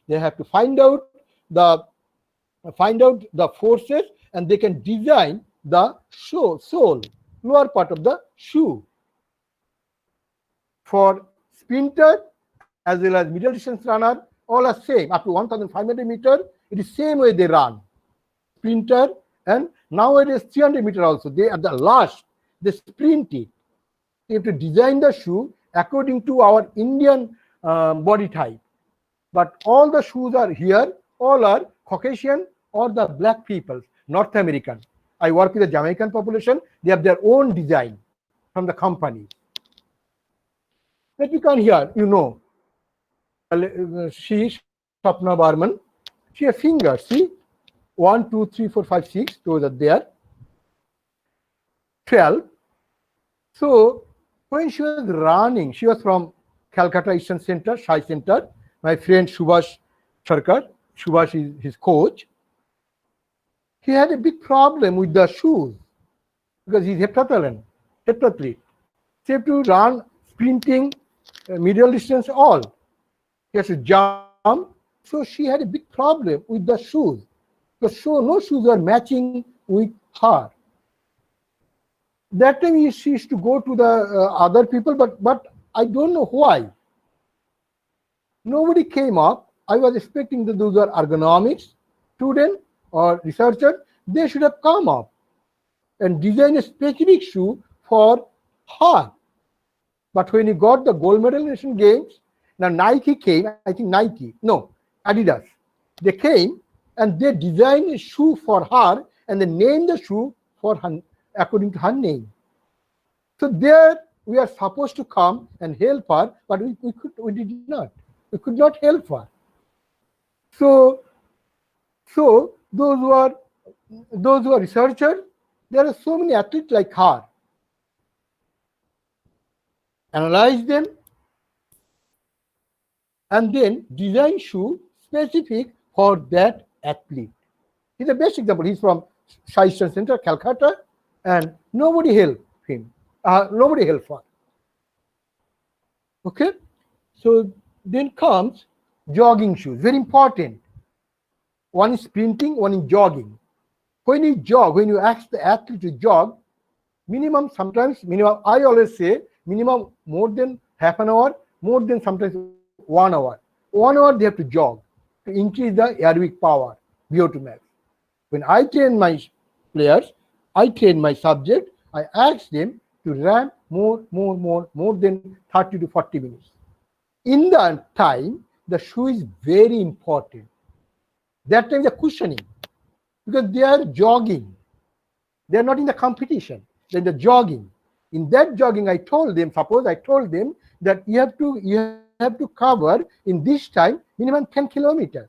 They have to find out the forces, and they can design the sole, lower part of the shoe. For sprinter as well as middle distance runner, all are same. Up to 1,500 meters, it is same way they run. Sprinter, and nowadays 300 meters also, they at the last, they sprint it. You have to design the shoe according to our Indian body type. But all the shoes are here, all are Caucasian or the black people, North American. I work with the Jamaican population. They have their own design from the company. That you can hear, you know. She, Swapna Barman, she has fingers, see? 1, 2, 3, 4, 5, 6, those are there. 12. So when she was running, she was from Calcutta Eastern Center, Shai Center. My friend Subhash Sarkar, Subhash is his coach. He had a big problem with the shoes because he's heptathlete. He had to run, sprinting, middle distance, all. He has to jump. So she had a big problem with the shoes. Because no shoes are matching with her. That time she used to go to the other people, but I don't know why. Nobody came up. I was expecting that those are ergonomics student or researcher. They should have come up and designed a specific shoe for her. But when he got the gold medal in Asian Games, now Nike came, I think Adidas. They came and they designed a shoe for her and they named the shoe for her according to her name. So there we are supposed to come and help her, but we did not. We could not help her. So those who are researchers, there are so many athletes like her. Analyze them and then design shoe specific for that athlete. He's the best example. He's from Shai Center, Calcutta, and nobody helped him. Nobody helped her. Okay, so then comes jogging shoes. Very important. One is sprinting, one is jogging. When you jog, when you ask the athlete to jog, minimum, I always say minimum more than half an hour, more than sometimes 1 hour. 1 hour they have to jog to increase the aerobic power, VO2 max. When I train my players, I train my subject, I ask them to run more than 30 to 40 minutes. In that time, the shoe is very important. That time the cushioning, because they are jogging. They are not in the competition. They're in the jogging. In that jogging, suppose I told them that you have to cover in this time minimum 10 kilometers.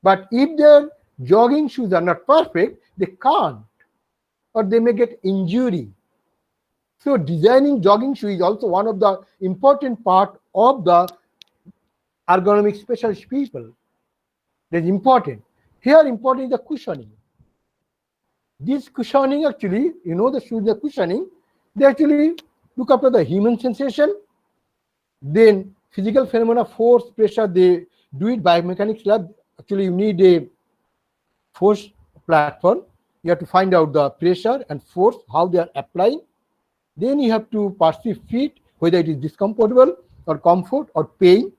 But if their jogging shoes are not perfect, they can't, or they may get injury. So designing jogging shoe is also one of the important part of the ergonomic specialist people. That's important. Here important is the cushioning. This cushioning actually, the shoes, the cushioning, they actually look after the human sensation, then physical phenomena, force, pressure, they do it biomechanics lab. Actually, you need a force platform. You have to find out the pressure and force, how they are applying. Then you have to perceive fit, whether it is discomfortable or comfort or pain.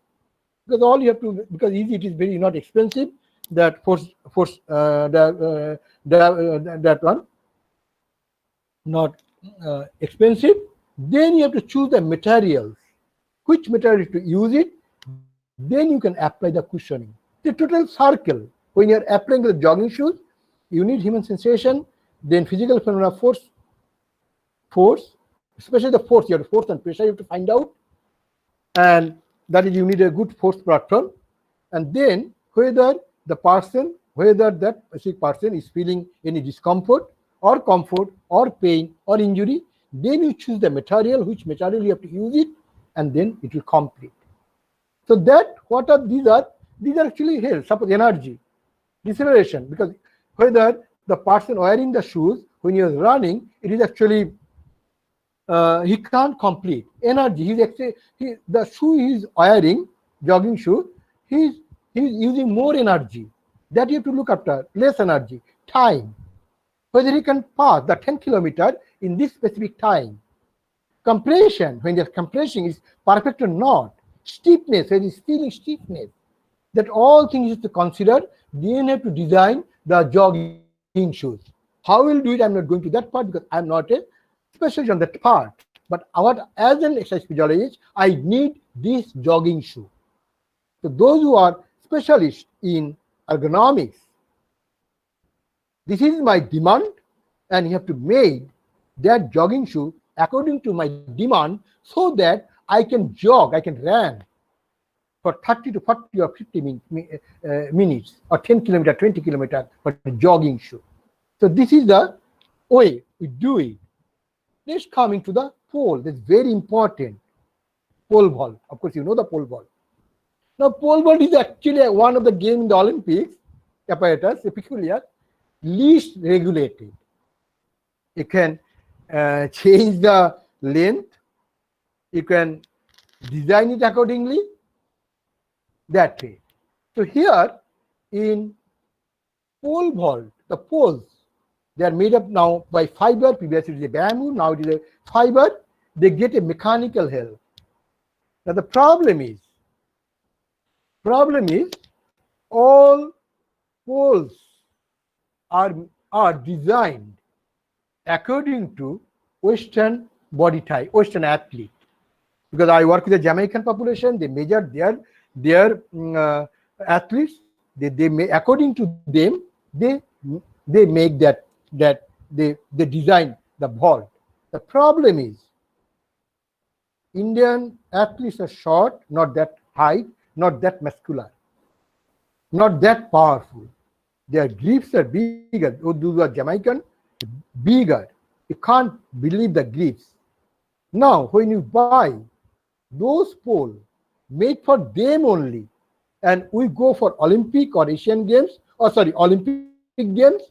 because all you have to, because easy, it is very not expensive. That that one not expensive. Then you have to choose the materials, which material to use it. Then you can apply the cushioning. The total circle. When you are applying the jogging shoes, you need human sensation, then physical phenomena, force, especially the force. You have force and pressure. You have to find out, and that is you need a good force platform, and then whether that specific person is feeling any discomfort or comfort or pain or injury, then you choose the material, which material you have to use it, and then it will complete. So that what are these are actually health, suppose energy, deceleration, because whether the person wearing the shoes when he is running, it is actually he can't complete energy. He's actually the shoe he is wearing, jogging shoe, he's using more energy. That you have to look after, less energy, time. Whether he can pass the 10 kilometers in this specific time. Compression, when the compression is perfect or not. Stiffness, when he's feeling stiffness. That all things is to consider. Then have to design the jogging shoes. How we'll do it, I'm not going to that part because I'm not a specialist on that part. But as an exercise physiologist, I need this jogging shoe. So those who are specialists in ergonomics, this is my demand, and you have to make that jogging shoe according to my demand so that I can jog, I can run for 30 to 40 or 50 minutes or 10 kilometers, 20 kilometers for a jogging shoe. So this is the way we do it. Next, coming to the pole, that's very important. Pole vault. Of course, you know the pole vault. Now, pole vault is actually one of the games in the Olympics apparatus, a peculiar, least regulated. You can change the length, you can design it accordingly, that way. So here in pole vault, the poles, they are made up now by fiber. Previously it is a bamboo, now it is a fiber. They get a mechanical help. Now the problem is all poles are designed according to Western body type, Western athlete. Because I work with the Jamaican population, they measure their athletes. They may, according to them, they make they design the vault. The problem is Indian athletes are short, not that height, not that muscular, not that powerful. Their grips are bigger. Those are Jamaican, bigger. You can't believe the grips. Now, when you buy those poles made for them only, and we go for Olympic or Asian Games, Olympic Games,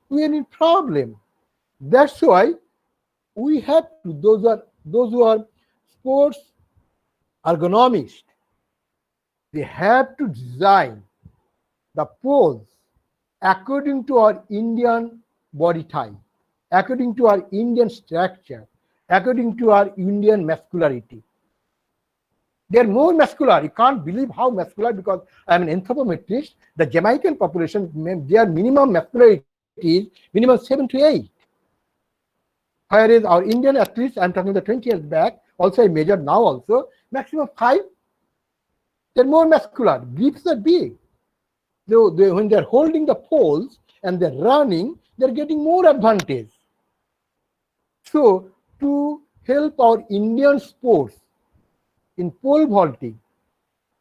we are in problem. That's why we have to, those who are sports ergonomists, they have to design the poles according to our Indian body type, according to our Indian structure, according to our Indian muscularity. They're more muscular. You can't believe how muscular, because I'm an anthropometrist. The Jamaican population, their minimum muscularity is minimum 7 to 8. Whereas our Indian athletes, I'm talking the 20 years back, also I measured now also, maximum 5. They're more muscular. Grips are big. So when they're holding the poles and they're running, they're getting more advantage. So to help our Indian sports in pole vaulting,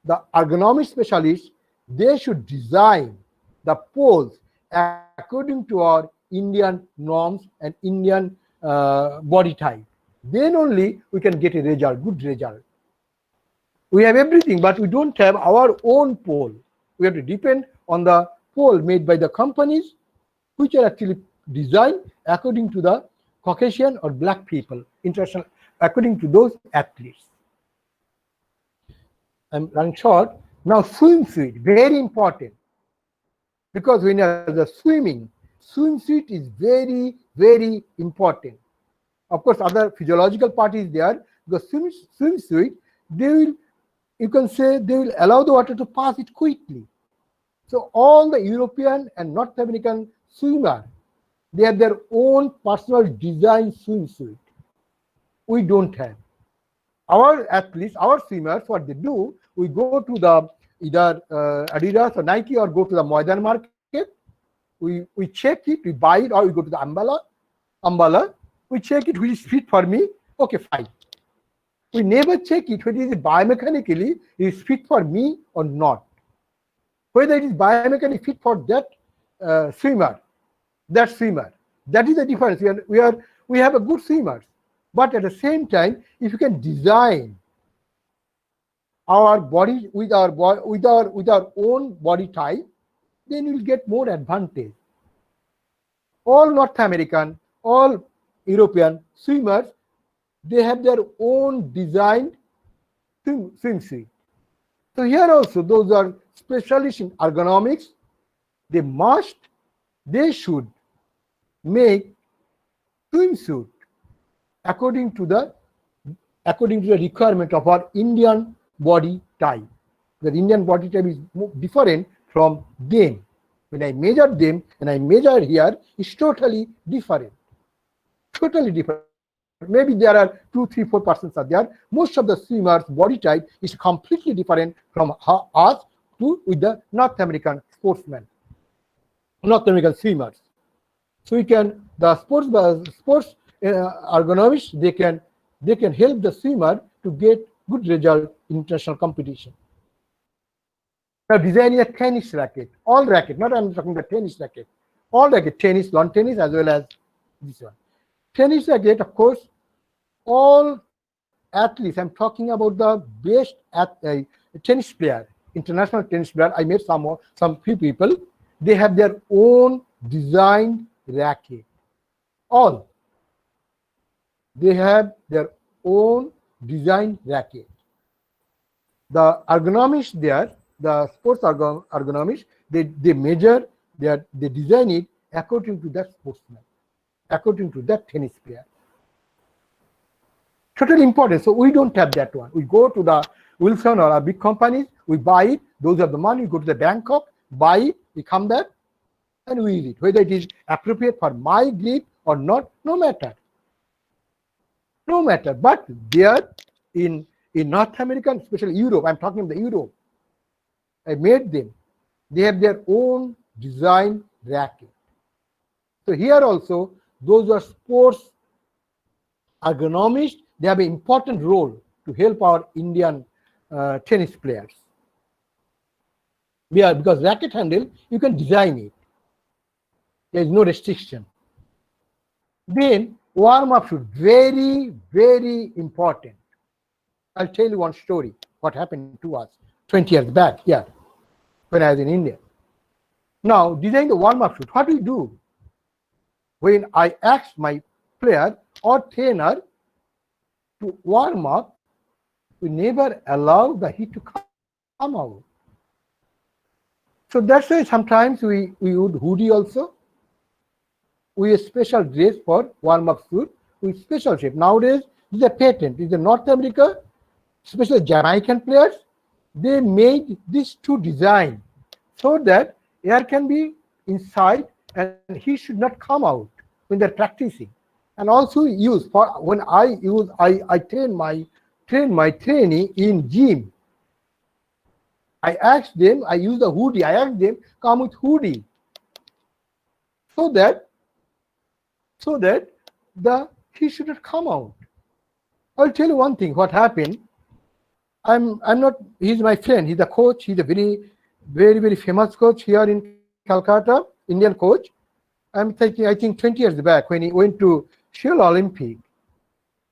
the ergonomic specialists, they should design the poles according to our Indian norms and Indian body type. Then only we can get a result, good result. We have everything, but we don't have our own pole. We have to depend on the pole made by the companies, which are actually designed according to the Caucasian or black people, international, according to those athletes. I'm running short. Now, swimsuit, very important. Because when you're swimming, swimsuit is very, very important. Of course, other physiological part is there. The swimsuit, they will you can say they will allow the water to pass it quickly. So all the European and North American swimmer, they have their own personal design swimsuit. We don't have. Our athletes, our swimmers, what they do, we go to the either Adidas or Nike or go to the Moidan market. We check it, we buy it, or we go to the Ambala. We check it, which is fit for me. Okay, fine. We never check it whether it is biomechanically it is fit for me or not. Whether it is biomechanically fit for that swimmer. That is the difference. We have a good swimmers, but at the same time, if you can design our body with our own body type, then you will get more advantage. All North American, all European swimmers, they have their own designed swimsuit. So here also, those are specialists in ergonomics. They should make swimsuit according to the requirement of our Indian body type. The Indian body type is different from them. When I measure them and I measure here, it's totally different. Totally different. Maybe there are 2, 3, 4% are there. Most of the swimmers' body type is completely different from us with the North American sportsmen, North American swimmers. So the sports ergonomists, they can help the swimmer to get good result in international competition. Now designing a tennis racket, all racket, not I'm talking about tennis racket, all racket, tennis, lawn tennis as well as this one. Tennis racket, of course, all athletes, I'm talking about the best tennis player, international tennis player. I met some few people, they have their own designed racket. All. They have their own designed racket. The ergonomists there, the sports ergonomists, they measure, they design it according to that sportsman, according to that tennis player. Totally important. So we don't have that one. We go to the Wilson or a big companies, we buy it, those have the money, we go to the Bangkok, buy it, we come back and we use it. Whether it is appropriate for my grip or not, no matter. No matter. But there in North America, especially Europe, I'm talking about Europe, I made them. They have their own design racket. So here also, those are sports ergonomists, they have an important role to help our Indian tennis players. Because racket handle, you can design it. There is no restriction. Then warm-up should very, very important. I'll tell you one story, what happened to us 20 years back here when I was in India. Now, design the warm-up shoot. What do we do? When I ask my player or trainer to warm up, we never allow the heat to come out. So that's why sometimes we would hoodie also. We have special dress for warm-up suit with special shape. Nowadays, this is a patent. This is North America, especially Jamaican players, they made these two design so that air can be inside and he should not come out when they're practicing. And also use for when I train my trainee in gym. I ask them, I use the hoodie, I ask them, come with hoodie. So that he should not come out. I'll tell you one thing, what happened. He's my friend, he's a coach, he's a very, very, very famous coach here in Calcutta, Indian coach. I'm thinking, I think 20 years back when he went to Seoul Olympic,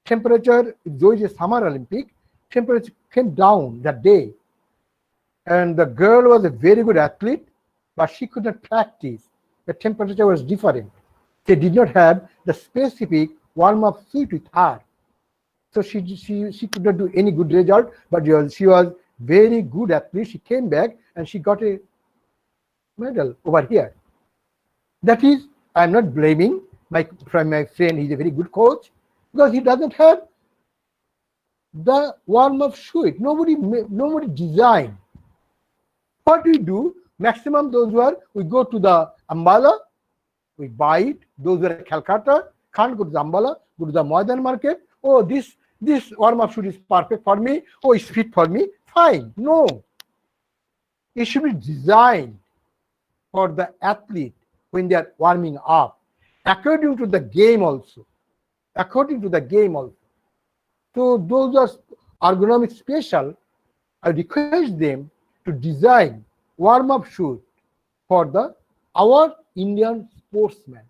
temperature, though it's a summer Olympic, temperature came down that day. And the girl was a very good athlete, but she could not practice. The temperature was different. They did not have the specific warm-up suit with her. So she could not do any good result, but she was very good athlete. She came back and she got a medal over here. That is, I'm not blaming my friend, he's a very good coach, because he doesn't have the warm-up shoe. Nobody designed. What we do, maximum those who are, we go to the Ambala, we buy it. Those who are at Calcutta can't go to the Ambala, go to the modern market. Oh, this warm-up shoe is perfect for me. Oh, it's fit for me. Fine. No. It should be designed for the athlete when they are warming up, according to the game also. According to the game also. So those are ergonomic special. I request them to design warm-up shoes for our Indian sportsmen.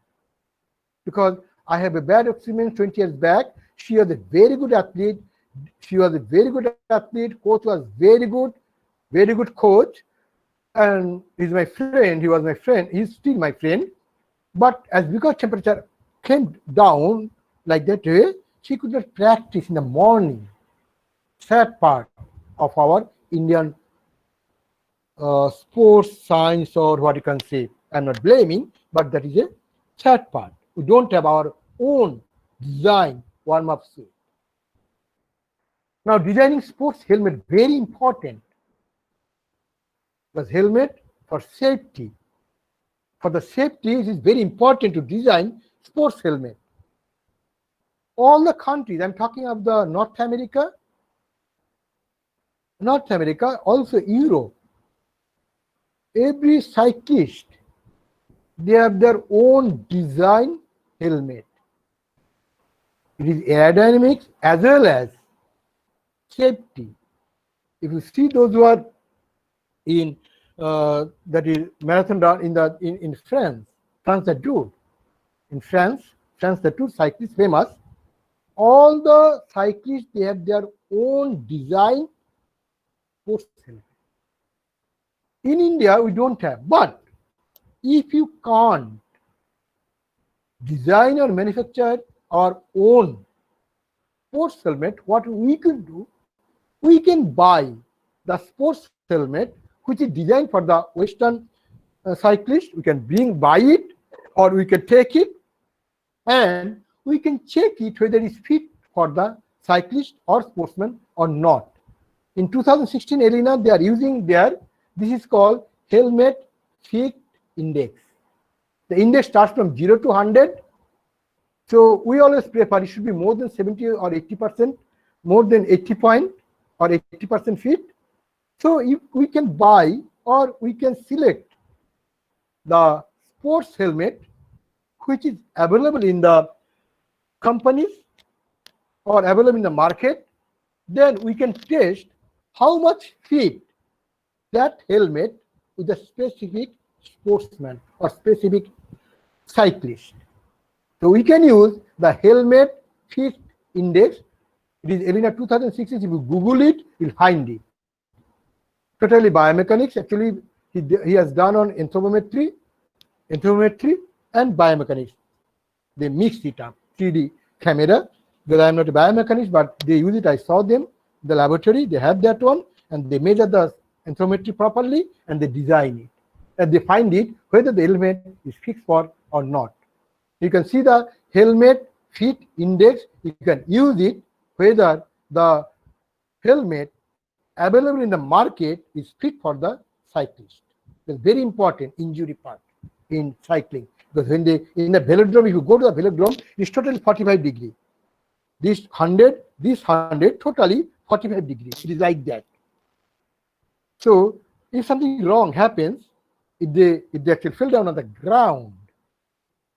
Because I have a bad experience 20 years back. She was a very good athlete. Coach was very good coach. And he's my friend. He was my friend. He's still my friend. But because temperature came down like that way, she could not practice in the morning. Sad part of our Indian sports science, or what you can say. I'm not blaming, but that is a sad part. We don't have our own design warm-up suit. Now, designing sports helmet, very important. Because helmet for safety. For the safety, it is very important to design sports helmet. All the countries, I'm talking of the North America, also Europe. Every cyclist, they have their own design helmet. It is aerodynamics as well as safety. If you see those who are in that is marathon run in France the Tour. In France the Tour cyclists famous. All the cyclists, they have their own design sports helmet. In India, we don't have. But if you can't design or manufacture our own sports helmet, what we can do, we can buy the sports helmet which is designed for the Western cyclist. We can buy it, or we can take it, and we can check it whether it's fit for the cyclist or sportsman or not. In 2016 arena, they are using this is called helmet fit index. The index starts from 0 to 100. So we always prefer it should be more than 70 or 80%, more than 80 point or 80% fit. So if we can buy or we can select the sports helmet which is available in the companies or available in the market, then we can test how much fit that helmet with a specific sportsman or specific cyclist. So we can use the helmet fit index. It is Arena 2016. If you Google it, you'll find it. Totally biomechanics. Actually, he has done on anthropometry and biomechanics. They mixed it up. 3D camera. Because I'm not a biomechanist, but they use it. I saw them. The laboratory, they have that one, and they measure the anthropometry properly, and they design it. And they find it whether the helmet is fixed for or not. You can see the helmet fit index. You can use it whether the helmet available in the market is fit for the cyclist. It's very important injury part in cycling, because when they in the velodrome, if you go to the velodrome, it's totally 45 degrees. This 100, totally 45 degrees. It is like that. So if something wrong happens, if they actually fell down on the ground,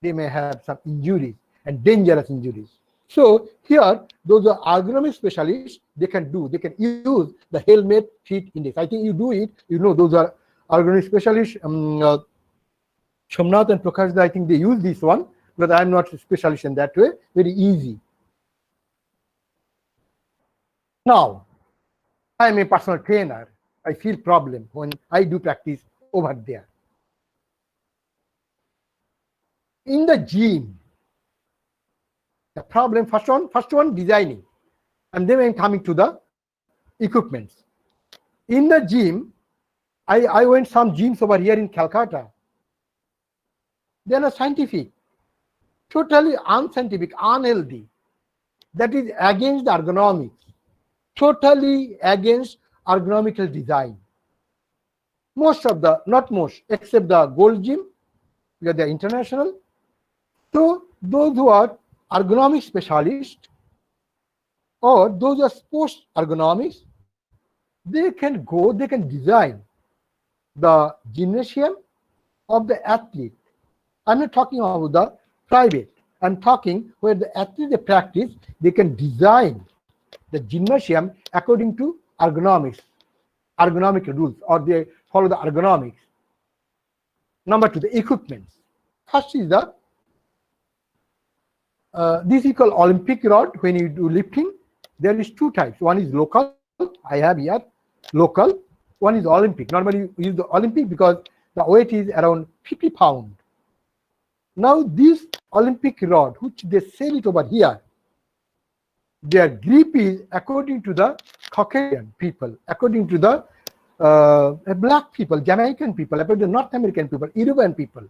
they may have some injuries and dangerous injuries. So here, those are ergonomic specialists. They can use the helmet fit index. I think you do it. You know, those are ergonomic specialists. Shomnath and Prakash, I think they use this one, but I'm not a specialist in that way. Very easy. Now, I'm a personal trainer. I feel problem when I do practice over there. In the gym, the problem, first one designing, and then I'm coming to the equipments. In the gym, I went some gyms over here in Calcutta. They are not scientific, totally unscientific, unhealthy. That is against the ergonomics. totally against ergonomical design. Most of the, not most, except the Gold Gym, because they are international. So those who are ergonomic specialists or those who are sports ergonomics, they can go, they can design the gymnasium of the athlete. I'm not talking about the private. I'm talking where the athlete they practice, they can design the gymnasium according to ergonomics, ergonomic rules, or they follow the ergonomics. Number two, the equipments. First is the this is called Olympic rod. When you do lifting, there is two types. One is local. I have here local. One is Olympic. Normally we use the Olympic because the weight is around 50 pounds. Now this Olympic rod, which they sell it over here, their grip is according to the Caucasian people, according to the black people, Jamaican people, according to the North American people, European people,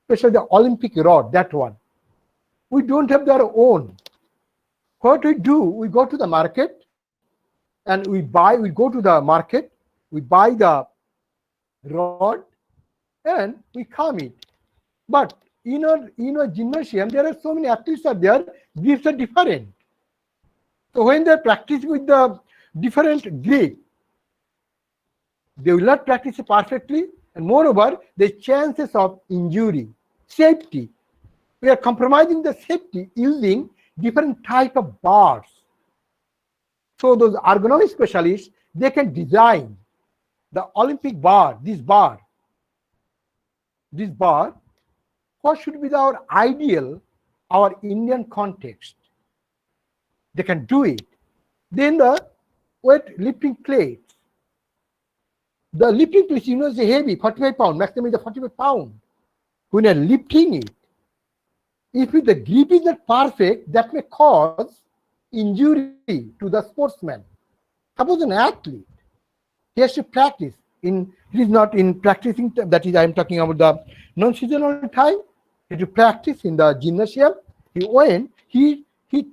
especially the Olympic rod, that one. We don't have their own. What we do, we go to the market and we go to the market, we buy the rod and we come it. But in a gymnasium, there are so many athletes are there, grips are different. So when they practice with the different grip, they will not practice it perfectly, and moreover, the chances of injury, safety, we are compromising the safety using different type of bars. So those ergonomic specialists, they can design the Olympic bar, this bar, what should be our ideal, our Indian context. They can do it. Then the weight lifting plates. The lifting plates, you know, is heavy, 45 pounds, maximum is 45 pounds. When you're lifting it, if the grip is not perfect, that may cause injury to the sportsman. Suppose an athlete, he has to practice. He is not in practicing, that is, I am talking about the non-seasonal time. He had to practice in the gymnasium. He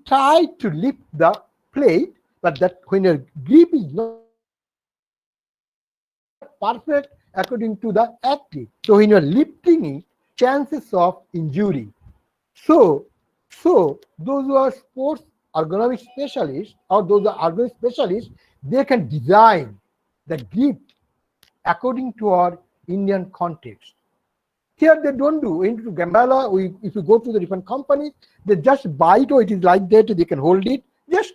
tried to lift the plate, but that when your grip is not perfect according to the athlete, so when you are lifting it, chances of injury. So those who are sports ergonomic specialists or those who are ergonomic specialists, they can design the grip according to our Indian context. Here they don't do. Into Gambala, if you go to the different companies, they just buy it or it is like that, they can hold it. Just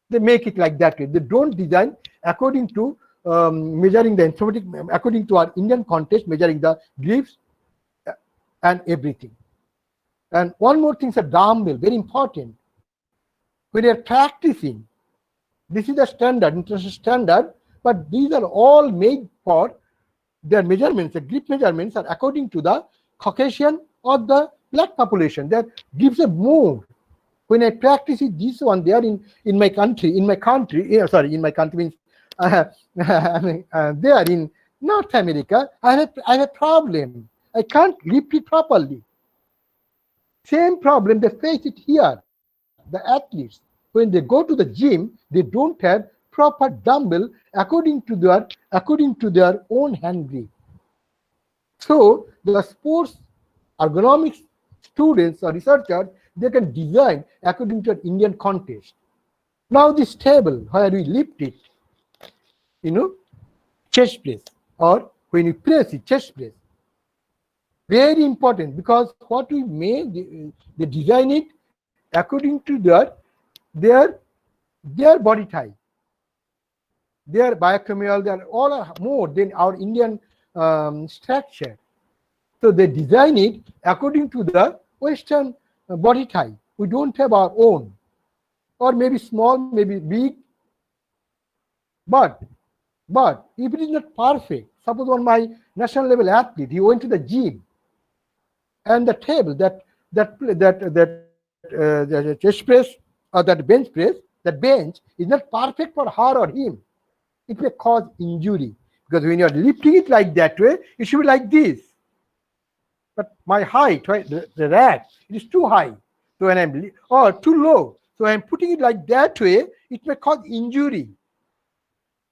they make it like that way. They don't design according to measuring the informatic, according to our Indian context, measuring the grips and everything. And one more thing is a dumbbell, very important. When you are practicing, this is the standard, international standard, but these are all made for their measurements. The grip measurements are according to the Caucasian or the black population. That gives a move. When I practice it, this one there in my country means there in North America, I have a problem. I can't lift it properly. Same problem, they face it here. The athletes, when they go to the gym, they don't have proper dumbbell according to their own hand grip. So the sports ergonomics students or researchers, they can design according to an Indian context. Now this table, where we lift it, chest press, or when you press it, chest press. Very important, because what we made, they design it according to their body type, their biochemical, they are all more than our Indian structure. So they design it according to the Western body type. We don't have our own, or maybe small, maybe big. But if it is not perfect, suppose on my national level athlete, he went to the gym, and the table, that chest press or that bench press, that bench is not perfect for her or him. It may cause injury, because when you are lifting it like that way, it should be like this. But my height, right, the rack, it is too high. So when or too low. So I'm putting it like that way, it may cause injury.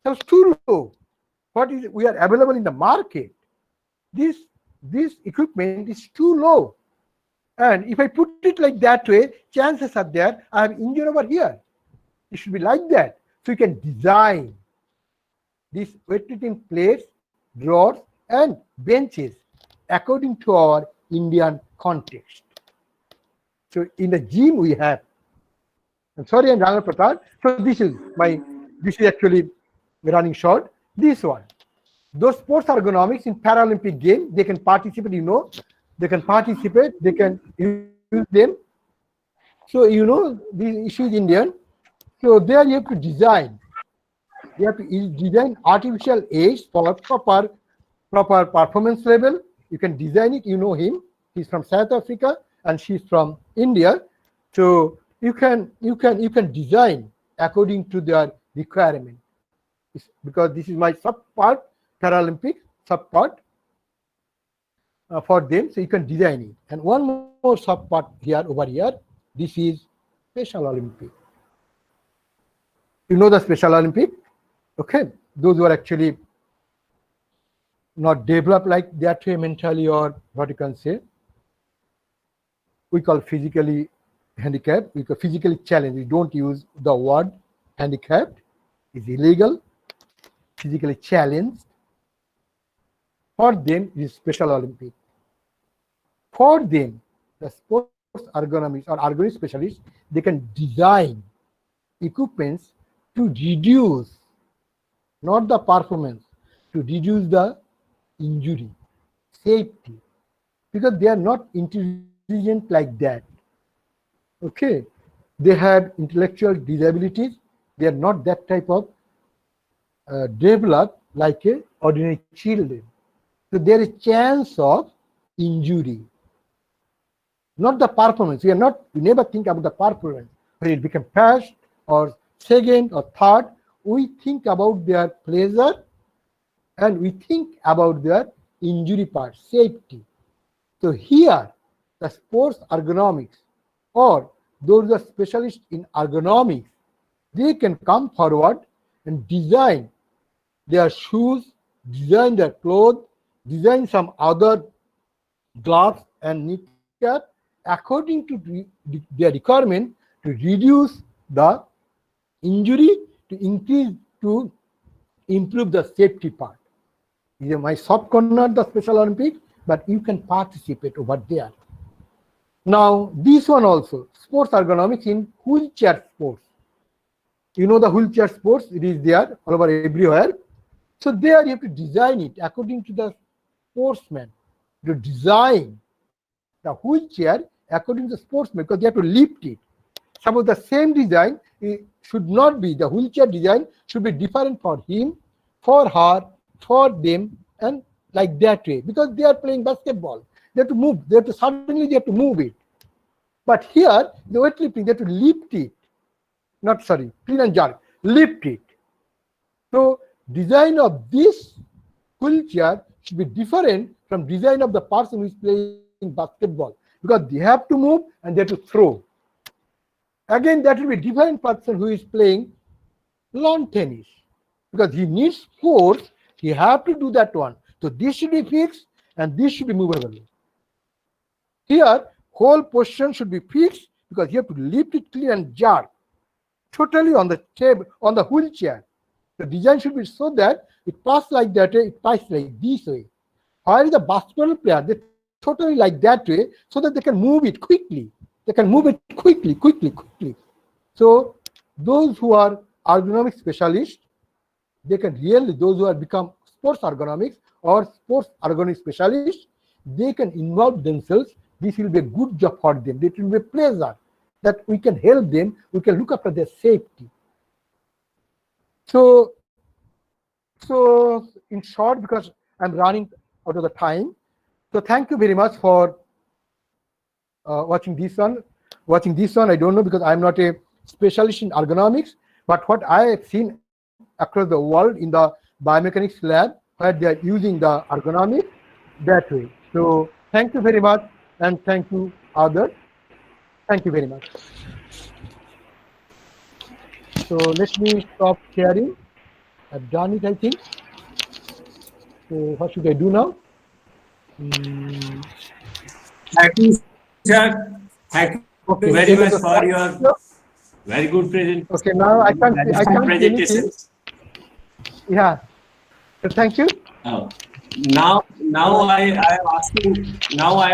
So it's too low. What is we are available in the market? This equipment is too low. And if I put it like that way, chances are there I have injury over here. It should be like that. So you can design these weightlifting plates, drawers, and benches according to our Indian context. So in the gym we have. I'm sorry, I'm Ranga Pratap. So this is actually running short. This one. Those sports ergonomics in Paralympic games, they can participate, they can participate, they can use them. So the issue is Indian. So there you have to design. You have to design artificial age for proper performance level. You can design it, him. He's from South Africa and she's from India. So you can design according to their requirement. Because this is my sub-part, Paralympic sub-part for them. So you can design it. And one more sub-part over here. This is Special Olympic. You know the Special Olympic? Okay. Those who are actually not developed like that way mentally, or what you can say, we call physically handicapped, we call physically challenged. We don't use the word handicapped. It's illegal. Physically challenged. For them, it is Special Olympic. For them, the sports ergonomics or ergonomic specialists, they can design equipments to reduce, not the performance, to reduce the injury, safety, because they are not intelligent like that. Okay, they have intellectual disabilities. They are not that type of developed like a ordinary children. So there is chance of injury, not the performance. We never think about the performance. When it becomes first or second or third, we think about their pleasure and we think about their injury part, safety. So here, the sports ergonomics or those are specialists in ergonomics, they can come forward and design their shoes, design their clothes, design some other gloves and kneecap according to their requirement to reduce the injury, to improve the safety part. These are my soft corner, the Special Olympics, but you can participate over there. Now, this one also, sports ergonomics in wheelchair sports. You know the wheelchair sports, it is there all over everywhere. So there you have to design it according to the sportsman, to design the wheelchair according to the sportsman, because they have to lift it. Suppose the same design should not be, the wheelchair design should be different for him, for her, for them, and like that way, because they are playing basketball. They have to move, they have to move it. But here, the weightlifting, they have to lift it. Clean and jerk, lift it. So design of this wheelchair should be different from design of the person who is playing basketball, because they have to move and they have to throw. Again, that will be different person who is playing lawn tennis, because he needs force, he have to do that one. So this should be fixed and this should be movable. Here, whole position should be fixed because you have to lift it clean and jerk totally on the table, on the wheelchair. The design should be so that it passes like that way, it passes like this way. While the basketball player, they totally like that way so that they can move it quickly. They can move it quickly. So those who are ergonomic specialists, they can really, those who have become sports ergonomics or sports ergonomic specialists, they can involve themselves. This will be a good job for them. It will be a pleasure that we can help them, we can look after their safety. So in short, because I'm running out of the time, so thank you very much for watching this one. I don't know, because I'm not a specialist in ergonomics, but what I have seen across the world in the biomechanics lab, where they are using the ergonomics that way. So thank you very much, and thank you others. Thank you very much. So let me stop sharing. I've done it, I think. So what should I do now? Thank you, sir. Thank you Okay, very end of much the for slide. your very good presentation. Okay, now I can't see anything. Presentation. Yeah. So thank you. Now I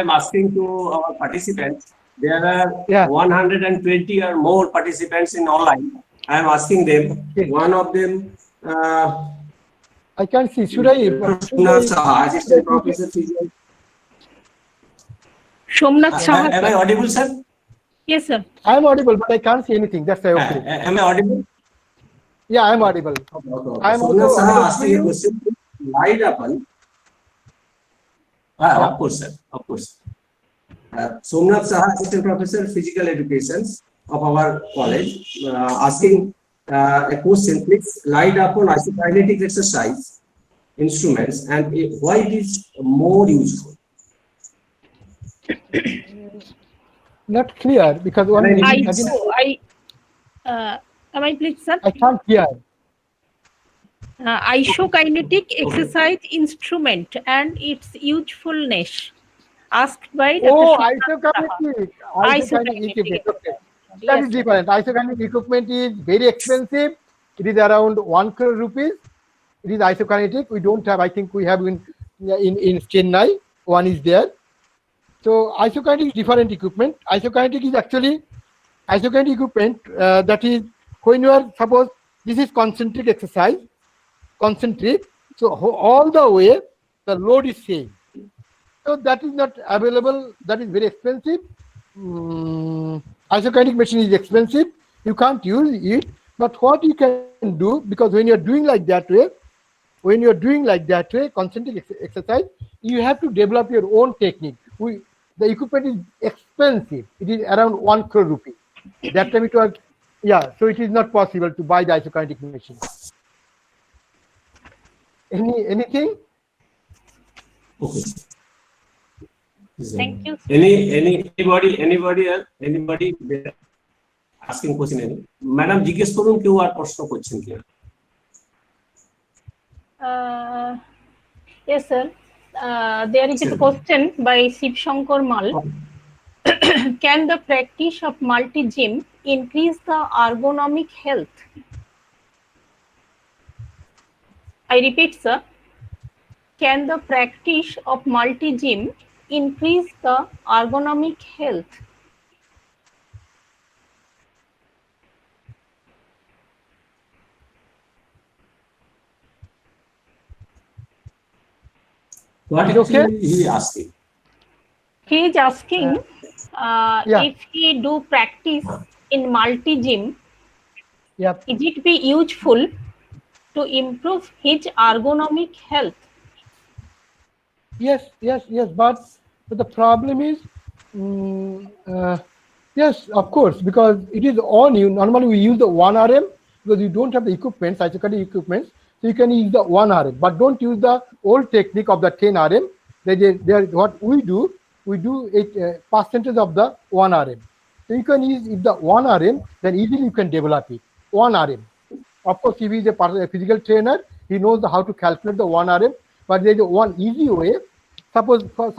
am asking to our participants. There are Yeah. 120 or more participants in online. I am asking them. Okay. One of them. I can't see. Should I? Somnath Saha, Assistant Professor Physiology. Somnath Saha. Am I audible, sir? Yes, sir. I'm audible, but I can't see anything. That's why. Okay. Am I audible? Yeah, I'm audible. I'm Somnath also Saha audible to asking a you. question. Light upon. Yeah. Of course, sir. Of course. Somnath Saha, Assistant Professor Physical Education of our college, asking a question. Please light upon isokinetic exercise instruments and why it is more useful. Not clear because one. Am I please, sir? I can't hear. Isokinetic exercise instrument and its usefulness. Asked by Dr. Oh, Somnath isokinetic equipment. Okay. That is different. Isokinetic equipment is very expensive. It is around 1 crore rupees. It is isokinetic. We don't have. I think we have in Chennai. One is there. So isokinetic is different equipment. Isokinetic is actually isokinetic equipment that is when you are, suppose this is concentric exercise, concentric. So all the way the load is same. So that is not available. That is very expensive. Isokinetic machine is expensive. You can't use it. But what you can do, because when you are doing like that way, concentric exercise, you have to develop your own technique. The equipment is expensive. It is around 1 crore rupees. That time it was, yeah. So it is not possible to buy the isokinetic machine. Anything? Okay. Thank you. Anybody else? Anybody asking question? Madam, জিজ্ঞেস করুন কেউ আর প্রশ্ন করছেন কিনা? Yes, sir. There is a question by Shiv Shankar Mal. Can the practice of multi-gym increase the ergonomic health? I repeat, sir. Can the practice of multi-gym increase the ergonomic health? What Is it okay? he asking? He is asking if he do practice in multi-gym, Yeah. is it be useful to improve his ergonomic health? Yes. But the problem is, yes, of course, because it is on you. Normally we use the 1 RM because you don't have the equipment, isokinetic equipment. So you can use the 1 RM, but don't use the old technique of the 10 RM. What we do a percentage of the 1 RM. So you can use the 1 RM, then easily you can develop it. 1 RM. Of course, if he is a physical trainer, he knows how to calculate the 1 RM. But there is one easy way. Suppose for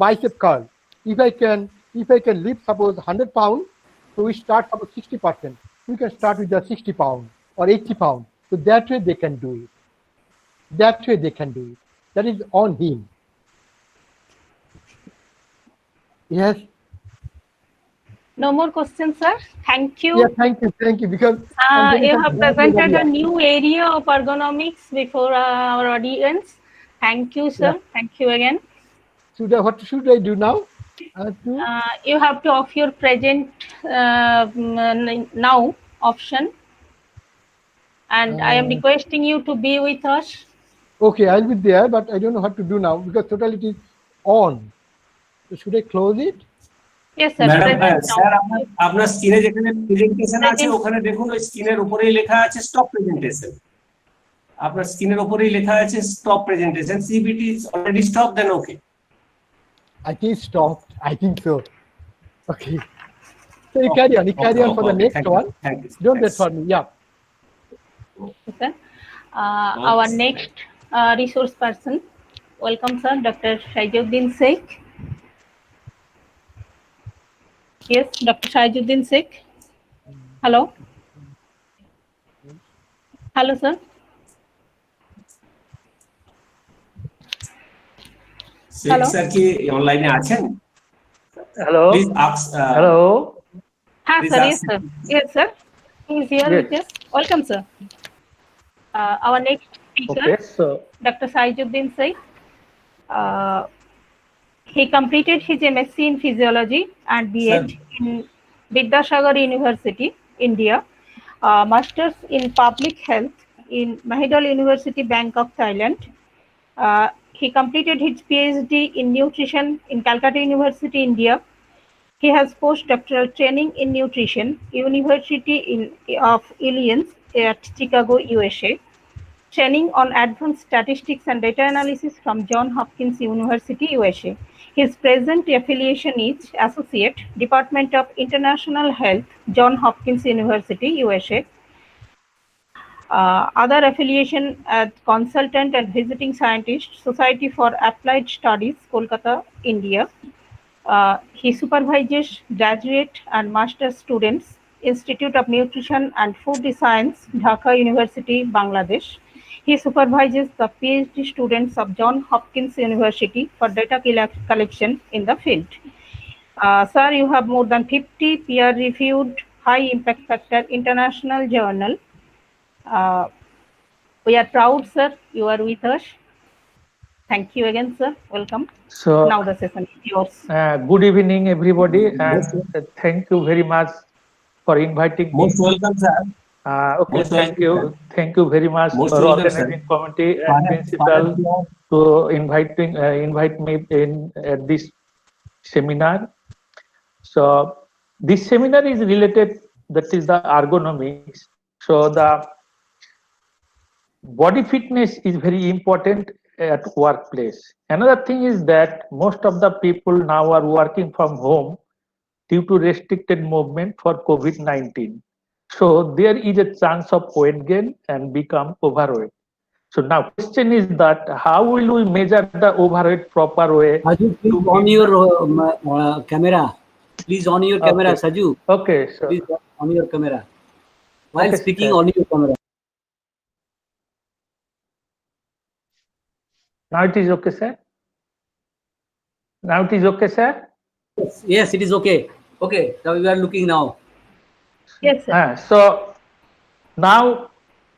bicep curl, if I can lift suppose 100 pounds, so we start suppose 60%. We can start with the 60 pounds or 80 pounds. So that way they can do it. That is on him. Yes. No more questions, sir. Thank you. Yeah, thank you. Because you have presented a new area of ergonomics before our audience. Thank you, sir. Yeah. Thank you again. What should I do now? You have to off your present now option. And I am requesting you to be with us. Okay, I'll be there, but I don't know what to do now because totally it is on. So should I close it? Yes, sir. Madam sir আপনার স্ক্রিনে যেখানে presentation আছে ওখানে দেখুন ওই স্ক্রিনের উপরেই লেখা আছে স্টপ প্রেজেন্টেশন আপনার স্ক্রিনের উপরেই লেখা আছে stop presentation CBT is already stop then okay I think stopped. I think so. Okay. So you carry on. You carry on for the next Thank you. one. Thank you. Don't wait Thanks. for me. Yeah. Sir. Our next resource person, welcome sir, Dr. Shaijuddin Sheikh. Yes, Dr. Shaijuddin Sheikh. Hello. Hello sir. Sheikh Hello. Sir কি অনলাইনে আছেন? Hello. Please ask. Hello. Ha Please sir, ask. yes sir. Yes sir. He is here Yes. with us. Welcome sir. Our next speaker, Okay. So Dr. Shaijuddin Sheikh. He completed his MSc in Physiology and B.Ed in Vidyasagar University, India. Masters in Public Health in Mahidol University, Bangkok, Thailand. He completed his PhD in Nutrition in Calcutta University, India. He has postdoctoral training in nutrition, University of Illinois at Chicago, USA. Training on advanced statistics and data analysis from Johns Hopkins University, USA. His present affiliation is Associate, Department of International Health, Johns Hopkins University, USA. Other affiliation as Consultant and Visiting Scientist, Society for Applied Studies, Kolkata, India. He supervises graduate and master students, Institute of Nutrition and Food Science, Dhaka University, Bangladesh. He supervises the PhD students of Johns Hopkins University for data collection in the field. Sir, you have more than 50 peer-reviewed high impact factor international journal. We are proud, sir, you are with us. Thank you again, sir. Welcome. So Now the session is yours. good evening, everybody, and thank you very much for inviting me. Most welcome, sir. Okay, Most thank welcome, you. sir. Thank you very much Most for welcome, organizing sir. committee and principal to invite me in at this seminar. So this seminar is related, that is the ergonomics. So the body fitness is very important at workplace. Another thing is that most of the people now are working from home due to restricted movement for COVID-19. So there is a chance of weight gain and become overweight. So now question is that how will we measure the overweight proper way? Saju, please on your camera. Please on your camera, Okay. Saju. Okay, so Please on your camera. While Okay, speaking, sir. on your camera. Now it is okay, sir. Now it is okay, sir. Yes, it is okay. Okay, now we are looking now. Yes, sir. So now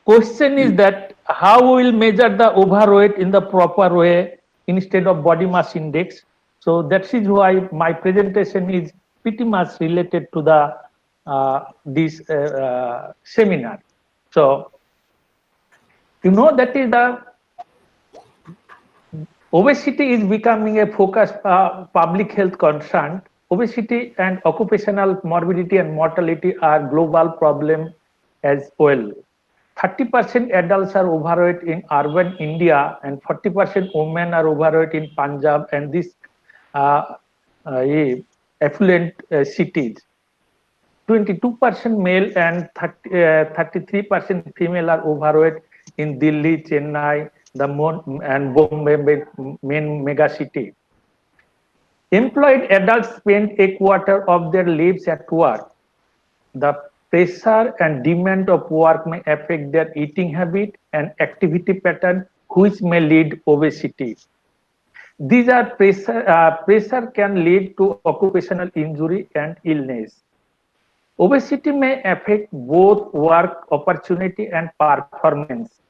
question is that how we will measure the overweight in the proper way instead of body mass index. So that is why my presentation is pretty much related to the this seminar. So you know that is the obesity is becoming a focus public health concern. Obesity and occupational morbidity and mortality are global problem as well. 30% adults are overweight in urban India and 40% women are overweight in Punjab and these affluent cities. 22% male and 33% female are overweight in Delhi, Chennai, and Bombay main mega city. Employed adults spend a quarter of their lives at work. The pressure and demand of work may affect their eating habit and activity pattern, which may lead obesity. These are pressure can lead to occupational injury and illness. Obesity may affect both work opportunity and performance.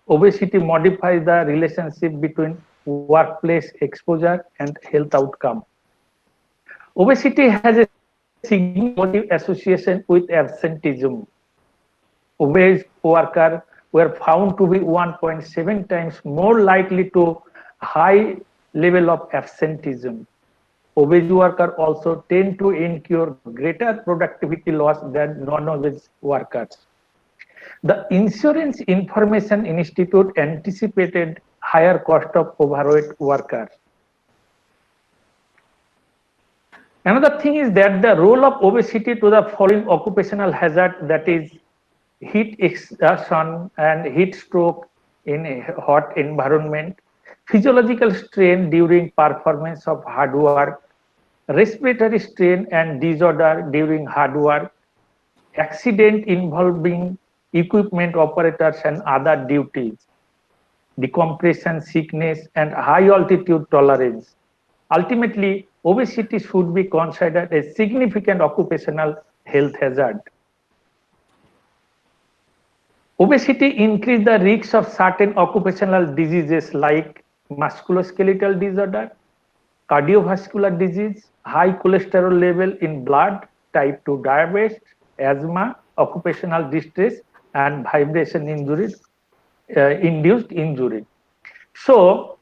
Obesity modifies the relationship between workplace exposure and health outcome. Obesity has a significant association with absenteeism. Obese workers were found to be 1.7 times more likely to high level of absenteeism. Obese workers also tend to incur greater productivity loss than non-obese workers. The Insurance Information Institute anticipated higher cost of overweight workers. Another thing is that the role of obesity to the following occupational hazard, that is heat exertion and heat stroke in a hot environment, physiological strain during performance of hard work, respiratory strain and disorder during hard work, accident involving equipment operators and other duties, decompression, sickness, and high altitude tolerance. Ultimately, obesity should be considered a significant occupational health hazard. Obesity increases the risk of certain occupational diseases like musculoskeletal disorder, cardiovascular disease, high cholesterol level in blood, type 2 diabetes, asthma, occupational distress, and vibration injury, induced injury. So,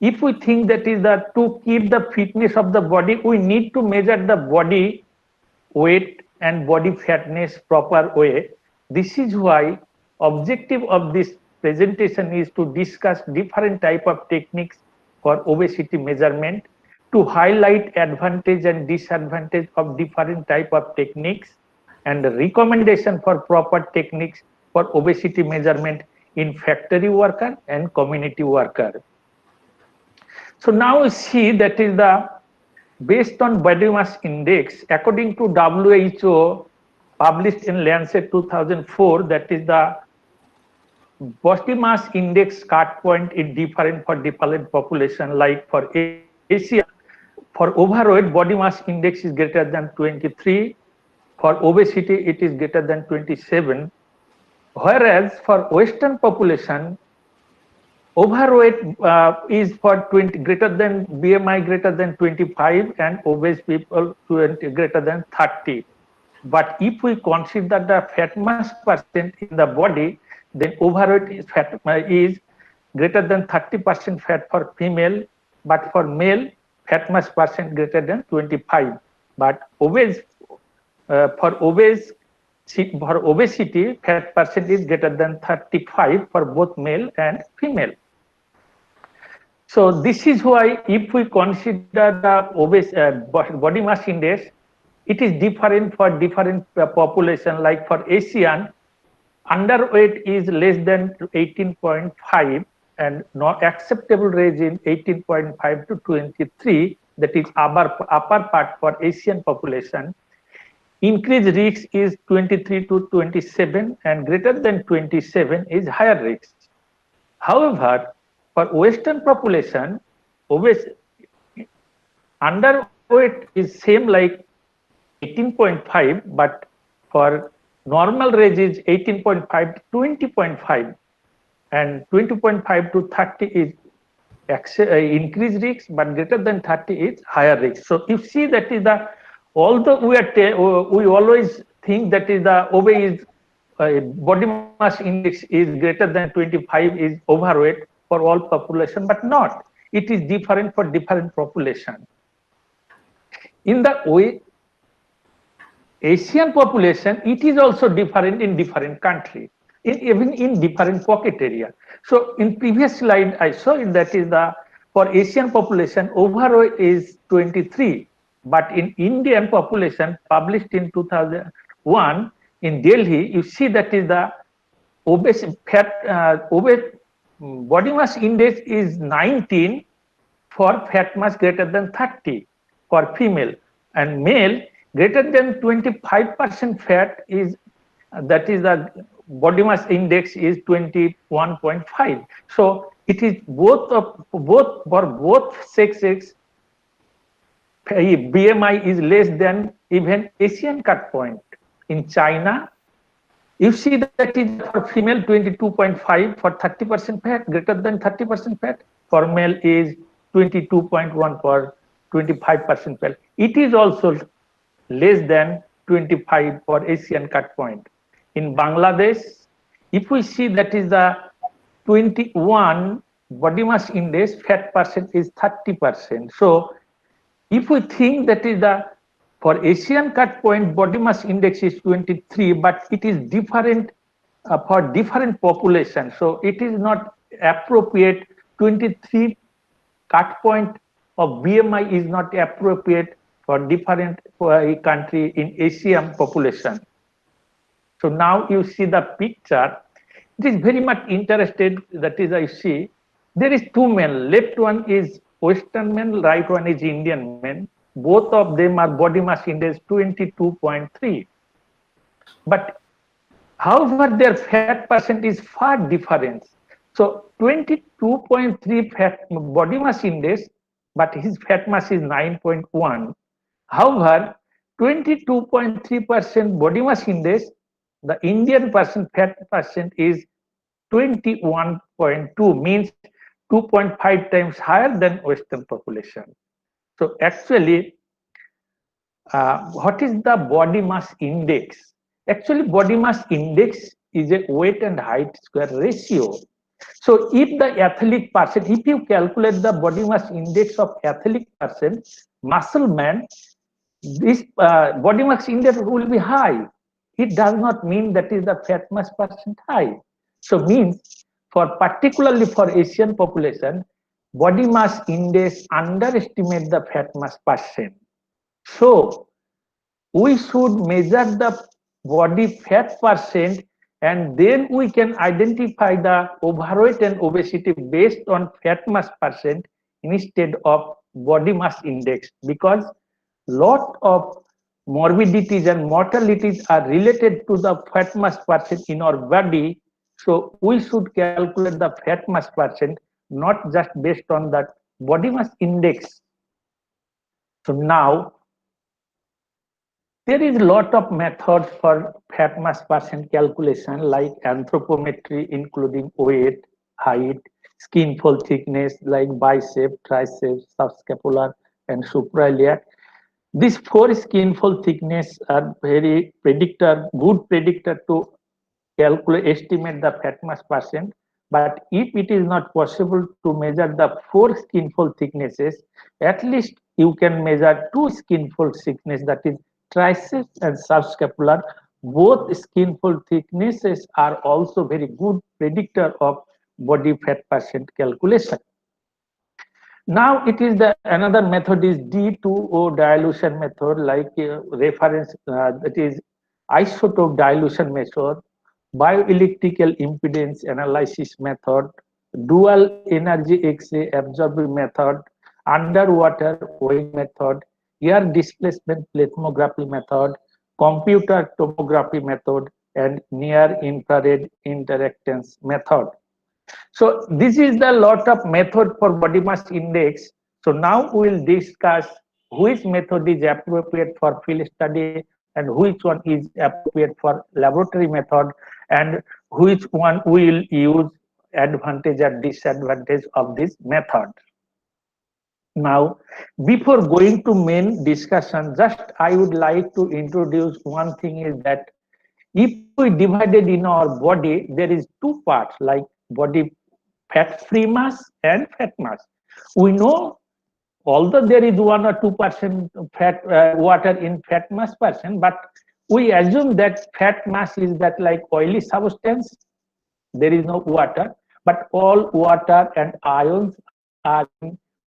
if we think that is that to keep the fitness of the body, we need to measure the body weight and body fatness proper way. This is why objective of this presentation is to discuss different type of techniques for obesity measurement, to highlight advantage and disadvantage of different type of techniques, and recommendation for proper techniques for obesity measurement in factory worker and community worker. So now we see that is the based on body mass index, according to WHO published in Lancet 2004, that is the body mass index cut point is different for different population. Like for Asia, for overweight, body mass index is greater than 23. For obesity, it is greater than 27. Whereas for Western population, overweight is for 20 greater than BMI greater than 25 and obese people greater than 30. But if we consider the fat mass percent in the body, then overweight is greater than 30% fat for female, but for male, fat mass percent greater than 25. But for obesity, fat percent is greater than 35 for both male and female. So this is why if we consider the body mass index, it is different for different population. Like for Asian, underweight is less than 18.5 and not acceptable range in 18.5 to 23. That is upper part for Asian population. Increased risk is 23 to 27 and greater than 27 is higher risk. However, for Western population, underweight is same like 18.5, but for normal range is 18.5 to 20.5, and 20.5 to 30 is increased risk, but greater than 30 is higher risk. So you see that is the, although we always think that is the obese body mass index is greater than 25 is overweight for all population, but not. It is different for different population. In the Asian population, it is also different in different countries, even in different pocket area. So in previous slide, I saw that is the for Asian population, overweight is 23, but in Indian population published in 2001 in Delhi, you see that is the obese body mass index is 19 for fat mass greater than 30 for female, and male greater than 25% fat is, that is the body mass index is 21.5. So it is for both sexes, BMI is less than even Asian cut point. In China, you see that is for female 22.5 for 30% fat, greater than 30% fat. For male is 22.1 for 25% fat. It is also less than 25 for Asian cut point. In Bangladesh, if we see that is the 21 body mass index, fat percent is 30%. So if we think that is the for Asian cut point body mass index is 23, but it is different for different population. So it is not appropriate. 23 cut point of BMI is not appropriate for different country in Asian population. So now you see the picture. It is very much interested. That is, I see there is two men. Left one is Western men, right one is Indian men. Both of them are body mass index 22.3. But however, their fat percent is far different. So 22.3 fat body mass index, but his fat mass is 9.1. However, 22.3% body mass index, the Indian person fat percent is 21.2, means 2.5 times higher than Western population. So actually, what is the body mass index? Actually, body mass index is a weight and height square ratio. So if the athletic person, if you calculate the body mass index of athletic person, muscle man, this body mass index will be high. It does not mean that is the fat mass percent high. So means for particularly for Asian population, body mass index underestimate the fat mass percent. So we should measure the body fat percent, and then we can identify the overweight and obesity based on fat mass percent instead of body mass index, because lot of morbidities and mortalities are related to the fat mass percent in our body. So we should calculate the fat mass percent not just based on that body mass index. So now there is a lot of methods for fat mass percent calculation, like anthropometry, including weight, height, skin fold thickness, like bicep, triceps, subscapular, and suprailiac. These four skin fold thickness are very good predictor to estimate the fat mass percent. But if it is not possible to measure the four skin fold thicknesses, at least you can measure two skin fold thickness, that is triceps and subscapular. Both skin fold thicknesses are also very good predictor of body fat percent calculation. Now it is the another method is D2O dilution method, like reference that is isotope dilution method, bioelectrical impedance analysis method, dual energy X-ray absorbing method, underwater weighing method, air displacement plethysmography method, computer tomography method, and near infrared interactance method. So this is the lot of method for body mass index. So now we will discuss which method is appropriate for field study and which one is appropriate for laboratory method, and which one will use advantage and disadvantage of this method. Now, before going to main discussion, just I would like to introduce one thing is that if we divided in our body, there is two parts, like body fat-free mass and fat mass. We know, although there is 1 or 2% fat water in fat mass percent, but we assume that fat mass is that like oily substance. There is no water, but all water and ions are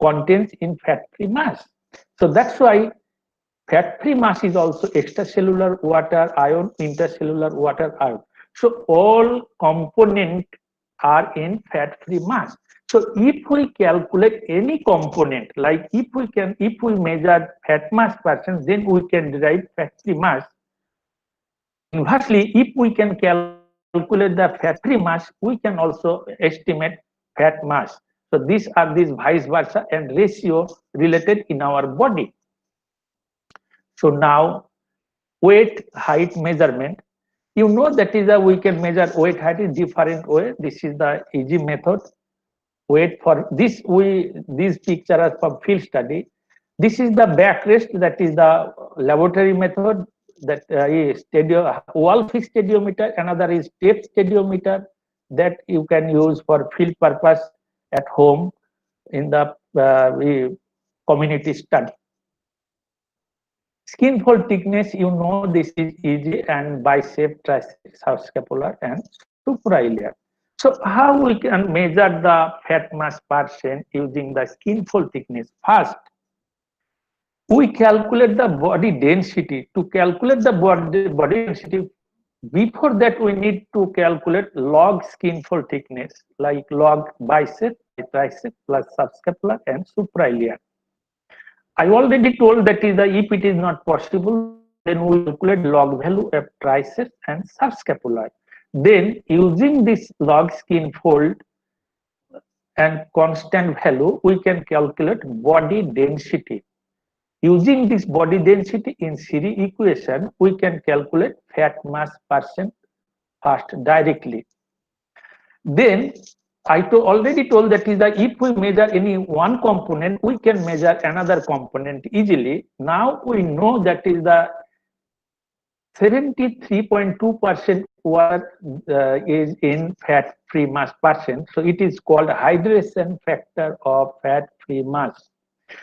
contains in fat-free mass. So that's why fat-free mass is also extracellular water ion, intercellular water ion. So all components are in fat-free mass. So if we calculate any component, like if we measure fat mass percent, then we can derive fat-free mass. Inversely, if we can calculate the fat-free mass, we can also estimate fat mass. So these are these vice versa and ratio related in our body. So now weight height measurement. You know that is a we can measure weight height in different way. This is the easy method. Weight for this these pictures are from field study. This is the backrest, that is the laboratory method, that is wall fixed stadiometer. Another is tape stadiometer that you can use for field purpose at home in the community study. Skin fold thickness, you know this is easy, and bicep, tricep, subscapular, and suprailiac. So how we can measure the fat mass percent using the skin fold thickness? First, we calculate the body density. To calculate the body density, before that we need to calculate log skin fold thickness, like log bicep, tricep plus subscapular and suprailiac. I already told that is the if it is not possible, then we calculate log value of triceps and subscapular. Then using this log skin fold and constant value, we can calculate body density. Using this body density in series equation, we can calculate fat mass percent first directly. Then I already told that is that if we measure any one component, we can measure another component easily. Now we know that is the 73.2% water is in fat-free mass percent. So it is called hydration factor of fat-free mass.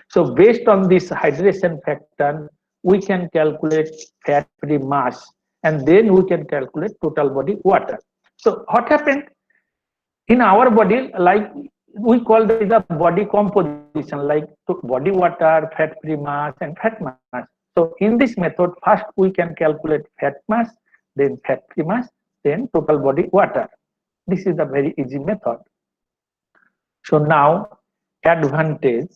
So based on this hydration factor, we can calculate fat-free mass, and then we can calculate total body water. So what happened in our body, like we call the body composition, like body water, fat-free mass, and fat mass. So in this method, first we can calculate fat mass, then fat-free mass, then total body water. This is a very easy method. So now advantage.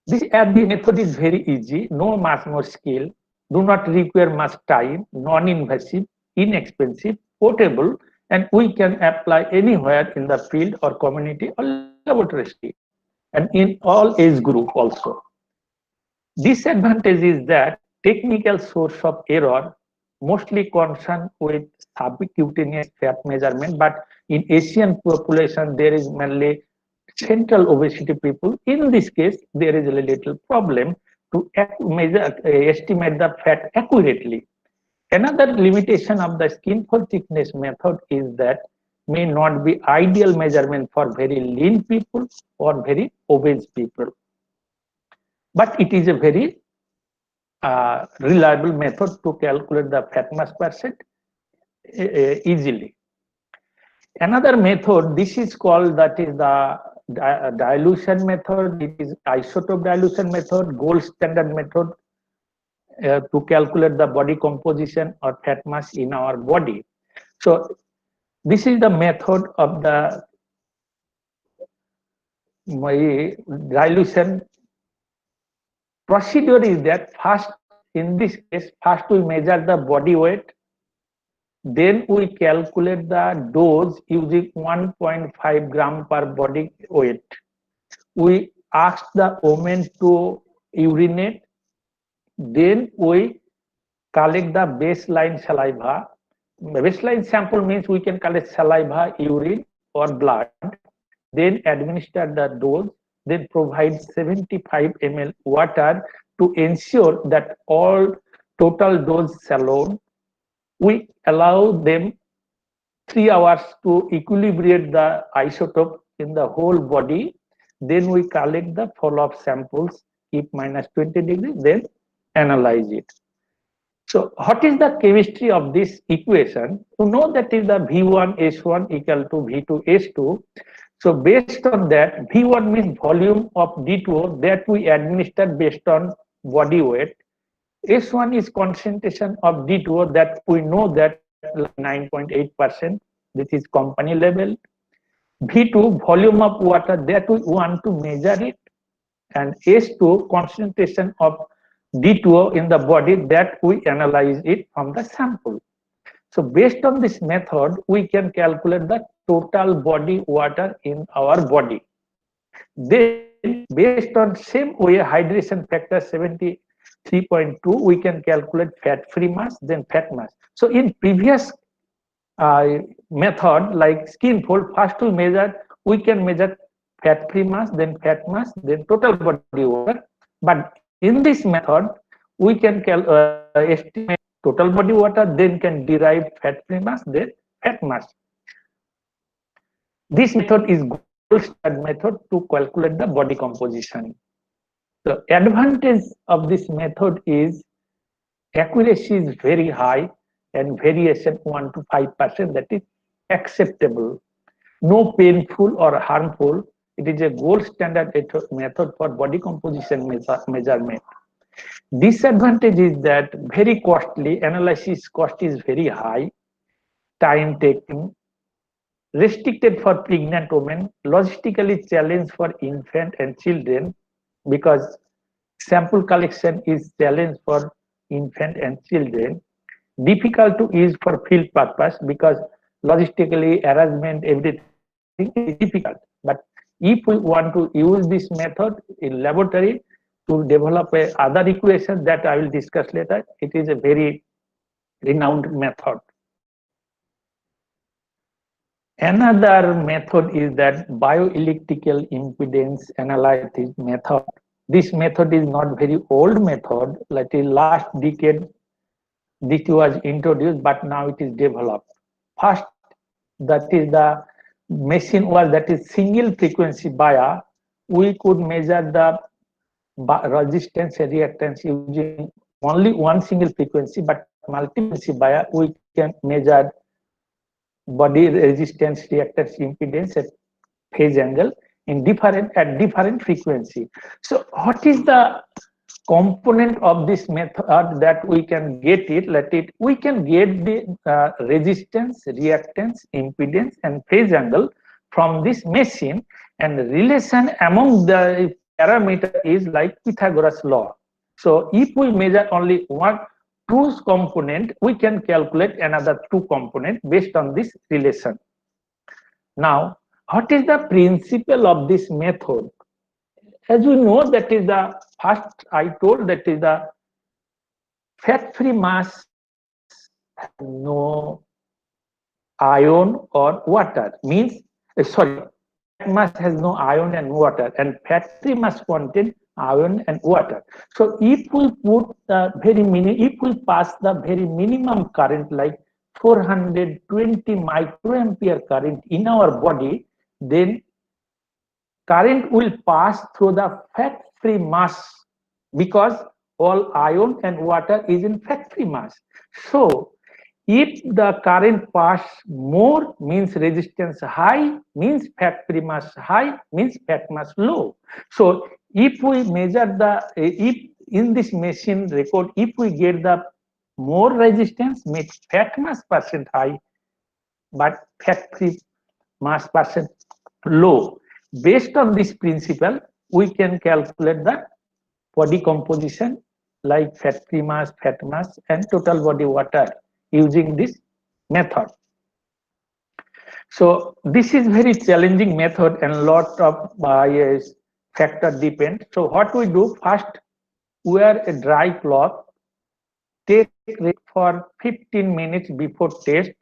This method is very easy, no mass, no skill, do not require much time, non-invasive, inexpensive, portable, and we can apply anywhere in the field or community or laboratory, and in all age group also. Disadvantage is that technical source of error mostly concerned with subcutaneous fat measurement, but in Asian population there is mainly central obesity people. In this case, there is a little problem to measure, estimate the fat accurately. Another limitation of the skin fold thickness method is that may not be ideal measurement for very lean people or very obese people. But it is a very reliable method to calculate the fat mass percent easily. Another method, this is called, that is the dilution method. It is isotope dilution method, gold standard method to calculate the body composition or fat mass in our body. So this is the method of the dilution. Procedure is that first, in this case, first we measure the body weight, then we calculate the dose using 1.5 gram per body weight. We ask the woman to urinate, then we collect the baseline saliva. Baseline sample means we can collect saliva, urine, or blood, then administer the dose, then provide 75 ml water to ensure that all total dose alone. We allow them 3 hours to equilibrate the isotope in the whole body. Then we collect the follow-up samples, keep minus 20 degrees, then analyze it. So what is the chemistry of this equation? To know that is the V1S1 equal to V2S2. So based on that, V1 means volume of D2O that we administer based on body weight. S1 is concentration of D2O that we know that 9.8%. This is company level. V2 volume of water that we want to measure it, and S2 concentration of D2O in the body that we analyze it from the sample. So based on this method, we can calculate the total body water in our body. Then based on same way hydration factor 73.2, we can calculate fat-free mass, then fat mass. So in previous method like skin fold, first we can measure fat-free mass, then fat mass, then total body water. But in this method, we can estimate total body water, then can derive fat-free mass, then fat mass. This method is gold standard method to calculate the body composition. The advantage of this method is accuracy is very high and variation 1 to 5%, that is acceptable. No painful or harmful, It is a gold standard method for body composition measurement. Disadvantage is that very costly, analysis cost is very high, time taking, restricted for pregnant women, logistically challenged for infant and children because sample collection is challenged for infant and children, difficult to use for field purpose because logistically arrangement everything is difficult. But if we want to use this method in laboratory to develop other equation that I will discuss later, it is a very renowned method. Another method is that bioelectrical impedance analysis method. This method is not very old method, like in last decade this was introduced, but now it is developed. First, that is the machine was that is single frequency bias. We could measure the resistance and reactance using only one single frequency, but multi-frequency bias we can measure body resistance, reactance, impedance at phase angle in different frequency. So what is the component of this method that we can get it? We can get the resistance, reactance, impedance, and phase angle from this machine, and the relation among the parameter is like Pythagoras law. So if we measure only two component, we can calculate another two component based on this relation. Now, what is the principle of this method? As we know, that is the first I told, that is the fat-free mass has no ion or water. Means, sorry, fat mass has no ion and water, and fat-free mass contain ion and water. So if we put the if we pass the very minimum current like 420 microampere current in our body, then current will pass through the fat-free mass because all ion and water is in fat-free mass. So if the current pass more means resistance high, means fat-free mass high, means fat mass low. So if we measure if in this machine record, if we get the more resistance, means fat mass percent high, but fat-free mass percent low. Based on this principle, we can calculate the body composition like fat-free mass, fat mass, and total body water using this method. So this is very challenging method and lot of factor depend. So what we do, first wear a dry cloth, take rest for 15 minutes before test,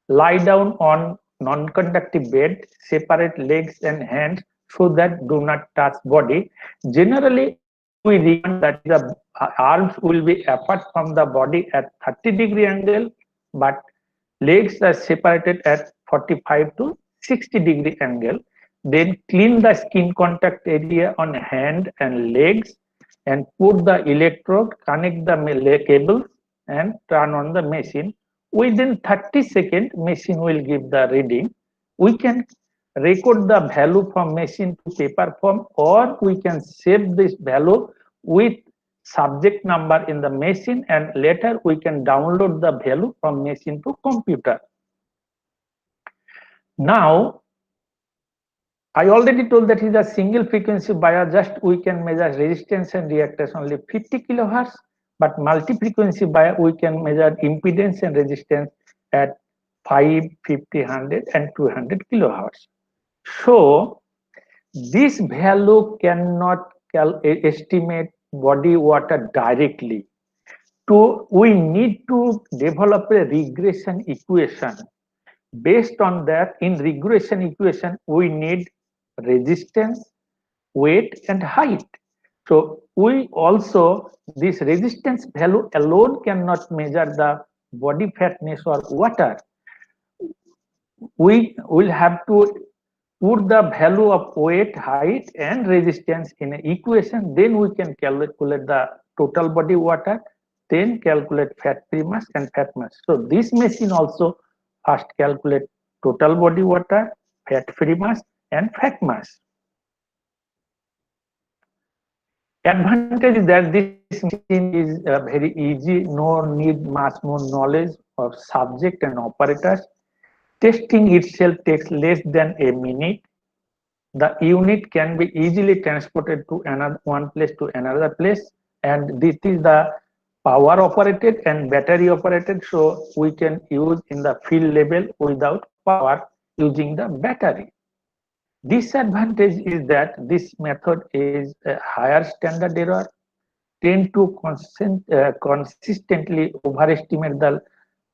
lie down on non-conductive bed, separate legs and hands so that do not touch body. Generally, we recommend that the arms will be apart from the body at 30-degree angle, but legs are separated at 45 to 60-degree angle. Then clean the skin contact area on hand and legs and put the electrode, connect the cable and turn on the machine. Within 30 seconds, machine will give the reading. We can record the value from machine to paper form, or we can save this value with subject number in the machine, and later we can download the value from machine to computer. Now, I already told that is a single frequency bias, just we can measure resistance and reactance only 50 kilohertz, but multi-frequency bias we can measure impedance and resistance at 5, 50, 100 and 200 kilohertz. So this value cannot estimate body water directly. We need to develop a regression equation. Based on that, in regression equation, we need resistance, weight, and height. So we also, this resistance value alone cannot measure the body fatness or water. We will have to put the value of weight, height, and resistance in an equation. Then we can calculate the total body water, then calculate fat-free mass and fat mass. So this machine also first calculate total body water, fat-free mass, and fat mass. Advantage is that this machine is very easy, no need much more knowledge of subject and operators. Testing itself takes less than a minute. The unit can be easily transported to another one place to another place, and this is the power operated and battery operated, so we can use in the field level without power using the battery. Disadvantage is that this method is a higher standard error, tend to consistently overestimate the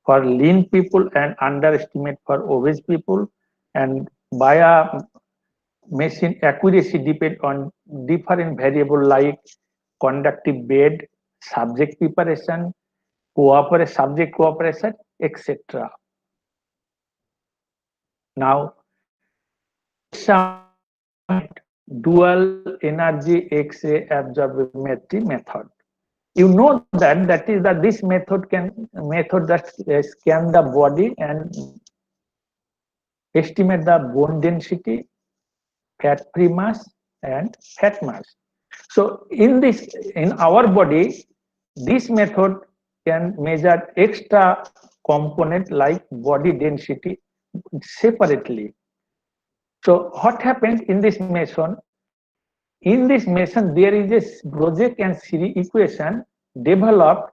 for lean people and underestimate for obese people, and by a machine accuracy depend on different variable like conductive bed, subject preparation, subject cooperation, etc. Now, some dual energy X-ray absorptiometry method. You know that is that this method that scan the body and estimate the bone density, fat-free mass, and fat mass. So in our body, this method can measure extra component like body density separately. So what happens in this machine? In this machine, there is a Brojek and Siri equation developed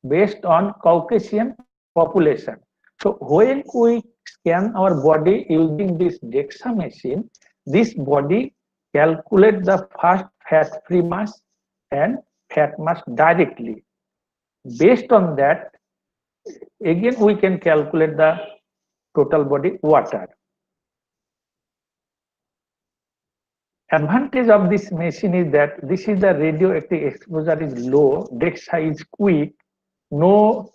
based on Caucasian population. So when we scan our body using this DEXA machine, this body calculate the first fat-free mass and fat mass directly. Based on that, again we can calculate the total body water. Advantage of this machine is that this is the radioactive exposure is low, DEXA is quick, no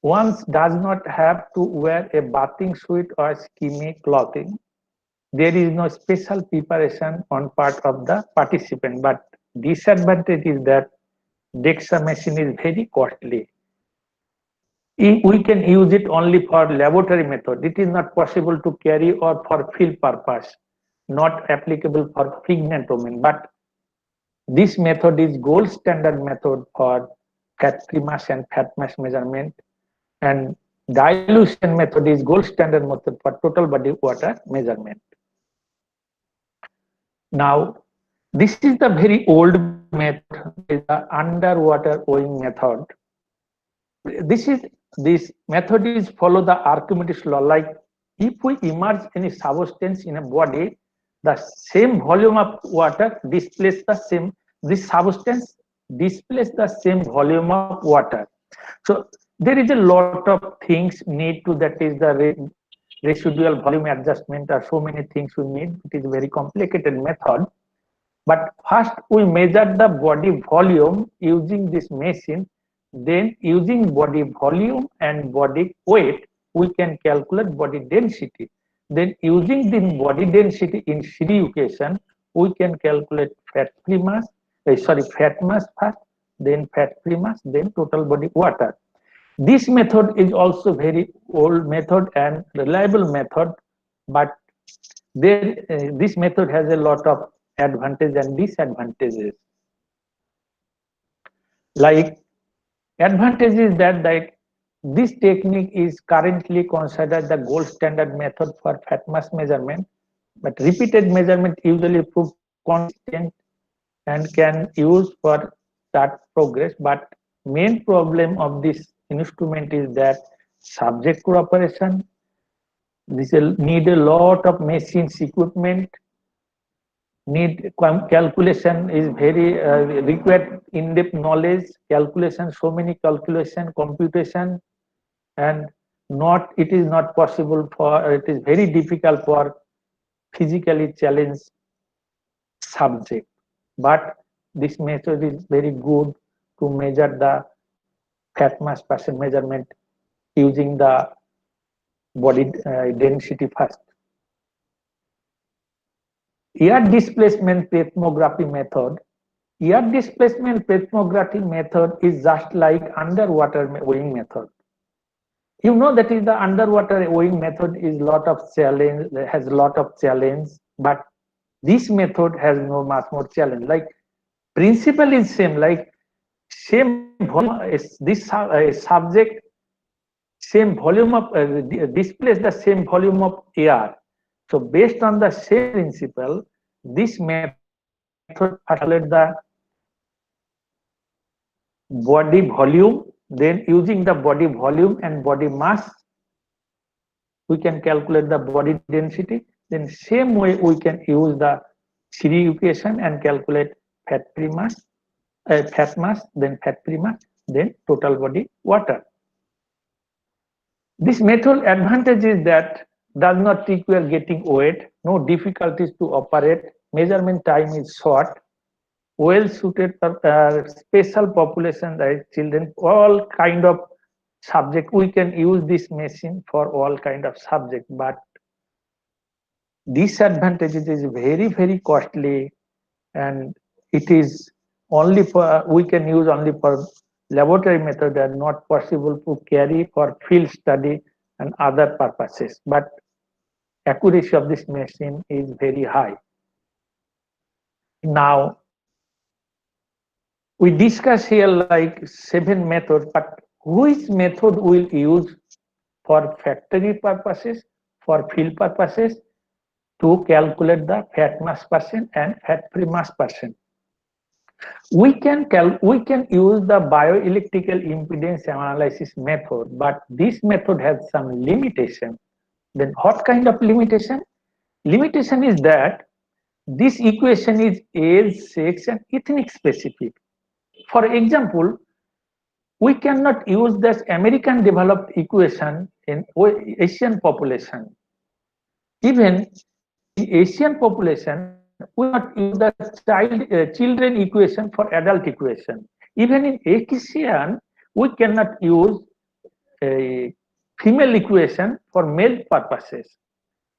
one does not have to wear a bathing suit or skinny clothing. There is no special preparation on part of the participant, but disadvantage is that DEXA machine is very costly. We can use it only for laboratory method. It is not possible to carry or for field purpose, not applicable for pregnant women. But this method is gold standard method for fat-free mass and fat mass measurement, and dilution method is gold standard method for total body water measurement. Now, this is the very old method, is the underwater weighing method. This method is follow the Archimedes law. Like if we immerse any substance in a body, the same volume of water displaces the same. This substance displaces the same volume of water. So there is a lot of things need to, that is the residual volume adjustment, or so many things we need. It is a very complicated method. But first we measure the body volume using this machine. Then using body volume and body weight, we can calculate body density. Then using the body density in Siri equation, we can calculate fat-free mass, fat mass first, then fat-free mass, then total body water. This method is also very old method and reliable method, but this method has a lot of advantages and disadvantages. Like advantage is that this technique is currently considered the gold standard method for fat mass measurement, but repeated measurement usually prove consistent and can use for that progress. But main problem of this instrument is that subject cooperation. This will need a lot of machines equipment. Need calculation is very required in-depth knowledge, calculation, so many calculation, computation, and it is not possible for, it is very difficult for physically challenged subject. But this method is very good to measure the fat mass percent measurement using the body density first. Ear displacement plethysmography method. Ear displacement plethysmography method is just like underwater weighing method. You know that is the underwater weighing method is lot of challenge, has a lot of challenge, but this method has no much more challenge. Like principle is same, like same volume, this subject, same volume of displays the same volume of air. So based on the same principle, this method calculate the body volume, then using the body volume and body mass, we can calculate the body density. Then same way we can use the Curie equation and calculate fat-free mass, fat mass, then fat-free mass, then total body water. This method advantage is that does not require getting weight, no difficulties to operate, measurement time is short, well suited for special population like children, all kind of subject. We can use this machine for all kind of subject, but disadvantages is very costly, and it is only for, we can use only for laboratory method and not possible to carry for field study and other purposes. But accuracy of this machine is very high. Now we discuss here like 7 methods, but which method will use for factory purposes, for field purposes, to calculate the fat mass percent and fat-free mass percent? We can use the bioelectrical impedance analysis method, but this method has some limitation. Then what kind of limitation? Limitation is that this equation is age, sex, and ethnic specific. For example, we cannot use this American developed equation in Asian population. Even in Asian population, we not use the children equation for adult equation. Even in Asian, we cannot use a female equation for male purposes.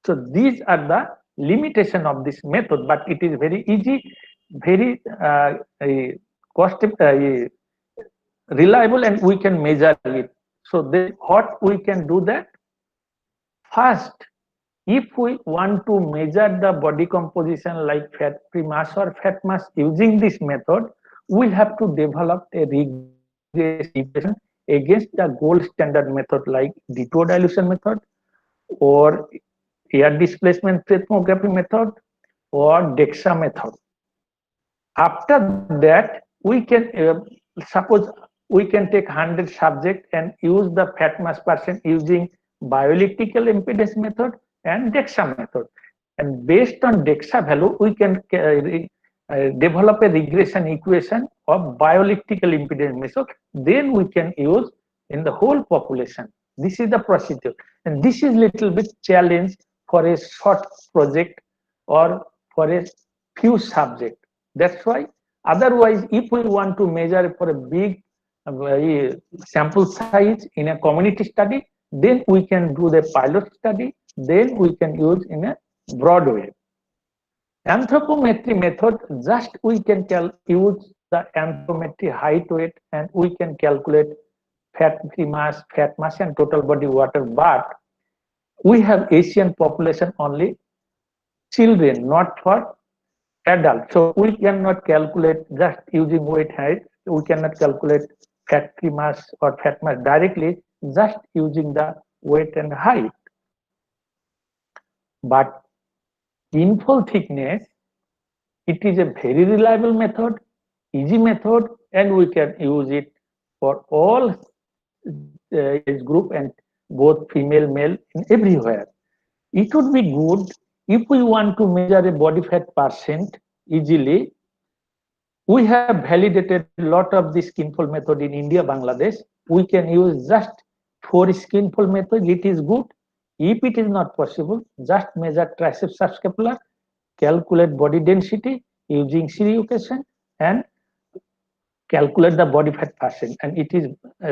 So these are the limitation of this method, but it is very easy, very cost reliable, and we can measure it. So then what we can do that? First, if we want to measure the body composition like fat-free mass or fat mass using this method, we have to develop a regress equation against the gold standard method like detour dilution method or air displacement thermography method or DEXA method. After that, we can suppose we can take 100 subjects and use the fat mass percent using bioelectrical impedance method and DEXA method. And based on DEXA value, we can develop a regression equation of bioelectrical impedance method. Then we can use in the whole population. This is the procedure. And this is little bit challenge for a short project or for a few subjects. That's why, otherwise, if we want to measure for a big sample size in a community study, then we can do the pilot study, then we can use in a broad way. Anthropometry method, just we can use the anthropometry height, weight, and we can calculate fat-free mass, fat mass, and total body water. But we have Asian population only children, not for adults. So we cannot calculate just using weight, height. We cannot calculate fat-free mass or fat mass directly, just using the weight and height. But inflow thickness, it is a very reliable method, easy method, and we can use it for all age group and both female, male, and everywhere. It would be good if we want to measure a body fat percent easily. We have validated a lot of this skinfold method in India, Bangladesh. We can use just 4 skinfold method. It is good. If it is not possible, just measure triceps subscapular, calculate body density using Curie equation, and calculate the body fat percent. And it is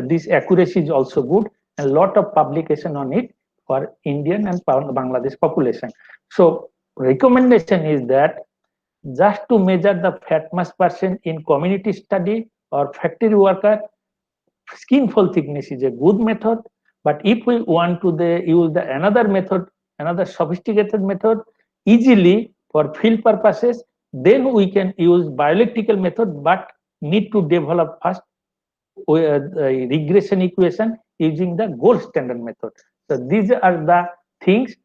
this accuracy is also good. A lot of publication on it for Indian and Bangladesh population. So recommendation is that just to measure the fat mass percent in community study or factory worker, skin fold thickness is a good method. But if we want to use another method, another sophisticated method, easily for field purposes, then we can use bioelectrical method, but need to develop first regression equation using the gold standard method. So these are the things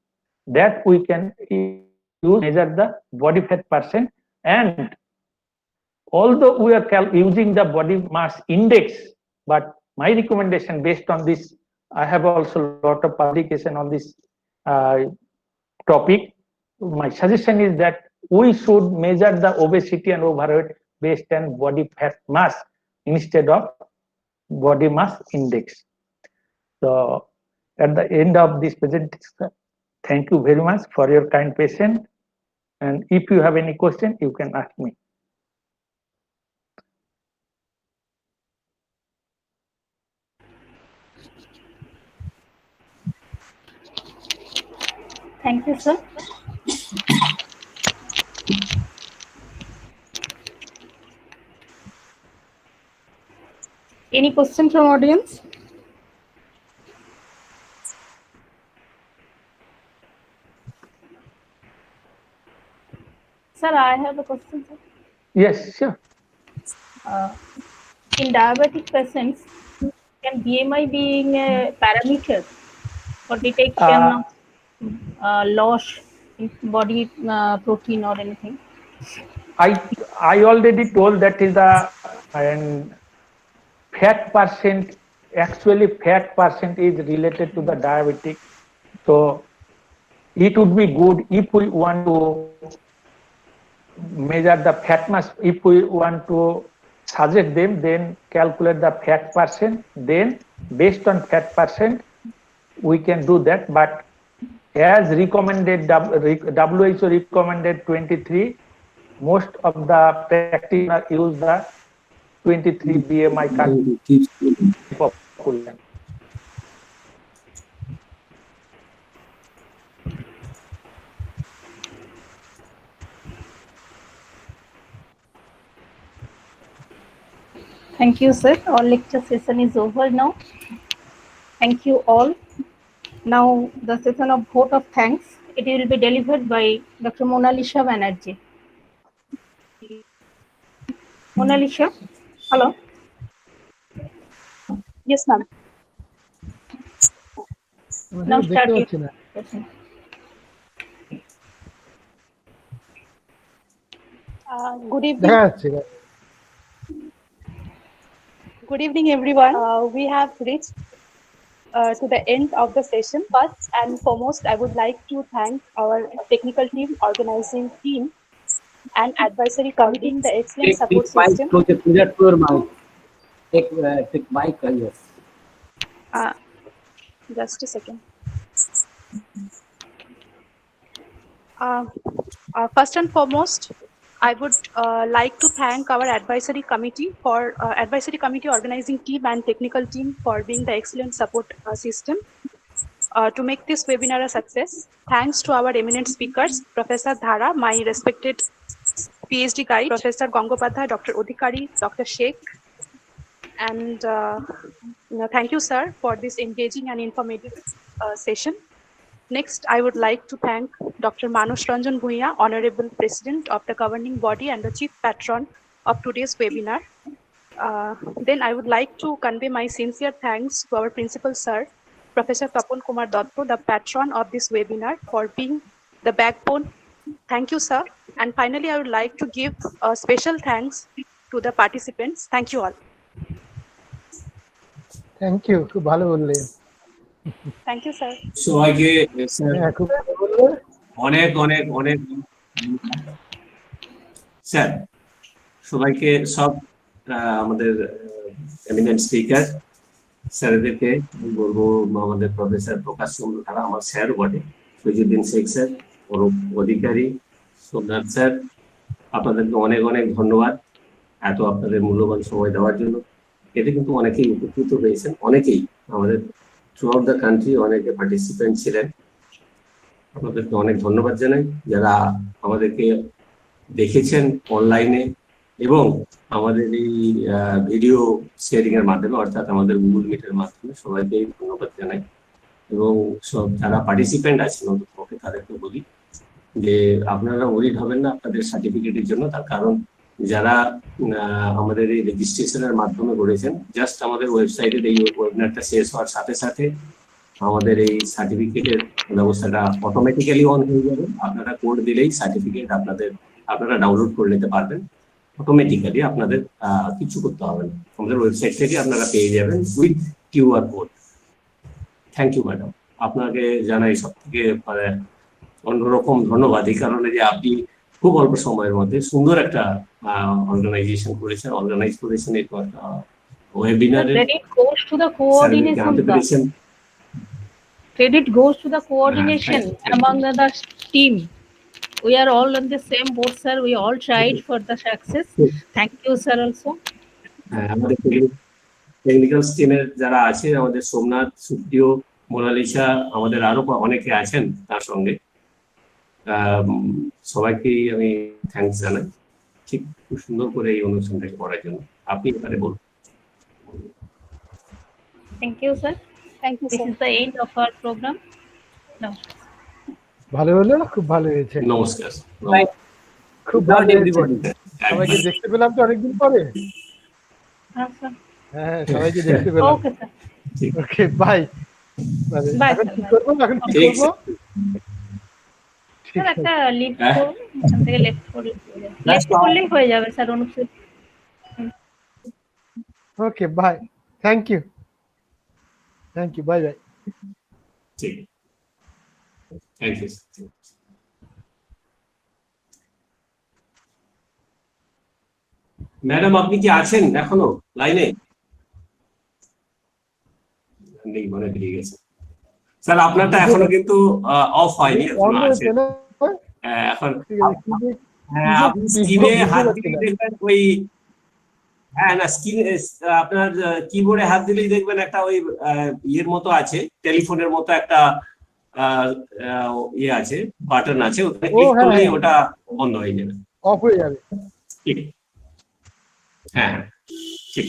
that we can use to measure the body fat percent. And although we are using the body mass index, but my recommendation based on this, I have also a lot of publication on this topic. My suggestion is that we should measure the obesity and overweight based on body fat mass instead of body mass index. So at the end of this presentation, thank you very much for your kind patience. And if you have any question, you can ask me. Thank you, sir. Any question from audience? Sir, I have a question, sir. Yes, sure. In diabetic patients, can BMI being a parameter for detection of loss in body protein or anything? I already told that is the fat percent. Actually, fat percent is related to the diabetic. So it would be good if we want to measure the fat mass. If we want to suggest them, then calculate the fat percent. Then based on fat percent, we can do that. But as recommended, WHO recommended 23. Most of the practitioners use the 23 BMI population. Thank you, sir. Our lecture session is over now. Thank you all. Now the session of vote of thanks. It will be delivered by Dr. Monalisha Banerjee. Monalisha, hello. Yes, ma'am. Now start your session. Good evening. Good evening, everyone. We have reached to the end of the session. First and foremost, I would like to thank our technical team, organizing team, and advisory committee in the excellent support system. Take mic, yes. Just a second. First and foremost, I would like to thank our advisory committee organizing team and technical team for being the excellent support system to make this webinar a success. Thanks to our eminent speakers, Professor Dhara, my respected PhD guide, Professor Gangopadhyay, Dr. Odhikari, Dr. Sheikh, and thank you, sir, for this engaging and informative session. Next, I would like to thank Dr. Manush Ranjan Bhuiya, Honorable President of the governing body and the Chief Patron of today's webinar. Then I would like to convey my sincere thanks to our Principal Sir, Professor Tapon Kumar Dotto, the patron of this webinar, for being the backbone. Thank you, sir. And finally, I would like to give a special thanks to the participants. Thank you all. Thank you. খুব ভালো বললেন। Thank you, sir. সবাইকে অনেক অনেক অনেক sir, সবাইকে সব আমাদের এমিনেন্ট স্পিকার স্যারদেরকে বলবো, আমাদের প্রফেসর প্রকাশ চন্দ্র ধারা, আমার স্যার বটে, ফৈজুদ্দিন শেখ স্যার, অরূপ অধিকারী, সোমনাথ স্যার, আপনাদেরকে অনেক অনেক ধন্যবাদ এত আপনাদের মূল্যবান সময় দেওয়ার জন্য। এতে কিন্তু অনেকেই উপকৃত হয়েছেন, অনেকেই আমাদের থ্রু আউট দ্য কান্ট্রি অনেকে পার্টিসিপেন্ট ছিলেন। আপনাদেরকে অনেক ধন্যবাদ জানাই যারা আমাদেরকে দেখেছেন অনলাইনে এবং আমাদের এই ভিডিও শেয়ারিং এর মাধ্যমে, অর্থাৎ আমাদের গুগল মিটের মাধ্যমে। সবাইকে ধন্যবাদ জানাই এবং সব যারা পার্টিসিপেন্ট আছেন অন্ততপক্ষে তাদেরকে বলি যে আপনারা ওয়ারিড হবেন না আপনাদের সার্টিফিকেটের জন্য। তার কারণ যারা আমাদের এই রেজিস্ট্রেশনের মাধ্যমে করেছেন, জাস্ট আমাদের ওয়েবসাইটের এই ওয়েবিনারটা শেষ হওয়ার সাথে সাথে আমাদের এই সার্টিফিকেটের ব্যবস্থাটা অটোমেটিক্যালি অন হয়ে যাবে। আপনারা কোড দিলেই সার্টিফিকেট আপনারা ডাউনলোড করে নিতে পারবেন অটোমেটিক্যালি, আপনাদের কিছু করতে হবে না, আমাদের ওয়েবসাইট থেকে আপনারা পেয়ে যাবেন with QR code. Thank you madam, আপনাকে জানাই সব থেকে অন্যরকম ধন্যবাদ এই কারণে যে আপনি খুব অল্প সময়ের মধ্যে সুন্দর একটা অর্গানাইজ করেছেন এই ওয়েবিনারে। Credit goes to the coordination among the team. We are all on the same boat, sir. We all tried for the success. Thank you, sir, also. আমাদের টেকনিক্যাল টিমের যারা আছে, আমাদের সোমনাথ, সুপ্রিয়, মোনালিসা, আমাদের আরো অনেকে আছেন তার সঙ্গে, সবাইকেই আমি থ্যাঙ্কস জানাই ঠিক খুব সুন্দর করে এই অনুষ্ঠানটাকে করার জন্য। আপনি এখানে বলুন। Thank you, sir. Thank you. This is the end of our program. No. ভালো হলো, খুব ভালো হয়েছে। নমস্কার। খুব ভালো হয়েছে। সবাইকে দেখতে পেলাম তো অনেকদিন পরে। হ্যাঁ, সবাইকে দেখতে পেলাম। Okay, sir. Okay, bye. Bye, এখন sir. কি করবো? এখন কি করবো? স্যার একটা লিফট করুন, এখান থেকে লেফট করলেই হয়ে যাবে sir. Anup sir. Okay, bye. Thank you. Thank you, bye bye. ঠিক, থ্যাংক ইউ। ম্যাডাম আপনি কি আছেন এখনো লাইনে? নেই, মনে বেরিয়ে গেছে। স্যার আপনারটা এখনো কিন্তু অফ হয়নি, এখনো আছে। এখন আপনি স্ক্রিনে হাত দিলে দেখবেন ওই, হ্যাঁ না, স্ক্রিনে আপনার কিবোর্ডে হাত দিলেই দেখবেন একটা ওই ইয়ের মতো আছে, টেলিফোনের মতো একটা ইয়ে আছে, বাটন আছে, ওটা ক্লিক করলেই ওটা বন্ধ হয়ে যাবে, অফ হয়ে যাবে। ঠিক, হ্যাঁ ঠিক।